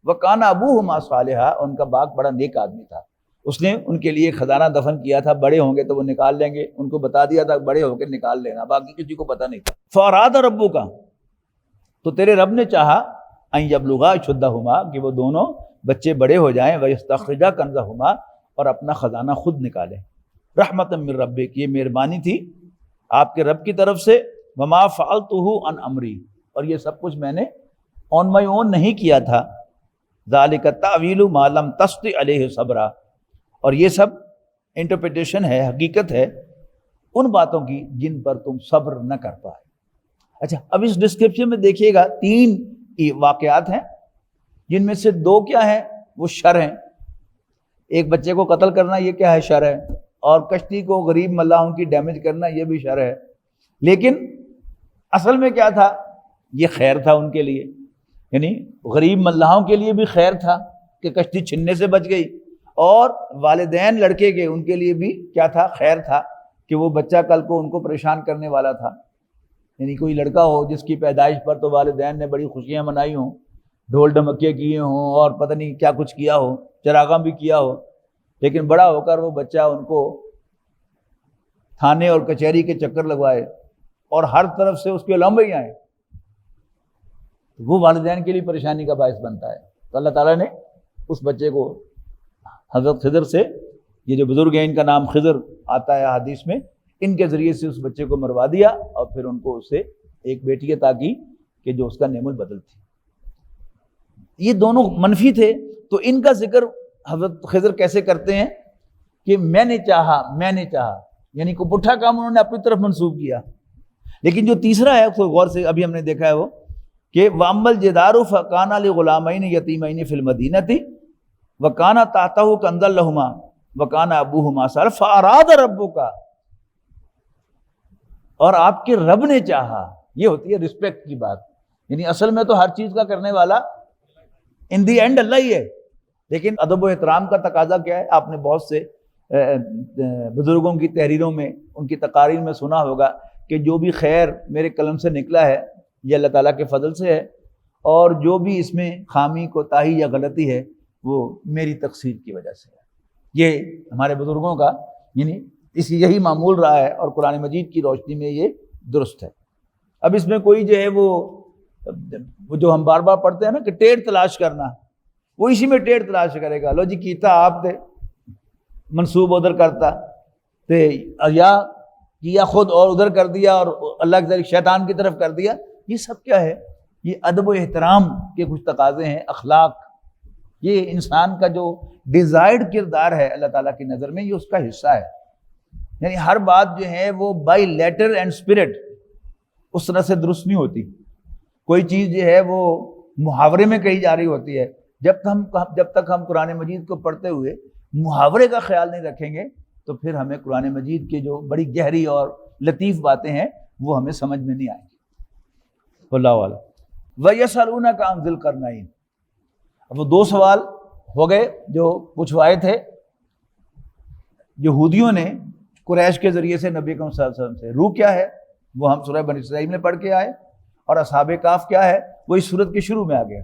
[SPEAKER 2] وَكَانَ أَبُوهُمَا صَالِحًا، ان کا باپ بڑا نیک آدمی تھا، اس نے ان کے لیے خزانہ دفن کیا تھا، بڑے ہوں گے تو وہ نکال لیں گے، ان کو بتا دیا تھا بڑے ہو کے نکال لینا، باقی کسی کو پتہ نہیں تھا۔ فَأَرَادَ رَبُّكَ، تو تیرے رب نے چاہا، أَن يَبْلُغَا أَشُدَّهُمَا، کہ وہ دونوں بچے بڑے ہو جائیں، وَيَسْتَخْرِجَا كَنزَهُمَا، اور اپنا خزانہ خود نکالیں، رحمۃ من ربک، یہ مہربانی تھی آپ کے رب کی طرف سے، وما فعلتہ عن امری، اور یہ سب کچھ میں نے آن مائی اون نہیں کیا تھا، ذالک التأویل ما لم تستطع علیہ صبرا، اور یہ سب انٹرپریٹیشن ہے، حقیقت ہے ان باتوں کی جن پر تم صبر نہ کر پائے۔ اچھا، اب اس ڈسکرپشن میں دیکھیے گا 3 واقعات ہیں، جن میں سے 2 کیا ہیں، وہ شر ہیں۔ ایک بچے کو قتل کرنا یہ کیا ہے، شر ہے، اور کشتی کو غریب ملاحوں کی ڈیمیج کرنا یہ بھی شر ہے، لیکن اصل میں کیا تھا، یہ خیر تھا ان کے لیے، یعنی غریب ملاحوں کے لیے بھی خیر تھا کہ کشتی چھننے سے بچ گئی، اور والدین لڑکے کے ان کے لیے بھی کیا تھا، خیر تھا کہ وہ بچہ کل کو ان کو پریشان کرنے والا تھا۔ یعنی کوئی لڑکا ہو جس کی پیدائش پر تو والدین نے بڑی خوشیاں منائی ہوں، ڈھول ڈھمکے کیے ہوں اور پتہ نہیں کیا کچھ کیا ہو، چراغاں بھی کیا ہو، لیکن بڑا ہو کر وہ بچہ ان کو تھانے اور کچہری کے چکر لگوائے اور ہر طرف سے اس کے لمبے ہی آئیں، وہ والدین کے لیے پریشانی کا باعث بنتا ہے۔ تو اللہ تعالیٰ نے اس بچے کو حضرت خضر سے، یہ جو بزرگ ہیں ان کا نام خضر آتا ہے حدیث میں، ان کے ذریعے سے اس بچے کو مروا دیا، اور پھر ان کو اس سے ایک بیٹی عطا کی کہ جو اس کا نعم البدل تھی۔ یہ دونوں منفی تھے، تو ان کا ذکر حضرت خضر کیسے کرتے ہیں کہ میں نے چاہا، یعنی کو پٹھا کام انہوں نے اپنی طرف منسوب کیا۔ لیکن جو تیسرا ہے اس کو غور سے ابھی ہم نے دیکھا ہے وہ کہ وَأَمَّا الْجِدَارُ فَكَانَ لِغُلَامَيْنِ يَتِيمَيْنِ فِي الْمَدِينَةِ وَكَانَ تَحْتَهُ كَنزٌ لَهُمَا وَكَانَ أَبُوهُمَا صَالِحًا فَأَرَادَ رَبُّكَ، اور آپ کے رب نے چاہا، یہ ہوتی ہے رسپیکٹ کی بات، یعنی اصل میں تو ہر چیز کا کرنے والا ان دی اینڈ اللہ ہی ہے، لیکن ادب و احترام کا تقاضا کیا ہے، آپ نے بہت سے بزرگوں کی تحریروں میں، ان کی تقاریر میں سنا ہوگا کہ جو بھی خیر میرے قلم سے نکلا ہے یہ اللہ تعالیٰ کے فضل سے ہے، اور جو بھی اس میں خامی کوتاہی یا غلطی ہے وہ میری تقصیر کی وجہ سے ہے۔ یہ ہمارے بزرگوں کا یعنی یہی معمول رہا ہے، اور قرآن مجید کی روشنی میں یہ درست ہے۔ اب اس میں کوئی جو ہے وہ جو ہم بار بار پڑھتے ہیں نا کہ ٹیڑھ تلاش کرنا، وہ اسی میں ٹیڑھ تلاش کرے گا، لو جی کیتا آپ تھے منسوب ادھر کرتا تے، یا کیا خود اور ادھر کر دیا اور اللہ کے ذریعے شیطان کی طرف کر دیا۔ یہ سب کیا ہے، یہ ادب و احترام کے کچھ تقاضے ہیں، اخلاق، یہ انسان کا جو ڈیزائرڈ کردار ہے اللہ تعالیٰ کی نظر میں، یہ اس کا حصہ ہے۔ یعنی ہر بات جو ہے وہ بائی لیٹر اینڈ اسپرٹ اس طرح سے درست نہیں ہوتی، کوئی چیز جو ہے وہ محاورے میں کہی جا رہی ہوتی ہے۔ جب تک ہم قرآن مجید کو پڑھتے ہوئے محاورے کا خیال نہیں رکھیں گے تو پھر ہمیں قرآن مجید کے جو بڑی گہری اور لطیف باتیں ہیں وہ ہمیں سمجھ میں نہیں آئیں گی۔ واللہ اعلم۔ وَيَسْأَلُونَكَ عَنْ ذِي الْقَرْنَيْنِ، اب وہ 2 سوال ہو گئے جو پوچھوائے تھے یہودیوں نے قریش کے ذریعے سے نبی اکرم صلی اللہ علیہ وسلم سے۔ روح کیا ہے وہ ہم سورہ بنی اسرائیل میں پڑھ کے آئے، اور اصحاب کہف کیا ہے وہ اس سورت کے شروع میں آ گیا،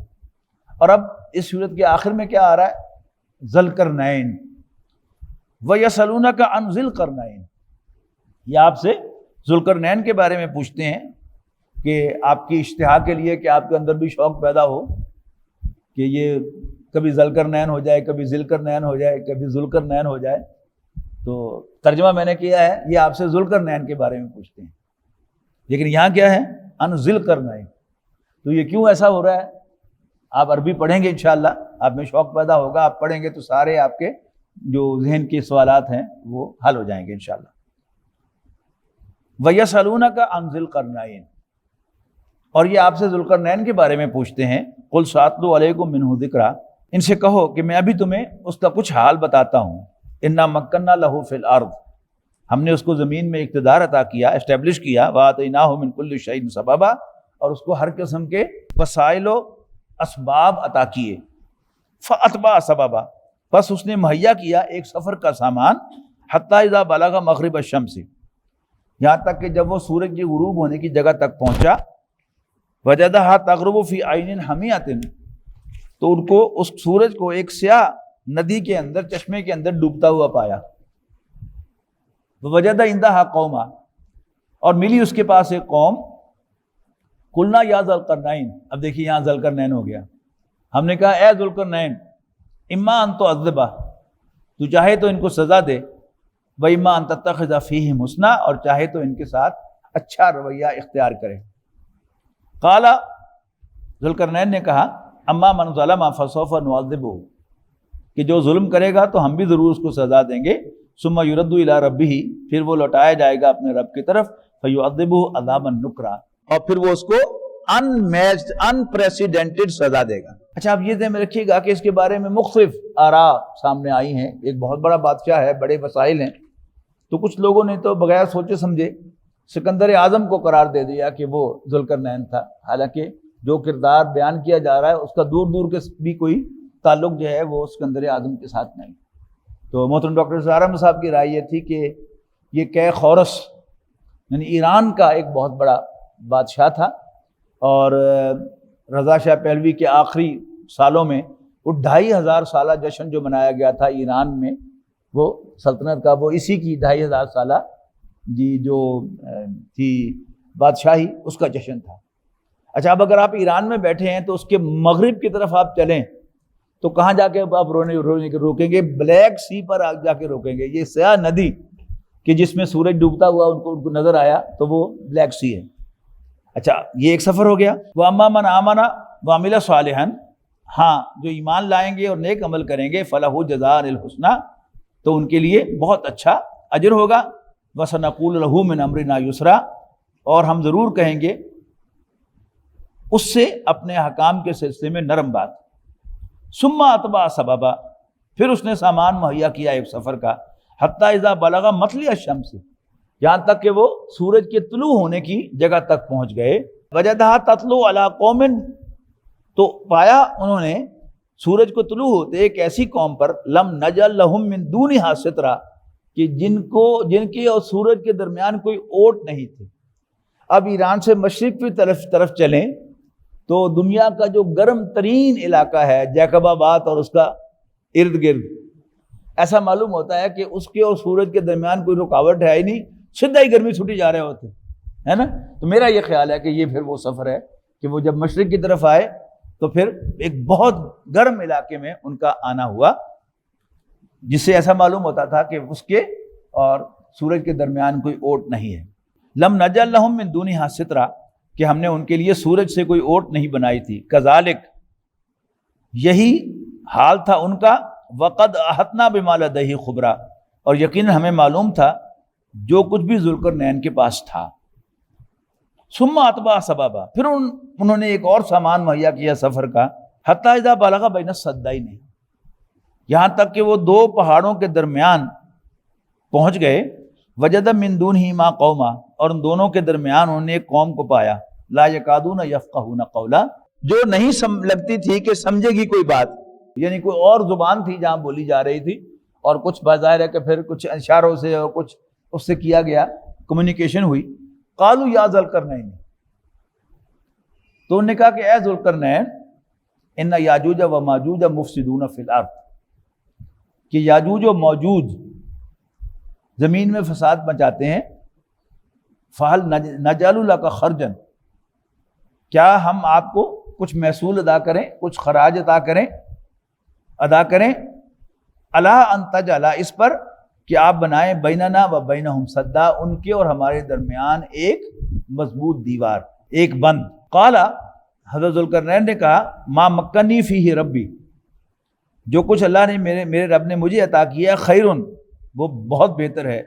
[SPEAKER 2] اور اب اس سورت کے آخر میں کیا آ رہا ہے، ذی القرنین۔ وَيَسْأَلُونَكَ عَنْ ذِي الْقَرْنَيْنِ، یہ آپ سے ذو القرنین کے بارے میں پوچھتے ہیں کہ آپ کی اشتہا کے لیے کہ آپ کے اندر بھی شوق پیدا ہو کہ یہ کبھی ذوالقرنین ہو جائے، کبھی ذوالقرنین ہو جائے، کبھی ذوالقرنین ہو جائے. تو ترجمہ میں نے کیا ہے، یہ آپ سے ذوالقرنین کے بارے میں پوچھتے ہیں، لیکن یہاں کیا ہے، ان ذوالقرنین. تو یہ کیوں ایسا ہو رہا ہے؟ آپ عربی پڑھیں گے انشاءاللہ، آپ میں شوق پیدا ہوگا، آپ پڑھیں گے تو سارے آپ کے جو ذہن کے سوالات ہیں وہ حل ہو جائیں گے انشاءاللہ. وَيَسْأَلُونَكَ عَنْ ذِي الْقَرْنَيْنِ، اور یہ آپ سے ذوالقرنین کے بارے میں پوچھتے ہیں. قُلْ سَأَتْلُو عَلَيْكُم مِّنْهُ ذِكْرًا، ان سے کہو کہ میں ابھی تمہیں اس کا کچھ حال بتاتا ہوں. اِنَّا مَكَّنَّا لَهُ فِي الْأَرْضِ، ہم نے اس کو زمین میں اقتدار عطا کیا، اسٹیبلش کیا. وَآتَيْنَاهُ مِن كُلِّ شَيْءٍ سَبَبًا، اور اس کو ہر قسم کے وسائل و اسباب عطا کیے. فَأَتْبَعَ سَبَبًا، بس اس نے مہیا کیا ایک سفر کا سامان. حَتَّىٰ إِذَا بَلَغَ مَغْرِبَ الشَّمْسِ، یہاں تک کہ جب وہ سورج کی غروب ہونے کی جگہ تک پہنچا. وَجَدَهَا تَغْرُبُ فِي عَيْنٍ حَمِيَةٍ، تو ان کو اس سورج کو ایک سیاہ ندی کے اندر، چشمے کے اندر ڈوبتا ہوا پایا. وَوَجَدَ عِندَهَا قَوْمًا، اور ملی اس کے پاس ایک قوم. قُلْنَا يَا ذَا الْقَرْنَيْنِ، اب دیکھیے یہاں ذوالقرنین ہو گیا. ہم نے کہا اے ذوالقرنین، اما ان تُعَذِّبَ، تو چاہے تو ان کو سزا دے، وَإِمَّا أَن تَتَّخِذَ فِيهِمْ حُسْنًا، اور چاہے تو ان کے ساتھ اچھا رویہ اختیار کرے. قال، ذوالقرنین نے کہا، اما من ظلم فسوف نعذبه، کہ جو ظلم کرے گا تو ہم بھی ضرور اس کو سزا دیں گے. ثم يرد الى ربه، پھر وہ لوٹایا جائے گا اپنے رب کی طرف. فيعذبه عذابا نکرا، اور پھر وہ اس کو انمیچڈ، انپریسیڈنٹڈ سزا دے گا. اچھا آپ یہ ذہن میں رکھیے گا کہ اس کے بارے میں مختلف آراء سامنے آئی ہیں. ایک بہت بڑا بادشاہ ہے، بڑے وسائل ہیں، تو کچھ لوگوں نے تو بغیر سوچے سمجھے سکندر اعظم کو قرار دے دیا کہ وہ ذوالقرنین تھا، حالانکہ جو کردار بیان کیا جا رہا ہے اس کا دور دور کے بھی کوئی تعلق جو ہے وہ سکندر اعظم کے ساتھ نہیں. تو محترم ڈاکٹر زہرا احمد صاحب کی رائے یہ تھی کہ یہ کہ خورس یعنی ایران کا ایک بہت بڑا بادشاہ تھا، اور رضا شاہ پہلوی کے آخری سالوں میں وہ 2500 سالہ جشن جو منایا گیا تھا ایران میں، وہ سلطنت کا، وہ اسی کی 2500 سالہ جو تھی بادشاہی، اس کا جشن تھا. اچھا اب اگر آپ ایران میں بیٹھے ہیں تو اس کے مغرب کی طرف آپ چلیں تو کہاں جا کے آپ روکیں گے؟ بلیک سی پر جا کے روکیں گے. یہ سیاہ ندی کہ جس میں سورج ڈوبتا ہوا ان کو نظر آیا تو وہ بلیک سی ہے. اچھا یہ ایک سفر ہو گیا. وَأَمَّا مَنْ آمَنَ وَعَمِلَ صَالِحًا، ہاں جو ایمان لائیں گے اور نیک عمل کریں گے، فَلَهُ جَزَاءً الْحُسْنَىٰ، تو ان کے لیے بہت اچھا اجر ہوگا. وَسَنَقُولُ لَهُ مِنْ أَمْرِنَا يُسْرًا، اور ہم ضرور کہیں گے اس سے اپنے حکام کے سلسلے میں نرم بات. ثُمَّ أَتْبَعَ سَبَبًا، پھر اس نے سامان مہیا کیا ایک سفر کا. حَتَّىٰ إِذَا بَلَغَ مَطْلِعَ الشَّمْسِ، یہاں تک کہ وہ سورج کے طلوع ہونے کی جگہ تک پہنچ گئے. وَجَدَهَا تَطْلُعُ عَلَىٰ قَوْمٍ، تو پایا انہوں نے سورج کو طلوع ہوتے ایک ایسی قوم پر، لَمْ نَجْعَل لَهُم مِّن دُونِهَا سِتْرًا، کہ جن کے اور سورج کے درمیان کوئی اوٹ نہیں تھی. اب ایران سے مشرق کی طرف چلیں تو دنیا کا جو گرم ترین علاقہ ہے جیکب آباد اور اس کا ارد گرد، ایسا معلوم ہوتا ہے کہ اس کے اور سورج کے درمیان کوئی رکاوٹ ہے ہی نہیں، سیدھا ہی گرمی چھٹی جا رہے ہوتے ہے نا. تو میرا یہ خیال ہے کہ یہ پھر وہ سفر ہے کہ وہ جب مشرق کی طرف آئے تو پھر ایک بہت گرم علاقے میں ان کا آنا ہوا، جس سے ایسا معلوم ہوتا تھا کہ اس کے اور سورج کے درمیان کوئی اوٹ نہیں ہے. لم نجعل لهم من دونها سترا، کہ ہم نے ان کے لیے سورج سے کوئی اوٹ نہیں بنائی تھی. کذالک، یہی حال تھا ان کا. وقد احطنا بما لدیہ خبرا، اور یقیناً ہمیں معلوم تھا جو کچھ بھی ذوالقرنین کے پاس تھا. ثم اتبع سببا، پھر انہوں نے ایک اور سامان مہیا کیا سفر کا. حتی اذا بلغ بین السدین، یہاں تک کہ وہ دو پہاڑوں کے درمیان پہنچ گئے. وجد من دونہما قوما، اور ان دونوں کے درمیان انہوں نے ایک قوم کو پایا. لا یکادون یفقہون قولا، جو نہیں لگتی تھی کہ سمجھے گی کوئی بات، یعنی کوئی اور زبان تھی جہاں بولی جا رہی تھی، اور کچھ بظاہر ہے کہ پھر کچھ اشاروں سے اور کچھ اس سے کیا گیا، کمیونیکیشن ہوئی. قالوا یا ذوالقرنین، تو انہوں نے کہا کہ اے ذوالقرنین، ان یاجوج و ماجوج مفسدون فی الارض، کہ یاجوج و ماجوج زمین میں فساد مچاتے ہیں. فہل نجعل لک خرجا، کیا ہم آپ کو کچھ محصول ادا کریں، کچھ خراج ادا کریں الا ان تجعل، اس پر کہ آپ بنائیں بیننا و بینہم سدا، ان کے اور ہمارے درمیان ایک مضبوط دیوار، ایک بند۔ قال، حضرت ذوالقرنین نے کہا ما مکنی فیہ ربی، جو کچھ اللہ نے میرے رب نے مجھے عطا کیا خیرن، وہ بہت بہتر ہے،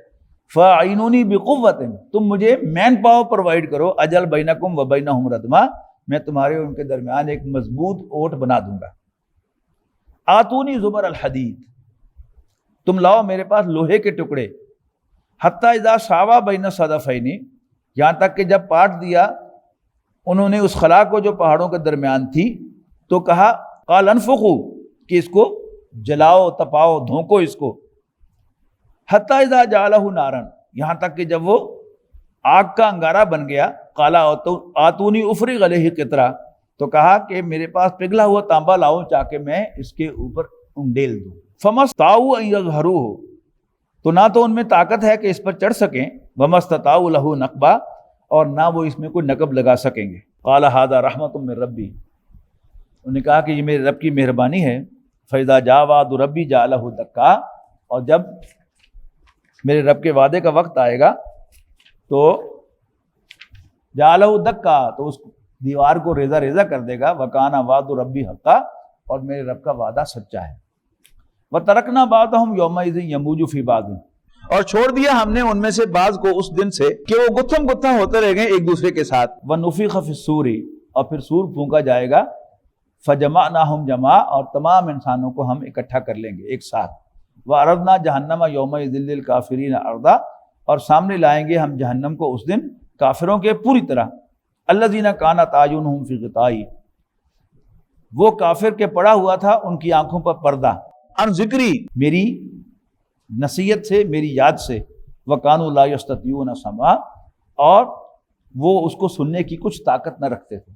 [SPEAKER 2] فاعینونی بقوۃ، تم مجھے مین پاور پرووائڈ کرو، اجل بینکم و بینہم ردما، میں تمہارے اور ان کے درمیان ایک مضبوط اوٹ بنا دوں گا۔ آتونی زبر الحدید، تم لاؤ میرے پاس لوہے کے ٹکڑے، حتی اذا ساوا بین صدفین، یہاں تک کہ جب پاٹ دیا انہوں نے اس خلا کو جو پہاڑوں کے درمیان تھی، تو کہا قال انفخوا، کہ اس کو جلاؤ، تپاؤ، دھونکو اس کو، حتی اذا جعلہ نارا، یہاں تک کہ جب وہ آگ کا انگارہ بن گیا، قال آتونی افرغ علیہ قطرہ، تو کہا کہ میرے پاس پگھلا ہوا تانبا لاؤ تاکہ میں اس کے اوپر انڈیل دوں۔ فما استطاعوا ان یظہروہ، تو نہ تو ان میں طاقت ہے کہ اس پر چڑھ سکیں، وما استطاعوا لہ نقبا، اور نہ وہ اس میں کوئی نقب لگا سکیں گے۔ قال ھذا رحمۃ من ربی، انہوں نے کہا کہ یہ میرے رب کی مہربانی ہے۔ فاذا جاء وعد ربی جعلہ دکا، اور جب میرے رب کے وعدے کا وقت آئے گا تو جعلہ دکا، تو اس دیوار کو ریزہ ریزہ کر دے گا، وکانا وعد ربی حقا، اور میرے رب کا وعدہ سچا ہے۔ وترکنا بعضهم یومئذ یموج فی بعض، اور چھوڑ دیا ہم نے ان میں سے بعض کو اس دن سے کہ وہ گتھم گتھم ہوتے رہ گئے ایک دوسرے کے ساتھ۔ ونفخ فی الصور، اور پھر سور پھونکا جائے گا، فجمعناہم جمع، اور تمام انسانوں کو ہم اکٹھا کر لیں گے ایک ساتھ۔ وعرضنا جہنم یومئذ للکافرین عرضا، اور سامنے لائیں گے ہم جہنم کو اس دن کافروں کے پوری طرح۔ الذین کانت اعینہم فی غطاء، وہ کافر کے پڑا ہوا تھا ان کی آنکھوں پر پردہ، ان ذکری، میری نصیحت سے، میری یاد سے، وکانوا لا یستطیعون سمعا، اور وہ اس کو سننے کی کچھ طاقت نہ رکھتے تھے۔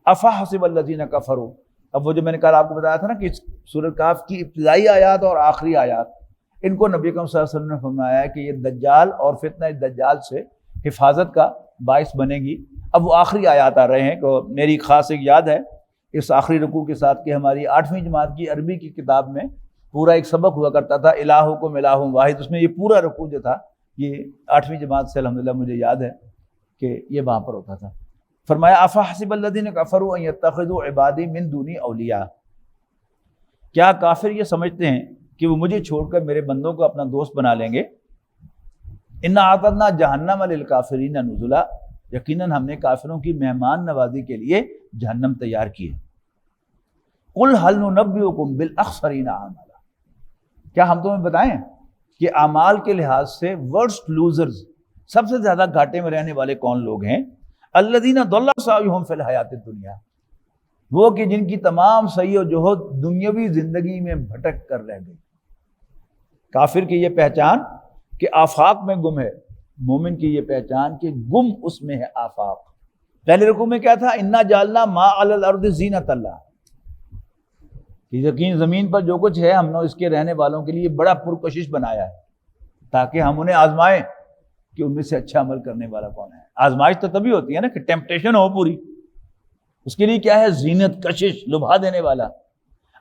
[SPEAKER 2] افحسب الذین کفروا، اب وہ جو میں نے کل آپ کو بتایا تھا نا کہ سورۃ کہف کی ابتدائی آیات اور آخری آیات، ان کو نبی اکرم صلی اللہ علیہ وسلم نے فرمایا ہے کہ یہ دجال اور فتنہ دجال سے حفاظت کا باعث بنے گی۔ اب وہ آخری آیات آ رہے ہیں کہ میری خاص ایک یاد ہے اس آخری رکوع کے ساتھ کہ ہماری 8ویں جماعت کی عربی کی کتاب میں پورا ایک سبق ہوا کرتا تھا الہکم الہ واحد، اس میں یہ پورا رکوع جو تھا یہ 8ویں جماعت سے الحمدللہ مجھے یاد ہے کہ یہ وہاں پر ہوتا تھا۔ فرمایا افحسب الذین کفروا ان یتخذوا عبادی من دونی اولیاء، کیا کافر یہ سمجھتے ہیں کہ وہ مجھے چھوڑ کر میرے بندوں کو اپنا دوست بنا لیں گے؟ انا اعتدنا جہنم للکافرین نزلا، یقیناً ہم نے کافروں کی مہمان نوازی کے لیے جہنم تیار کی ہے۔ قل هل ننبئکم بالاخسرین اعمالا، کیا ہم تمہیں بتائیں کہ اعمال کے لحاظ سے ورسٹ لوزرز، سب سے زیادہ گھاٹے میں رہنے والے کون لوگ ہیں؟ الذین ضل سعیہم فی الحیاۃ الدنیا، وہ کہ جن کی تمام سعی و جہد دنیاوی زندگی میں بھٹک کر رہ گئی۔ کافر کی یہ پہچان کہ آفاق میں گم ہے، مومن کی یہ پہچان کہ گم اس میں ہے آفاق۔ پہلے رکوع میں کیا تھا؟ انا جعلنا ما علی الارض زینۃ اللہ، کہ یقین زمین پر جو کچھ ہے ہم نے اس کے رہنے والوں کے لیے بڑا پرکشش بنایا ہے تاکہ ہم انہیں آزمائیں کہ ان میں سے اچھا عمل کرنے والا کون ہے۔ آزمائش تو تبھی ہوتی ہے نا کہ ٹیمپٹیشن ہو پوری، اس کے لیے کیا ہے؟ زینت، کشش، لبھا دینے والا۔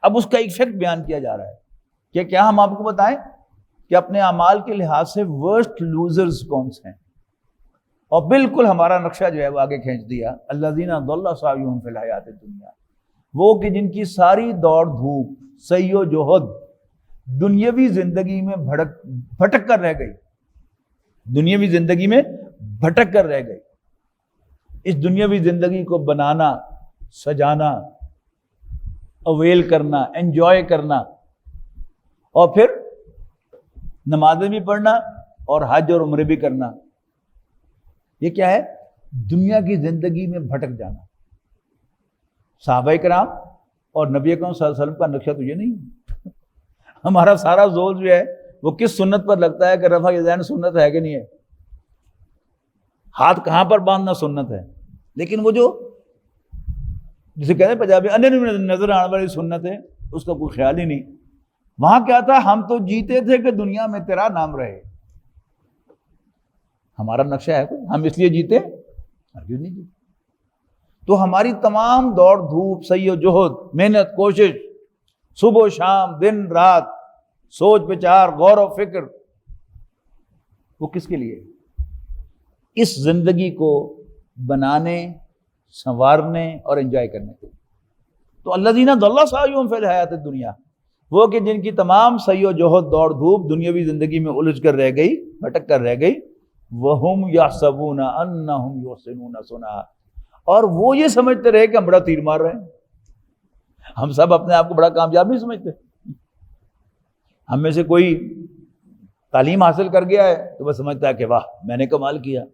[SPEAKER 2] اب اس کا ایفیکٹ بیان کیا جا رہا ہے کہ کیا ہم آپ کو بتائیں کہ اپنے اعمال کے لحاظ سے ورسٹ لوزرز کون سے ہیں؟ اور بالکل ہمارا نقشہ جو ہے وہ آگے کھینچ دیا، الذین ضل سعیہم فی الحیاۃ الدنیا، وہ کہ جن کی ساری دوڑ دھوپ، سعی و جہد دنیاوی زندگی میں بھٹک کر رہ گئی، دنیاوی زندگی میں بھٹک کر رہ گئی۔ اس دنیاوی زندگی کو بنانا، سجانا، اویل کرنا، انجوائے کرنا، اور پھر نمازیں بھی پڑھنا اور حج اور عمرے بھی کرنا، یہ کیا ہے؟ دنیا کی زندگی میں بھٹک جانا۔ صحابہ کرام اور نبی اکرم صلی اللہ علیہ وسلم کا نقشہ تو یہ نہیں۔ ہمارا سارا زور جو ہے وہ کس سنت پر لگتا ہے کہ رفع یدین سنت ہے کہ نہیں ہے، ہاتھ کہاں پر باندھنا سنت ہے، لیکن وہ جو جسے کہتے ہیں پنجابی انہیں نظر آنے والی سنت ہے اس کا کوئی خیال ہی نہیں۔ وہاں کیا تھا؟ ہم تو جیتے تھے کہ دنیا میں تیرا نام رہے۔ ہمارا نقشہ ہے کوئی؟ ہم اس لیے جیتے؟ ہرگز نہیں جیتے۔ تو ہماری تمام دوڑ دھوپ، سعی و جہد، محنت، کوشش، صبح و شام، دن رات، سوچ بچار، غور و فکر، وہ کس کے لیے؟ اس زندگی کو بنانے، سنوارنے اور انجوائے کرنے کے لیے۔ تو الذین ضل سعیہم فی الحیات الدنیا، وہ کہ جن کی تمام سعی و جہد، دوڑ دھوپ دنیاوی زندگی میں الجھ کر رہ گئی، بھٹک کر رہ گئی، وَهُمْ يَحْسَبُونَ أَنَّهُمْ يُحْسِنُونَ صُنْعًا، اور وہ یہ سمجھتے رہے کہ ہم بڑا تیر مار رہے ہیں۔ ہم سب اپنے آپ کو بڑا کامیاب نہیں سمجھتے۔ ہم میں سے کوئی تعلیم حاصل کر گیا ہے تو وہ سمجھتا ہے کہ واہ میں نے کمال کیا،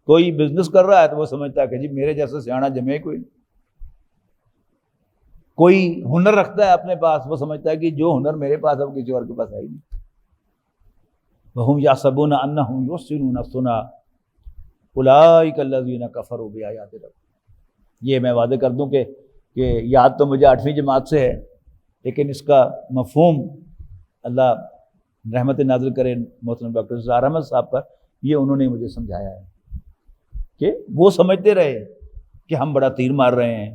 [SPEAKER 2] کوئی بزنس کر رہا ہے تو وہ سمجھتا ہے کہ جی میرے جیسا سیاںا جمے کوئی نہیں، کوئی ہنر رکھتا ہے اپنے پاس، وہ سمجھتا ہے کہ جو ہنر میرے پاس ہے وہ کسی اور کے پاس ہے ہی نہیں۔ وَهُمْ يَحْسَبُونَ أَنَّهُمْ يُحْسِنُونَ صُنْعًا أُولَٰئِكَ الَّذِينَ كَفَرُوا بِآيَاتِ رَبِّهِمْ۔ یہ میں وعدے کر دوں کہ یاد تو مجھے 8ویں جماعت سے ہے، لیکن اس کا مفہوم اللہ رحمت نازل کرے محترم ڈاکٹر زہر احمد صاحب پر، یہ انہوں نے مجھے سمجھایا ہے کہ وہ سمجھتے رہے کہ ہم بڑا تیر مار رہے ہیں،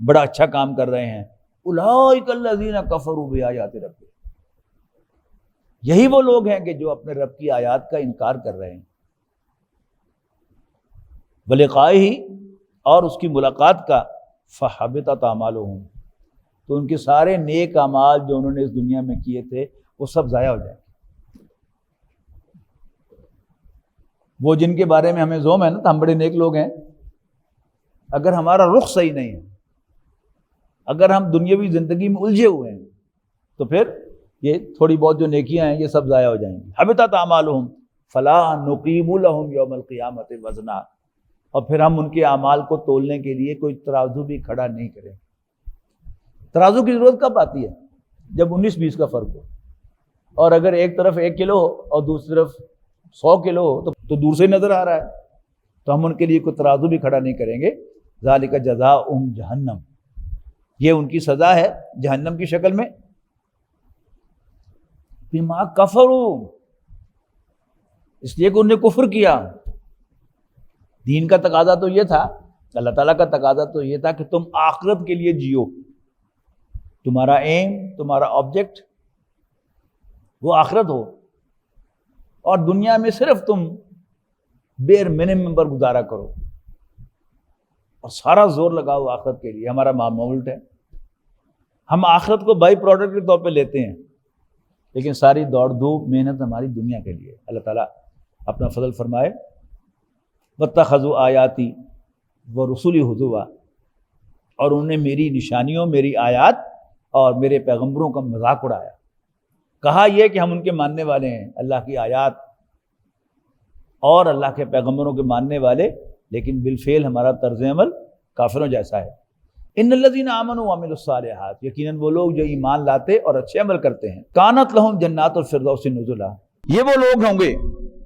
[SPEAKER 2] بڑا اچھا کام کر رہے ہیں۔ اولئک الذین کفروا بآیات ربہم، یہی وہ لوگ ہیں کہ جو اپنے رب کی آیات کا انکار کر رہے ہیں، ولقائہ، اور اس کی ملاقات کا، فحبطت اعمالہم، تو ان کے سارے نیک اعمال جو انہوں نے اس دنیا میں کیے تھے وہ سب ضائع ہو جائیں گے۔ وہ جن کے بارے میں ہمیں زوم ہے نا تو ہم بڑے نیک لوگ ہیں، اگر ہمارا رخ صحیح نہیں ہے، اگر ہم دنیاوی زندگی میں الجھے ہوئے ہیں، تو پھر یہ تھوڑی بہت جو نیکیاں ہیں یہ سب ضائع ہو جائیں گی۔ حبطت اعمالہم فلا نقیم لہم یوم القیامۃ وزنا، اور پھر ہم ان کے اعمال کو تولنے کے لیے کوئی ترازو بھی کھڑا نہیں کریں۔ ترازو کی ضرورت کب آتی ہے؟ جب 19-20 کا فرق ہو، اور اگر ایک طرف 1 کلو ہو اور دوسری طرف 100 کلو ہو تو دور سے نظر آ رہا ہے، تو ہم ان کے لیے کوئی ترازو بھی کھڑا نہیں کریں گے۔ ذالک جزاؤہم جہنم، یہ ان کی سزا ہے جہنم کی شکل میں، بما کفروا، اس لیے کہ انہوں نے کفر کیا۔ دین کا تقاضا تو یہ تھا، اللہ تعالیٰ کا تقاضا تو یہ تھا کہ تم آخرت کے لیے جیو، تمہارا ایم، تمہارا آبجیکٹ وہ آخرت ہو، اور دنیا میں صرف تم بیر منیمم پر گزارا کرو اور سارا زور لگاؤ آخرت کے لیے۔ ہمارا معاملہ الٹ ہے، ہم آخرت کو بائی پروڈکٹ کے طور پہ لیتے ہیں، لیکن ساری دوڑ دھوپ محنت ہماری دنیا کے لیے۔ اللہ تعالیٰ اپنا فضل فرمائے۔ وَاتَّخَذُوا آیاتی وَرُسُلِی ہُزُوًا، اور انہوں نے میری نشانیوں، میری آیات اور میرے پیغمبروں کا مذاق اڑایا۔ کہا یہ کہ ہم ان کے ماننے والے ہیں، اللہ کی آیات اور اللہ کے پیغمبروں کے ماننے والے، لیکن بالفعل ہمارا طرز عمل کافروں جیسا ہے۔ ان الذین آمنوا وعملوا الصالحات، یقیناً وہ لوگ جو ایمان لاتے اور اچھے عمل کرتے ہیں، کانت لہم جنات الفردوس نزلا، یہ وہ لوگ ہوں گے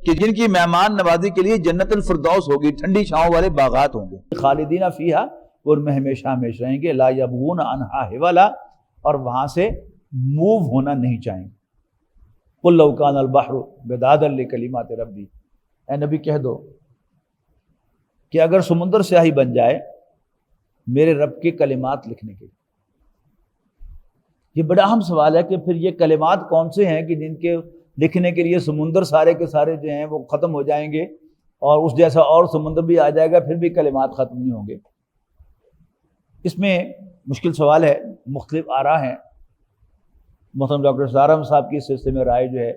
[SPEAKER 2] کہ جن کی مہمان نوازی کے لیے جنت الفردوس ہوگی، ٹھنڈی چھاؤں والے باغات ہوں گے، خالدین فیہا، وہ ان میں ہمیشہ ہمیشہ رہیں گے، لا یبغون عنہا حولا، اور وہاں سے موو ہونا نہیں چاہیں گے۔ قل لو کان البحر مدادا لکلمات ربی، اے نبی کہہ دو کہ اگر سمندر سیاہی بن جائے میرے رب کے کلمات لکھنے کے لیے۔ یہ بڑا اہم سوال ہے کہ پھر یہ کلمات کون سے ہیں کہ جن کے لکھنے کے لیے سمندر سارے کے سارے جو ہیں وہ ختم ہو جائیں گے، اور اس جیسا اور سمندر بھی آ جائے گا، پھر بھی کلمات ختم نہیں ہوں گے۔ اس میں مشکل سوال ہے، مختلف آراء ہیں۔ محترم ڈاکٹر زہر احمد صاحب کی اس سلسلے میں رائے جو ہے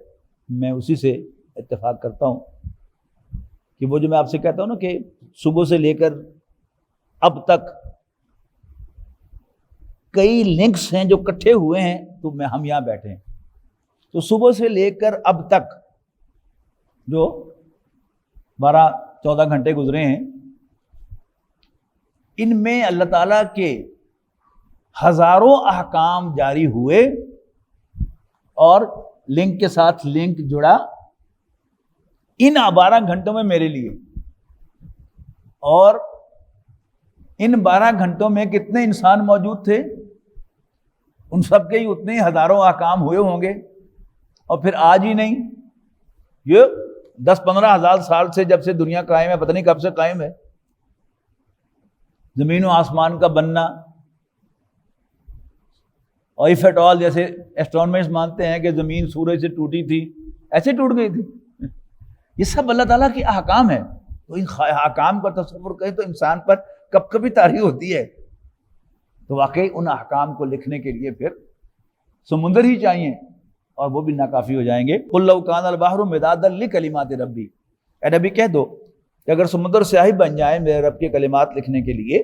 [SPEAKER 2] میں اسی سے اتفاق کرتا ہوں کہ وہ جو میں آپ سے کہتا ہوں نا کہ صبح سے لے کر اب تک کئی لنکس ہیں جو کٹھے ہوئے ہیں، تو ہم یہاں بیٹھے ہیں، تو صبح سے لے کر اب تک جو 12-14 گھنٹے گزرے ہیں، ان میں اللہ تعالیٰ کے ہزاروں احکام جاری ہوئے اور لنک کے ساتھ لنک جڑا ان 12 گھنٹوں میں میرے لیے، اور ان 12 گھنٹوں میں کتنے انسان موجود تھے، ان سب کے ہی اتنے ہی ہزاروں احکام ہوئے ہوں گے، اور پھر آج ہی نہیں، یہ 10-15 ہزار سال سے جب سے دنیا قائم ہے، پتہ نہیں کب سے قائم ہے، زمین و آسمان کا بننا، اور if at all جیسے ایسٹرونامرز مانتے ہیں کہ زمین سورج سے ٹوٹی تھی، ایسے ٹوٹ گئی تھی، یہ سب اللہ تعالیٰ کے احکام ہے. تو ان احکام کا تصور کریں تو انسان پر کب کبھی طاری ہوتی ہے. تو واقعی ان احکام کو لکھنے کے لیے پھر سمندر ہی چاہیے، اور وہ بھی ناکافی ہو جائیں گے. قُل لَوْ كَانَ الْبَحْرُ مِدَادًا لِكَلِمَاتِ رَبِّي، اے نبی کہہ دو کہ اگر سمندر سیاہی بن جائے میرے رب کے کلمات لکھنے کے لیے،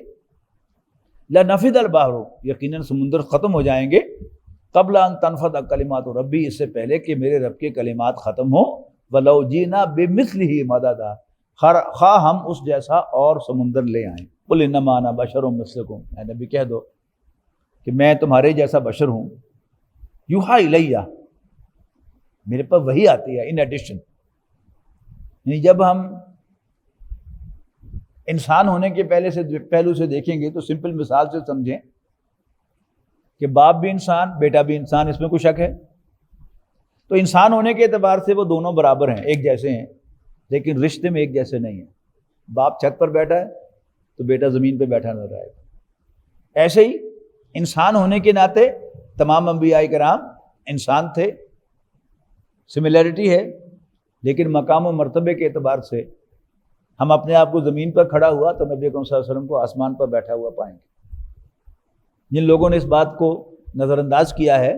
[SPEAKER 2] لَنَفِدَ الْبَحْرُ، یقیناً سمندر ختم ہو جائیں گے، قبل ان تنفد کلمات ربی، اس سے پہلے کہ میرے رب کے کلمات ختم ہوں. وَلَوْ جِئْنَا بِمِثْلِهِ مَدَدًا، خواہ ہم اس جیسا اور سمندر لے آئیں. قُلْ إِنَّمَا أَنَا بَشَرٌ مِثْلُكُمْ، اے نبی کہہ دو کہ میں تمہارے جیسا بشر ہوں. یوحیٰ الیہ، میرے پر وحی آتی ہے. ان ایڈیشن، یعنی جب ہم انسان ہونے کے پہلو سے دیکھیں گے تو سمپل مثال سے سمجھیں کہ باپ بھی انسان، بیٹا بھی انسان، اس میں کوئی شک ہے؟ تو انسان ہونے کے اعتبار سے وہ دونوں برابر ہیں، ایک جیسے ہیں، لیکن رشتے میں ایک جیسے نہیں ہیں. باپ چھت پر بیٹھا ہے تو بیٹا زمین پہ بیٹھا نظر آئے گا. ایسے ہی انسان ہونے کے ناطے تمام انبیاء کرام انسان تھے، سملیرٹی ہے، لیکن مقام و مرتبے کے اعتبار سے ہم اپنے آپ کو زمین پر کھڑا ہوا تو نبی اکرم صلی اللہ علیہ وسلم کو آسمان پر بیٹھا ہوا پائیں گے. جن لوگوں نے اس بات کو نظر انداز کیا ہے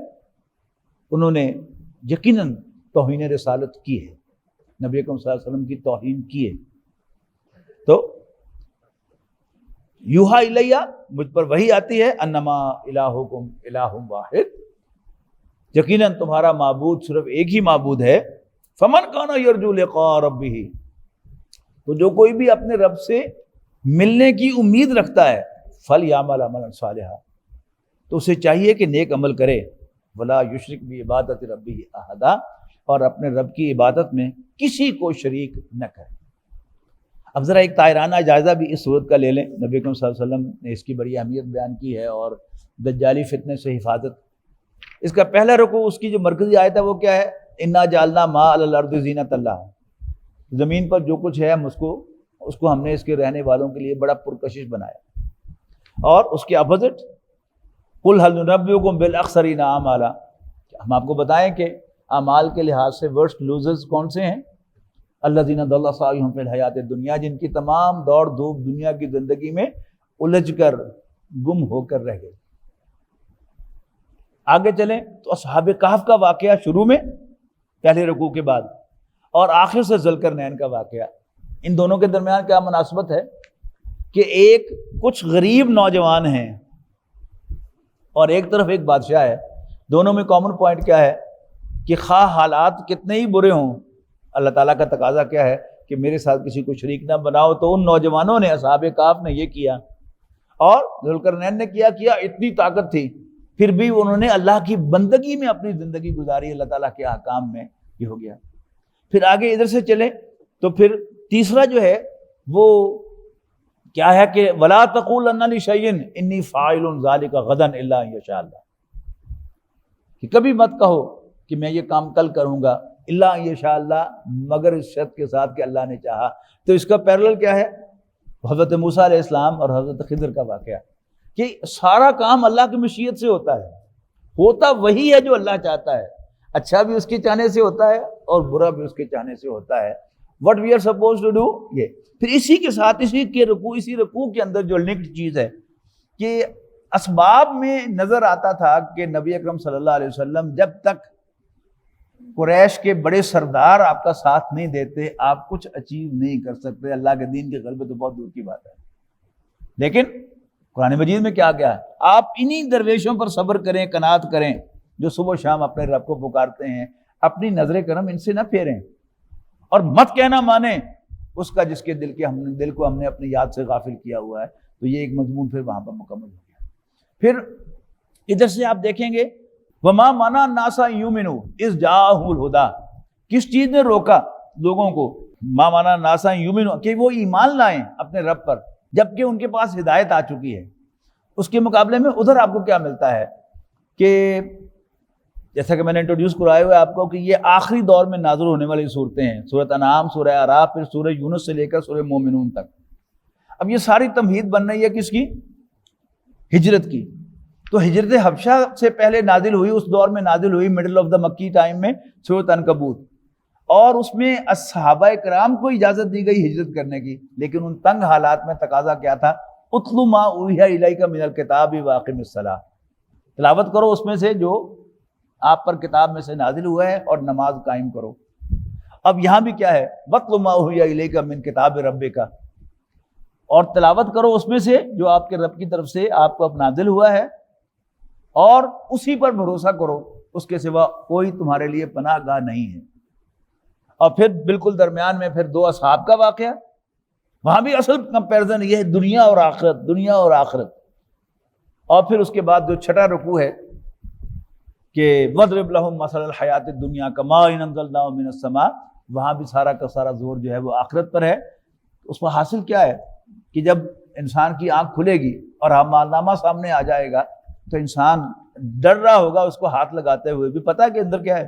[SPEAKER 2] انہوں نے یقیناً توہین رسالت کی ہے، نبی اکرم صلی اللہ علیہ وسلم کی توہین کی ہے. تو یوحیٰ الیہ، مجھ پر وحی آتی ہے، انما الہکم الہ واحد، یقیناً تمہارا معبود صرف ایک ہی معبود ہے. فمن کان یرجو لقاء ربہ، تو جو کوئی بھی اپنے رب سے ملنے کی امید رکھتا ہے، فلیعمل عملا صالحا، تو اسے چاہیے کہ نیک عمل کرے. ولا یشرک بعبادۃ ربہ احدا، اور اپنے رب کی عبادت میں کسی کو شریک نہ کرے. اب ذرا ایک طاہرانہ جائزہ بھی اس صورت کا لے لیں. نبی اکرم صلی اللہ علیہ وسلم نے اس کی بڑی اہمیت بیان کی ہے، اور دجالی فتنے سے حفاظت. اس کا پہلا رکوع، اس کی جو مرکزی آیت ہے وہ کیا ہے؟ انا جعلنا ما علی الارض زینۃ اللہ، زمین پر جو کچھ ہے ہم اس کو ہم نے اس کے رہنے والوں کے لیے بڑا پرکشش بنایا. اور اس کے اپوزٹ، قل هل ننبئکم بالاخسرین اعمالا، ہم آپ کو بتائیں کہ اعمال کے لحاظ سے ورسٹ لوزرز کون سے ہیں؟ الذین ضل سعیہم فی الحیات الدنیا، جن کی تمام دوڑ دھوپ دنیا کی زندگی میں الجھ کر گم ہو کر رہ گئے. آگے چلیں تو اصحاب کہف کا واقعہ شروع میں پہلے رکوع کے بعد، اور آخر سے ذوالقرنین کا واقعہ. ان دونوں کے درمیان کیا مناسبت ہے کہ ایک کچھ غریب نوجوان ہیں اور ایک طرف ایک بادشاہ ہے. دونوں میں کامن پوائنٹ کیا ہے کہ خواہ حالات کتنے ہی برے ہوں، اللہ تعالیٰ کا تقاضا کیا ہے کہ میرے ساتھ کسی کو شریک نہ بناؤ. تو ان نوجوانوں نے، اصحاب کہف نے یہ کیا، اور ذوالقرنین نے کیا، اتنی طاقت تھی پھر بھی انہوں نے اللہ کی بندگی میں اپنی زندگی گزاری، اللہ تعالیٰ کے احکام میں. یہ ہو گیا. پھر آگے ادھر سے چلیں تو پھر تیسرا جو ہے وہ کیا ہے کہ وَلَا تَقُولَنَّ لِشَيْءٍ إِنِّي فَاعِلٌ ذَلِكَ غَدًا إِلَّا أَن يَشَاءَ اللَّهُ، کہ کبھی مت کہو کہ میں یہ کام کل کروں گا، الا ان یشاء اللہ، مگر اس شرط کے ساتھ کہ اللہ نے چاہا. تو اس کا پیرلل کیا ہے؟ حضرت موسیٰ علیہ السلام اور حضرت خضر کا واقعہ، کہ سارا کام اللہ کی مشیت سے ہوتا ہے، ہوتا وہی ہے جو اللہ چاہتا ہے. اچھا بھی اس کے چاہنے سے ہوتا ہے اور برا بھی اس کے چاہنے سے ہوتا ہے. what we are supposed to do، یہ پھر اسی کے ساتھ اسی رکوع کے اندر جو لنکڈ چیز ہے کہ اسباب میں نظر آتا تھا کہ نبی اکرم صلی اللہ علیہ وسلم جب تک قریش کے بڑے سردار آپ کا ساتھ نہیں دیتے آپ کچھ اچیو نہیں کر سکتے. اللہ کے دین کے غلبے تو بہت دور کی بات ہے. لیکن قرآن مجید میں کیا ہے؟ آپ انہی درویشوں پر صبر کریں، قناعت کریں جو صبح و شام اپنے رب کو پکارتے ہیں، اپنی نظر کرم ان سے نہ پھیریں، اور مت کہنا مانیں اس کا جس کے دل کو ہم نے اپنی یاد سے غافل کیا ہوا ہے. تو یہ ایک مضمون پھر وہاں پر مکمل ہو گیا. پھر ادھر سے آپ دیکھیں گے وَمَا مَنَعَ النَّاسَ أَن يُؤْمِنُوا إِذْ جَاءَهُمُ الْهُدَىٰ، کس چیز نے روکا لوگوں کو، مَا مَنَعَ النَّاسَ أَن يُؤْمِنُوا، کہ وہ ایمان لائیں اپنے رب پر جبکہ ان کے پاس ہدایت آ چکی ہے. اس کے مقابلے میں ادھر آپ کو کیا ملتا ہے کہ جیسا کہ میں نے انٹروڈیوس کرائے ہوئے آپ کو کہ یہ آخری دور میں نازل ہونے والی صورتیں ہیں. سورۃ انعام، سورہ اعراف، پھر سورہ یونس سے لے کر سورہ مومنون تک. اب یہ ساری تمہید بن رہی ہے کس کی؟ ہجرت کی. تو ہجرت حبشہ سے پہلے نازل ہوئی، اس دور میں نازل ہوئی مڈل آف دا مکی ٹائم میں سورۃ عنکبوت، اور اس میں صحابہ کرام کو اجازت دی گئی ہجرت کرنے کی، لیکن ان تنگ حالات میں تقاضا کیا تھا؟ اتلو ما اوحی الیک من الکتاب واقم الصلاۃ، تلاوت کرو اس میں سے جو آپ پر کتاب میں سے نازل ہوا ہے اور نماز قائم کرو. اب یہاں بھی کیا ہے؟ وَاتْلُ مَا أُوحِيَ إِلَيْكَ مِن کتاب ربک، اور تلاوت کرو اس میں سے جو آپ کے رب کی طرف سے آپ کو اب نازل ہوا ہے، اور اسی پر بھروسہ کرو، اس کے سوا کوئی تمہارے لیے پناہ گاہ نہیں ہے. اور پھر بالکل درمیان میں پھر دو اصحاب کا واقعہ، وہاں بھی اصل کمپیرزن یہ ہے دنیا اور آخرت، دنیا اور آخرت. اور پھر اس کے بعد جو چھٹا رکوع ہے کہ وَاضْرِبْ لَهُم مَثَلَ الْحَيَاةِ الدُّنْيَا كَمَاءٍ أَنزَلْنَاهُ مِنَ السَّمَاءِ، وہاں بھی سارا کا سارا زور جو ہے وہ آخرت پر ہے. اس پر حاصل کیا ہے کہ جب انسان کی آنکھ کھلے گی اور اعمالنامہ سامنے آ جائے گا تو انسان ڈر رہا ہوگا اس کو ہاتھ لگاتے ہوئے بھی، پتہ کہ اندر کیا ہے.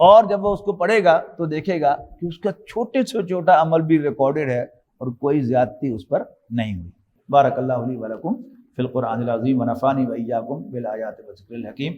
[SPEAKER 2] اور جب وہ اس کو پڑھے گا تو دیکھے گا کہ اس کا چھوٹے سے چھوٹا عمل بھی ریکارڈڈ ہے اور کوئی زیادتی اس پر نہیں ہوئی. بارک اللہ لی ولکم فی القرآن العظیم ونفعنی وإیاکم بالآیات والذکر الحکیم.